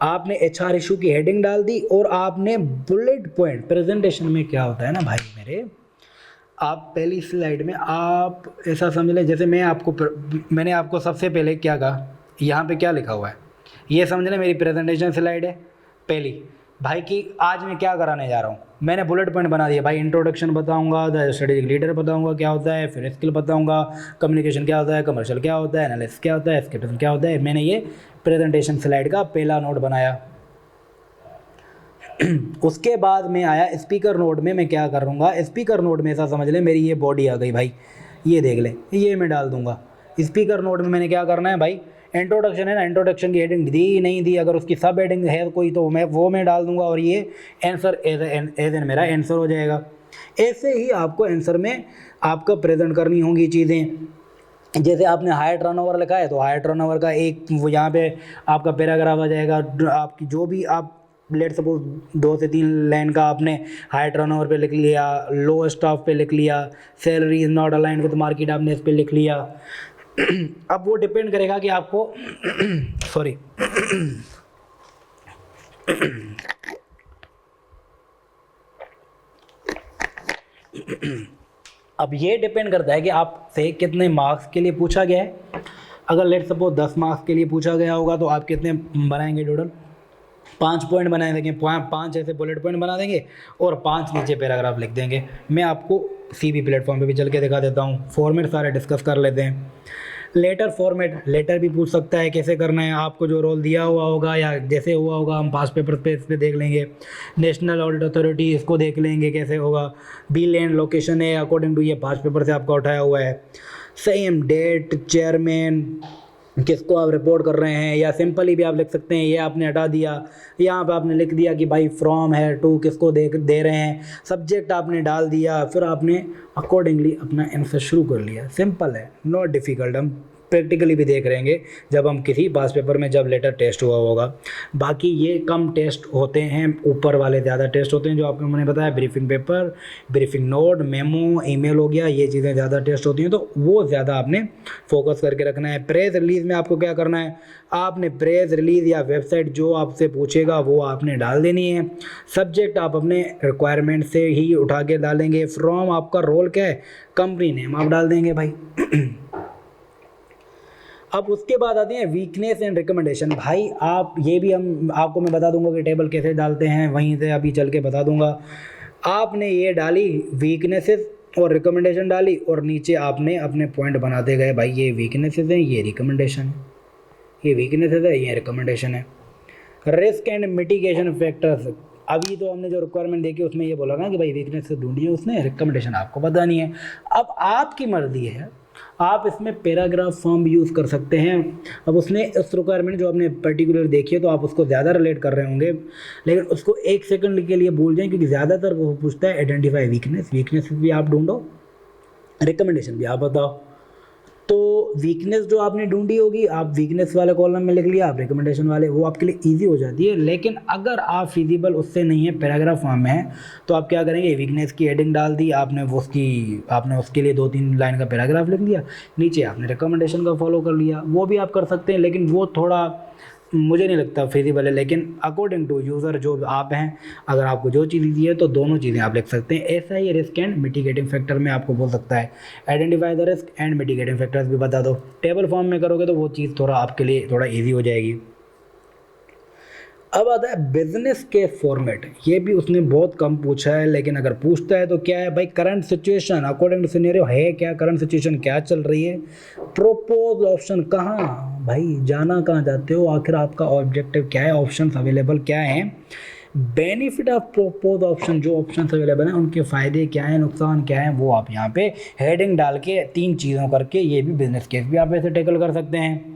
आपने HR इशू की हेडिंग डाल दी, और आपने बुलेट पॉइंट, प्रेजेंटेशन में क्या होता है ना भाई मेरे, आप पहली स्लाइड में आप ऐसा समझ लें, जैसे मैंने आपको सबसे पहले क्या कहा, यहाँ पे क्या लिखा हुआ है, ये समझ लें मेरी प्रेजेंटेशन स्लाइड है पहली भाई की। आज मैं क्या कराने जा रहा हूँ, मैंने बुलेट पॉइंट बना दिया भाई। इंट्रोडक्शन बताऊंगा, द स्ट्रेटेजिक लीडर बताऊंगा क्या होता है, फिर स्किल बताऊंगा, कम्युनिकेशन क्या होता है, कमर्शियल क्या होता है, एनालिसिस क्या होता है, एस्केपिज्म क्या होता है। मैंने ये प्रेजेंटेशन स्लाइड का पहला नोट बनाया। उसके बाद में आया स्पीकर नोट में, मैं क्या करूँगा, स्पीकर नोट में ऐसा समझ ले मेरी ये बॉडी आ गई भाई, ये देख ले, ये मैं डाल दूंगा। स्पीकर नोट में मैंने क्या करना है भाई, इंट्रोडक्शन है ना, इंट्रोडक्शन की हेडिंग दी नहीं दी, अगर उसकी सब हेडिंग है कोई तो मैं डाल दूंगा, और ये आंसर एज एन मेरा आंसर हो जाएगा। ऐसे ही आपको आंसर में आपका प्रेजेंट करनी होंगी चीज़ें। जैसे आपने हायर टर्नओवर लिखा है तो हायर टर्नओवर का एक यहाँ पे आपका पैराग्राफ आ जाएगा। आपकी जो भी आप लेट सपोज 2 से 3 लाइन का आपने हाई टर्नओवर पे लिख लिया, लो स्टाफ पे लिख लिया, salary is not aligned with market आपने इस पे लिख लिया, अब वो डिपेंड करेगा कि आपको सॉरी अब ये डिपेंड करता है कि आपसे कितने मार्क्स के लिए पूछा गया है। अगर लेट सपोज 10 मार्क्स के लिए पूछा गया होगा तो आप कितने बनाएंगे टोटल, 5 पॉइंट बना देंगे, 5 ऐसे बुलेट पॉइंट बना देंगे और 5 नीचे पैराग्राफ लिख देंगे। मैं आपको सीबी प्लेटफॉर्म पे भी चल के दिखा देता हूँ। फॉर्मेट सारे डिस्कस कर लेते हैं। लेटर फॉर्मेट, लेटर भी पूछ सकता है कैसे करना है, आपको जो रोल दिया हुआ होगा या जैसे हुआ होगा हम पास पेपर पे इस पर देख लेंगे। नेशनल ऑडिट अथॉरिटी, इसको देख लेंगे कैसे होगा। बिल एंड लोकेशन है अकॉर्डिंग टू ये पास पेपर से आपका उठाया हुआ है। सेम डेट, चेयरमैन, किसको आप रिपोर्ट कर रहे हैं, या सिंपली भी आप लिख सकते हैं ये आपने हटा दिया, यहाँ पे आपने लिख दिया कि भाई फ्रॉम है टू किसको दे रहे हैं, सब्जेक्ट आपने डाल दिया, फिर आपने अकॉर्डिंगली अपना आंसर शुरू कर लिया। सिंपल है, नॉट डिफ़िकल्ट। हम प्रैक्टिकली भी देख रहेंगे जब हम किसी पास पेपर में जब लेटर टेस्ट हुआ होगा। बाकी ये कम टेस्ट होते हैं, ऊपर वाले ज़्यादा टेस्ट होते हैं जो आपको मैंने बताया। Briefing paper, briefing note, memo, email हो गया, ये चीज़ें ज़्यादा टेस्ट होती हैं, तो वो ज़्यादा आपने फोकस करके रखना है। प्रेस रिलीज़ में आपको क्या करना है, आपने प्रेस रिलीज़ या वेबसाइट जो आपसे पूछेगा वो आपने डाल देनी है। सब्जेक्ट आप अपने रिक्वायरमेंट से ही उठा के डालेंगे। फ्रॉम आपका रोल क्या है, कंपनी नेम आप डाल देंगे भाई। अब उसके बाद आते हैं वीकनेस एंड रिकमेंडेशन। भाई आप ये भी हम आपको मैं बता दूंगा कि टेबल कैसे डालते हैं, वहीं से अभी चल के बता दूंगा। आपने ये डाली वीकनेसेस और रिकमेंडेशन डाली, और नीचे आपने अपने पॉइंट बनाते गए, भाई ये वीकनेसेस हैं, ये रिकमेंडेशन है, ये वीकनेसेस है, ये रिकमेंडेशन है। रिस्क एंड मिटिगेशन फैक्टर्स, अभी तो हमने जो रिक्वायरमेंट देखी उसमें ये बोला ना कि भाई वीकनेस से ढूंढिए, उसने रिकमेंडेशन आपको पता नहीं है। अब आपकी मर्जी है, आप इसमें पैराग्राफ फॉर्म भी यूज़ कर सकते हैं। अब उसने उस रिक्वायरमेंट जो आपने पर्टिकुलर देखी है तो आप उसको ज़्यादा रिलेट कर रहे होंगे, लेकिन उसको 1 सेकंड के लिए भूल जाएं, क्योंकि ज़्यादातर वो पूछता है आइडेंटिफाई वीकनेस, वीकनेस भी आप ढूंढो, रिकमेंडेशन भी आप बताओ। तो वीकनेस जो आपने ढूंढी होगी आप वीकनेस वाले कॉलम में लिख लिया, आप रिकमेंडेशन वाले, वो आपके लिए इजी हो जाती है। लेकिन अगर आप फिजिबल उससे नहीं है, पैराग्राफ फॉर्म में है, तो आप क्या करेंगे, वीकनेस की हेडिंग डाल दी आपने, आपने उसके लिए 2-3 लाइन का पैराग्राफ लिख दिया, नीचे आपने रिकमेंडेशन का फॉलो कर लिया। वो भी आप कर सकते हैं, लेकिन वो थोड़ा मुझे नहीं लगता फिजिबल है। लेकिन अकॉर्डिंग टू यूज़र जो आप हैं, अगर आपको जो चीज़ दी है तो दोनों चीज़ें आप लिख सकते हैं। ऐसा ही रिस्क एंड मिटिगेटिंग फैक्टर में आपको बोल सकता है identify the risk and mitigating factors भी बता दो। टेबल फॉर्म में करोगे तो वो चीज़ थोड़ा आपके लिए थोड़ा ईजी हो जाएगी। अब आता है बिजनेस के फॉर्मेट, ये भी उसने बहुत कम पूछा है, लेकिन अगर पूछता है तो क्या है भाई, current situation according to scenario है क्या, करंट सिचुएशन क्या चल रही है। प्रोपोज ऑप्शन, कहाँ भाई जाना, कहाँ जाते हो, आखिर आपका ऑब्जेक्टिव क्या है, ऑप्शंस अवेलेबल क्या हैं। बेनिफिट ऑफ प्रोपोज ऑप्शन, जो ऑप्शंस अवेलेबल हैं उनके फ़ायदे क्या हैं, नुकसान क्या हैं, वो आप यहाँ पे हेडिंग डाल के 3 चीज़ों करके ये भी बिजनेस केस भी आप ऐसे टैकल कर सकते हैं।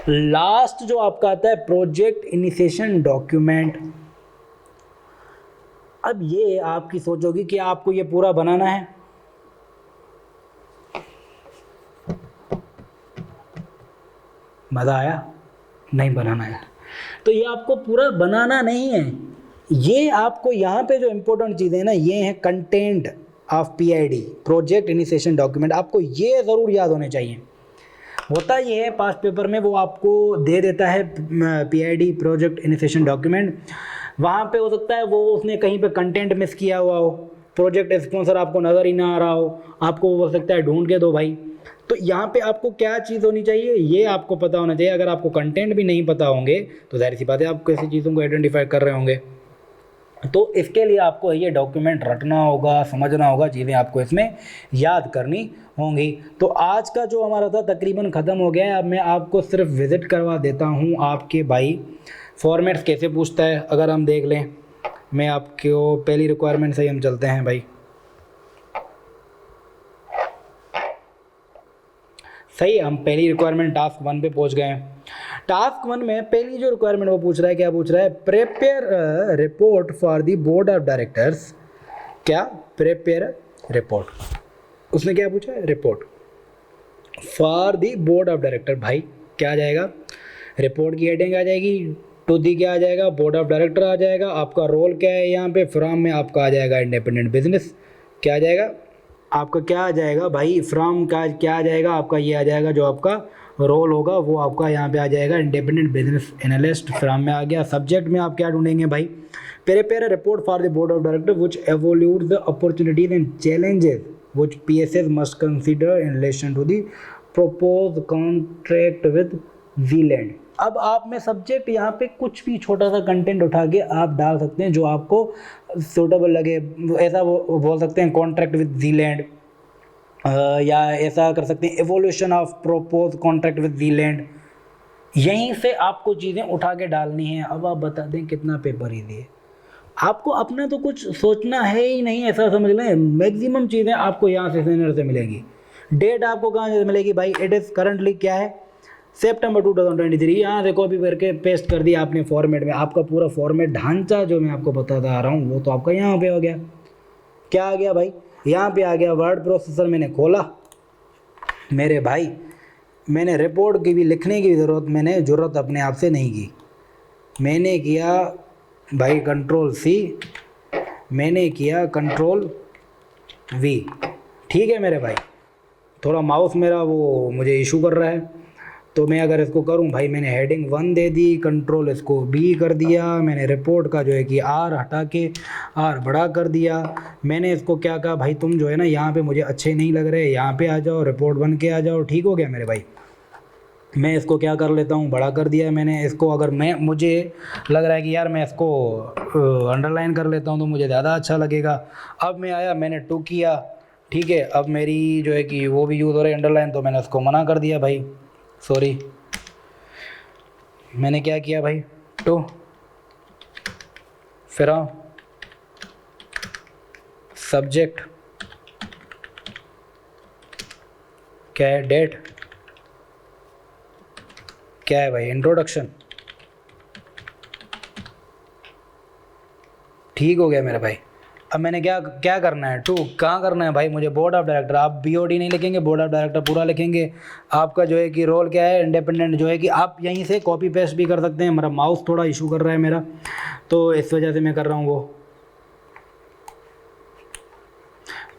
लास्ट जो आपका आता है प्रोजेक्ट इनिशिएशन डॉक्यूमेंट। अब ये आपकी सोच होगी कि आपको ये पूरा बनाना है, मजा आया, नहीं बनाना है, तो ये आपको पूरा बनाना नहीं है। ये आपको यहाँ पे जो इंपॉर्टेंट चीज़ें हैं ना, ये हैं content of PID, project initiation document, आपको ये ज़रूर याद होने चाहिए। होता ये है पास्ट पेपर में वो आपको दे देता है PID, प्रोजेक्ट इनिशिएशन डॉक्यूमेंट, वहाँ पे हो सकता है वो उसने कहीं पे कंटेंट मिस किया हुआ हो, प्रोजेक्ट स्पॉन्सर आपको नज़र ही ना आ रहा हो, आपको हो सकता है ढूंढ के दो भाई। तो यहाँ पे आपको क्या चीज़ होनी चाहिए, ये आपको पता होना चाहिए। अगर आपको कंटेंट भी नहीं पता होंगे तो जाहिर सी बात है आप कैसी चीज़ों को आइडेंटिफाई कर रहे होंगे। तो इसके लिए आपको ये डॉक्यूमेंट रटना होगा, समझना होगा, चीज़ें आपको इसमें याद करनी होंगी। तो आज का जो हमारा था तकरीबन ख़त्म हो गया है। अब मैं आपको सिर्फ विज़िट करवा देता हूँ आपके भाई फॉर्मेट्स कैसे पूछता है। अगर हम देख लें, मैं आपको पहली रिक्वायरमेंट से ही हम चलते हैं भाई। सही, हम पहली रिक्वायरमेंट टास्क 1 पे पहुँच गए हैं। टास्क 1 में पहली जो रिक्वायरमेंट वो पूछ रहा है, क्या पूछ रहा है, prepare report for the board of directors. क्या, प्रिपेयर रिपोर्ट, उसने क्या पूछा है, report for the board of director. भाई क्या आ जाएगा, रिपोर्ट की हेडिंग आ जाएगी, टू दी क्या आ जाएगा, बोर्ड ऑफ डायरेक्टर आ जाएगा, आपका रोल क्या है यहाँ पे, फ्रॉम में आपका आ जाएगा इंडिपेंडेंट बिजनेस, क्या आ जाएगा, आपका क्या आ जाएगा भाई, फ्रॉम का क्या आ जाएगा आपका, ये आ जाएगा जो आपका रोल होगा वो आपका यहाँ पे आ जाएगा इंडिपेंडेंट बिजनेस एनालिस्ट। फ्रॉम में आ गया। सब्जेक्ट में आप क्या ढूंढेंगे भाई, prepare report for the board of director which evaluate the opportunities and challenges which PSS must consider in relation to the propose contract with जीलैंड। अब आप में सब्जेक्ट यहाँ पे कुछ भी छोटा सा कंटेंट उठा के आप डाल सकते हैं जो आपको सूटेबल लगे। ऐसा वो बोल सकते हैं कॉन्ट्रैक्ट विद जीलैंड, या ऐसा कर सकते हैं evolution of propose contract with Zealand. यहीं से आपको चीज़ें उठा के डालनी है। अब आप बता दें कितना पेपर ईजी है, आपको अपना तो कुछ सोचना है ही नहीं, ऐसा समझ लें। मैक्सिमम चीज़ें आपको यहाँ से सेमिनार से मिलेगी। डेट आपको कहाँ से मिलेगी भाई, इट इज़ करंटली क्या है सितंबर 2023। यहाँ से कॉपी करके पेस्ट कर दिया आपने फॉर्मेट में। आपका पूरा फॉर्मेट ढांचा जो मैं आपको बताता आ रहा हूँ वो तो आपका यहाँ पे हो गया। क्या आ गया भाई, यहाँ पे आ गया वर्ड प्रोसेसर मैंने खोला मेरे भाई। मैंने रिपोर्ट की भी लिखने की ज़रूरत अपने आप से नहीं की। मैंने किया भाई कंट्रोल-C, मैंने किया कंट्रोल-V। ठीक है मेरे भाई, थोड़ा माउस मेरा वो मुझे इशू कर रहा है, तो मैं अगर इसको करूं भाई, मैंने हेडिंग 1 दे दी, कंट्रोल इसको B कर दिया, मैंने रिपोर्ट का जो है कि R हटा के R बड़ा कर दिया। मैंने इसको क्या कहा भाई, तुम जो है ना यहाँ पे मुझे अच्छे नहीं लग रहे, यहाँ पे आ जाओ, रिपोर्ट बन के आ जाओ। ठीक हो गया मेरे भाई। मैं इसको क्या कर लेता हूँ, बड़ा कर दिया मैंने इसको। अगर मुझे लग रहा है कि यार मैं इसको अंडरलाइन कर लेता हूँ तो मुझे ज़्यादा अच्छा लगेगा। अब मैं आया, मैंने 2 किया। ठीक है, अब मेरी जो है कि वो भी यूज़ हो रही है अंडरलाइन, तो मैंने उसको मना कर दिया भाई, सॉरी। मैंने क्या किया भाई, 2 फिर सब्जेक्ट क्या है, डेट क्या है भाई, इंट्रोडक्शन। ठीक हो गया मेरे भाई। अब मैंने क्या करना है, 2 कहाँ करना है भाई मुझे, बोर्ड ऑफ डायरेक्टर। आप BOD नहीं लिखेंगे, बोर्ड ऑफ डायरेक्टर पूरा लिखेंगे। आपका जो है कि रोल क्या है, इंडिपेंडेंट, जो है कि आप यहीं से कॉपी पेस्ट भी कर सकते हैं। मेरा माउस थोड़ा इशू कर रहा है मेरा, तो इस वजह से मैं कर रहा हूँ वो।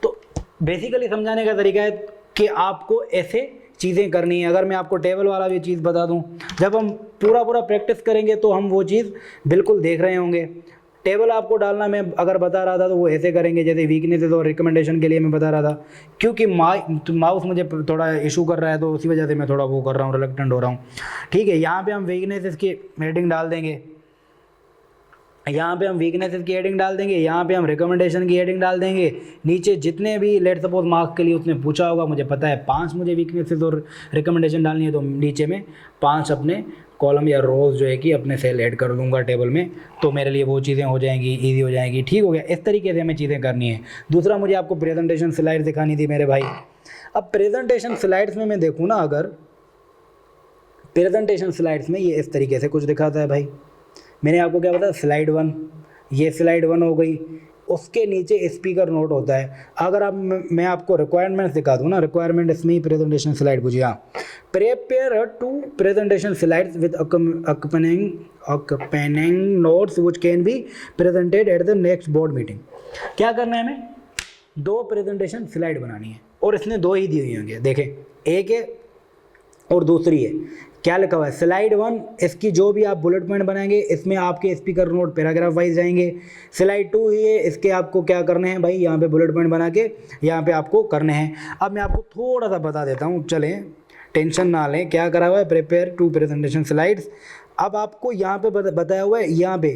तो बेसिकली समझाने का तरीका है कि आपको ऐसे चीज़ें करनी है। अगर मैं आपको टेबल वाला भी चीज़ बता दूं, जब हम पूरा प्रैक्टिस करेंगे तो हम वो चीज़ बिल्कुल देख रहे होंगे। टेबल आपको डालना मैं अगर बता रहा था तो वो ऐसे करेंगे जैसे वीकनेसेस और रिकमेंडेशन के लिए मैं बता रहा था। क्योंकि माउस मुझे थोड़ा इशू कर रहा है तो उसी वजह से मैं थोड़ा वो कर रहा हूँ, रिलक्टेंट हो रहा हूँ। ठीक है, यहाँ पे हम वीकनेसेस की हेडिंग डाल देंगे, यहाँ पे हम वीकनेसेस की हेडिंग डाल देंगे, यहाँ पे हम रिकमेंडेशन की हेडिंग डाल देंगे। नीचे जितने भी लेट सपोज मार्क्स के लिए उसने पूछा होगा, मुझे पता है 5 मुझे वीकनेसेस और रिकमेंडेशन डालनी है, तो नीचे में 5 अपने कॉलम या रोज़ जो है कि अपने सेल ऐड कर दूंगा टेबल में, तो मेरे लिए वो चीज़ें हो जाएंगी, ईजी हो जाएंगी। ठीक हो गया, इस तरीके से हमें चीज़ें करनी है। दूसरा, मुझे आपको प्रेजेंटेशन स्लाइड दिखानी थी मेरे भाई। अब प्रेजेंटेशन स्लाइड्स में मैं देखूँ ना, अगर प्रेजेंटेशन स्लाइड्स में ये इस तरीके से कुछ दिखाता है भाई। मैंने आपको क्या बताया, स्लाइड 1, ये स्लाइड 1 हो गई। उसके नीचे स्पीकर नोट होता है। अगर आप मैं आपको रिक्वायरमेंट्स दिखा दूँ ना, रिक्वायरमेंट इसमें ही प्रेजेंटेशन स्लाइड पूछिए। हाँ, prepare 2 presentation slides with accompanying notes which can be presented at the next board meeting. क्या करना है हमें, 2 प्रेजेंटेशन स्लाइड बनानी है, और इसने 2 ही दी हुई होंगी। देखें, एक है और दूसरी है। क्या लिखा हुआ है, स्लाइड 1, इसकी जो भी आप बुलेट पॉइंट बनाएंगे इसमें आपके स्पीकर नोट पैराग्राफ वाइज जाएंगे। स्लाइड 2 ही है, इसके आपको क्या करने हैं भाई, यहाँ पे बुलेट पॉइंट बना के यहाँ पे आपको करने हैं। अब मैं आपको थोड़ा सा बता देता हूँ, चलें टेंशन ना लें। क्या करा हुआ है, प्रिपेयर 2 प्रेजेंटेशन स्लाइड्स। अब आपको यहाँ पे बताया हुआ है, यहाँ पे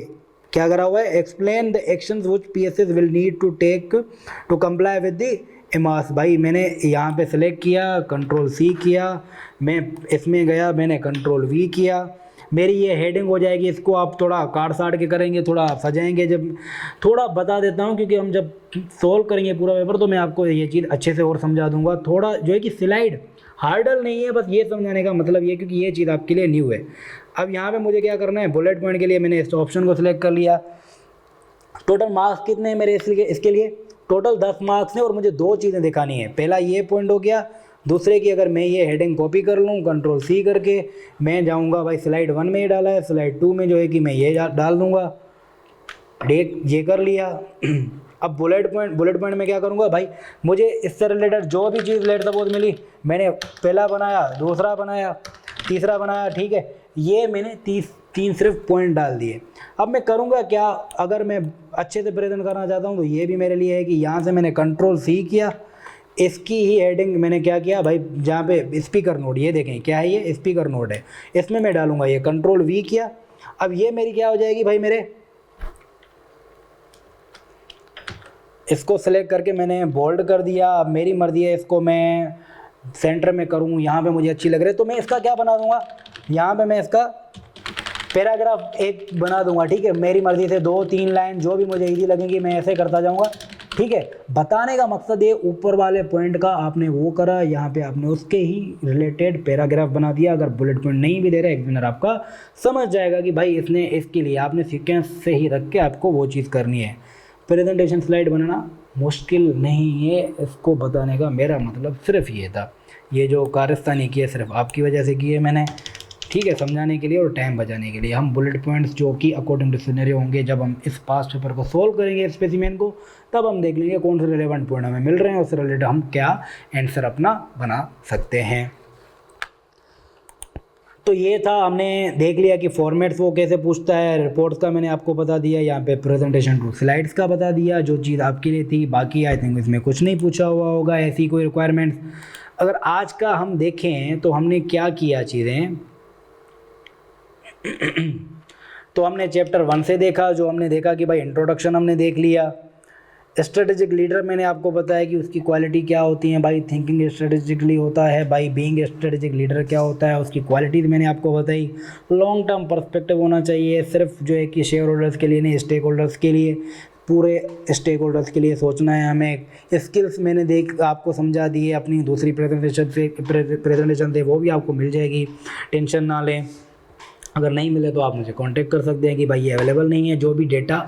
क्या करा हुआ है, explain the actions which PSS will need to take to comply with the EMAS. भाई मैंने यहाँ पे सेलेक्ट किया, कंट्रोल-C किया, मैं इसमें गया, मैंने कंट्रोल-V किया, मेरी ये हेडिंग हो जाएगी। इसको आप थोड़ा काट साट के करेंगे, थोड़ा सजाएंगे। जब थोड़ा बता देता हूँ, क्योंकि हम जब सोल्व करेंगे पूरा पेपर तो मैं आपको ये चीज़ अच्छे से और समझा दूंगा। थोड़ा जो है कि स्लाइड हार्डल नहीं है, बस ये समझाने का मतलब ये, क्योंकि ये चीज़ आपके लिए न्यू है। अब यहाँ पे मुझे क्या करना है, बुलेट पॉइंट के लिए मैंने इस ऑप्शन को सिलेक्ट कर लिया। टोटल मार्क्स कितने हैं मेरे इसके लिए, टोटल 10 मार्क्स हैं, और मुझे 2 चीज़ें दिखानी है। पहला ये पॉइंट हो गया, दूसरे की अगर मैं ये हेडिंग कॉपी कर लूँ कंट्रोल-C करके, मैं जाऊँगा भाई स्लाइड 1 में ही डाला है, स्लाइड 2 में जो है कि मैं ये डाल दूँगा। ये कर लिया। अब बुलेट पॉइंट में क्या करूँगा भाई, मुझे इससे रिलेटेड जो भी चीज़ लेट सपोज मिली, मैंने पहला बनाया, दूसरा बनाया, तीसरा बनाया, ठीक है, ये मैंने 3 सिर्फ पॉइंट डाल दिए। अब मैं करूँगा क्या, अगर मैं अच्छे से प्रेजेंट करना चाहता हूँ तो ये भी मेरे लिए है कि यहाँ से मैंने Ctrl+C किया, इसकी ही हेडिंग मैंने क्या किया भाई, जहाँ पे स्पीकर नोड, ये देखें क्या है, ये स्पीकर नोड है, इसमें मैं डालूंगा ये Ctrl+V किया। अब ये मेरी क्या हो जाएगी भाई, मेरे इसको सेलेक्ट करके मैंने बोल्ड कर दिया। अब मेरी मर्जी है, इसको मैं सेंटर में करूँ, यहाँ पे मुझे अच्छी लग रही है तो मैं इसका क्या बना दूंगा, यहाँ पे मैं इसका पैराग्राफ एक बना दूंगा, ठीक है, मेरी मर्जी से 2-3 लाइन जो भी मुझे इजी लगेंगी मैं ऐसे करता जाऊंगा, ठीक है। बताने का मकसद ये ऊपर वाले पॉइंट का आपने वो करा, यहाँ पे आपने उसके ही रिलेटेड पैराग्राफ बना दिया। अगर बुलेट पॉइंट नहीं भी दे रहा एग्जामिनर आपका समझ जाएगा कि भाई इसने इसके लिए आपने सीक्वेंस से ही रख के आपको वो चीज़ करनी है। प्रेजेंटेशन स्लाइड बनाना मुश्किल नहीं है, इसको बताने का मेरा मतलब सिर्फ ये था। ये जो कारस्तानी की है सिर्फ आपकी वजह से की है मैंने, ठीक है, समझाने के लिए और टाइम बचाने के लिए। हम बुलेट पॉइंट्स जो कि अकॉर्डिंग टू सिनेरियो होंगे, जब हम इस पास्ट पेपर को सोल्व करेंगे स्पेसिमेन को, तब हम देख लेंगे कौन से रिलेवेंट पॉइंट हमें मिल रहे हैं, उससे रिलेटेड हम क्या आंसर अपना बना सकते हैं। तो ये था, हमने देख लिया कि फॉर्मेट्स वो कैसे पूछता है, रिपोर्ट्स का मैंने आपको बता दिया, यहाँ पे प्रेजेंटेशन टू स्लाइड्स का बता दिया, जो चीज़ आपके लिए थी। बाकी आई थिंक इसमें कुछ नहीं पूछा हुआ होगा ऐसी कोई रिक्वायरमेंट्स। अगर आज का हम देखें तो हमने क्या किया चीज़ें तो हमने चैप्टर 1 से देखा, जो हमने देखा कि भाई इंट्रोडक्शन हमने देख लिया। स्ट्रेटेजिक लीडर मैंने आपको बताया कि उसकी क्वालिटी क्या होती है, भाई थिंकिंग स्ट्रेटेजिकली होता है, भाई बीइंग स्ट्रेटेजिक लीडर क्या होता है, उसकी क्वालिटीज़ मैंने आपको बताई। लॉन्ग टर्म पर्सपेक्टिव होना चाहिए, सिर्फ जो है कि शेयर होल्डर्स के लिए नहीं, स्टेक होल्डर्स के लिए, पूरे स्टेक होल्डर्स के लिए सोचना है हमें। स्किल्स मैंने आपको समझा दी है अपनी दूसरी प्रेजेंटेशन से वो भी आपको मिल जाएगी, टेंशन ना लें। अगर नहीं मिले तो आप मुझे कांटेक्ट कर सकते हैं कि भाई ये अवेलेबल नहीं है, जो भी डेटा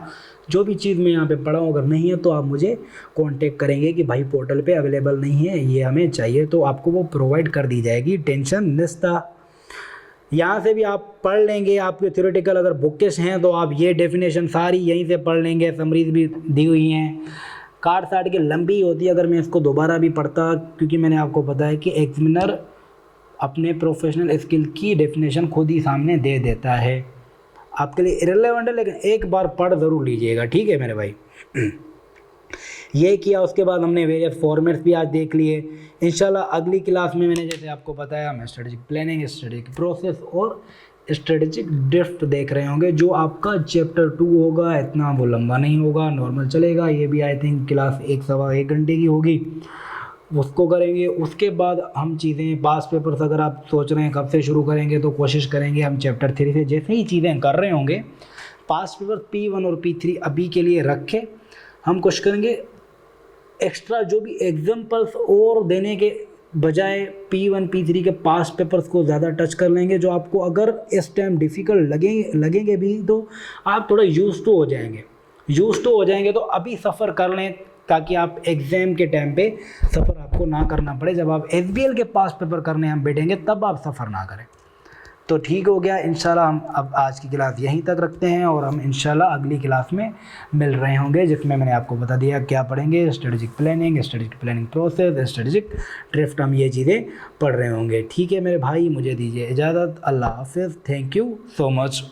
जो भी चीज़ मैं यहाँ पे पढ़ा हूँ अगर नहीं है तो आप मुझे कांटेक्ट करेंगे कि भाई पोर्टल पे अवेलेबल नहीं है, ये हमें चाहिए, तो आपको वो प्रोवाइड कर दी जाएगी, टेंशन निस्ता। यहाँ से भी आप पढ़ लेंगे, आपके थ्योरेटिकल अगर बुकिश हैं तो आप ये डेफिनेशन सारी यहीं से पढ़ लेंगे, समरीज भी दी हुई हैं। कार्ड साइड की लंबी होती है, अगर मैं इसको दोबारा भी पढ़ता, क्योंकि मैंने आपको बताया कि एग्जामिनर अपने प्रोफेशनल स्किल की डेफिनेशन खुद ही सामने दे देता है, आपके लिए इररिलेवेंट है, लेकिन एक बार पढ़ ज़रूर लीजिएगा, ठीक है मेरे भाई। ये किया, उसके बाद हमने वेरियस फॉर्मेट्स भी आज देख लिए। इंशाल्लाह अगली क्लास में मैंने जैसे आपको बताया, मैं स्ट्रेटेजिक प्लानिंग, स्ट्रेटेजिक प्रोसेस और स्ट्रेटेजिक ड्रिफ्ट देख रहे होंगे, जो आपका चैप्टर 2 होगा। इतना वो लंबा नहीं होगा, नॉर्मल चलेगा। ये भी आई थिंक क्लास 1-1.25 घंटे की होगी, उसको करेंगे। उसके बाद हम चीज़ें पास्ट पेपर्स अगर आप सोच रहे हैं कब से शुरू करेंगे, तो कोशिश करेंगे हम चैप्टर 3 से जैसे ही चीज़ें कर रहे होंगे, पास्ट पेपर P1 और P3 अभी के लिए रखें। हम कोशिश करेंगे एक्स्ट्रा जो भी एग्जाम्पल्स और देने के बजाय P1 P3 के पास्ट पेपर्स को ज़्यादा टच कर लेंगे, जो आपको अगर इस टाइम डिफ़िकल्ट लगेंगे भी तो आप थोड़ा यूज़ टू हो जाएंगे, तो अभी सफ़र कर लें ताकि आप एग्ज़ाम के टाइम पे सफ़र आपको ना करना पड़े। जब आप SBL के पास पेपर करने हम बैठेंगे तब आप सफ़र ना करें। तो ठीक हो गया, इंशाल्लाह हम अब आज की क्लास यहीं तक रखते हैं और हम इंशाल्लाह अगली क्लास में मिल रहे होंगे, जिसमें मैंने आपको बता दिया क्या पढ़ेंगे, strategic planning process, strategic drift, हम ये चीज़ें पढ़ रहे होंगे। ठीक है मेरे भाई, मुझे दीजिए इजाज़त। अल्लाह हाफ़िज़, थैंक यू सो मच।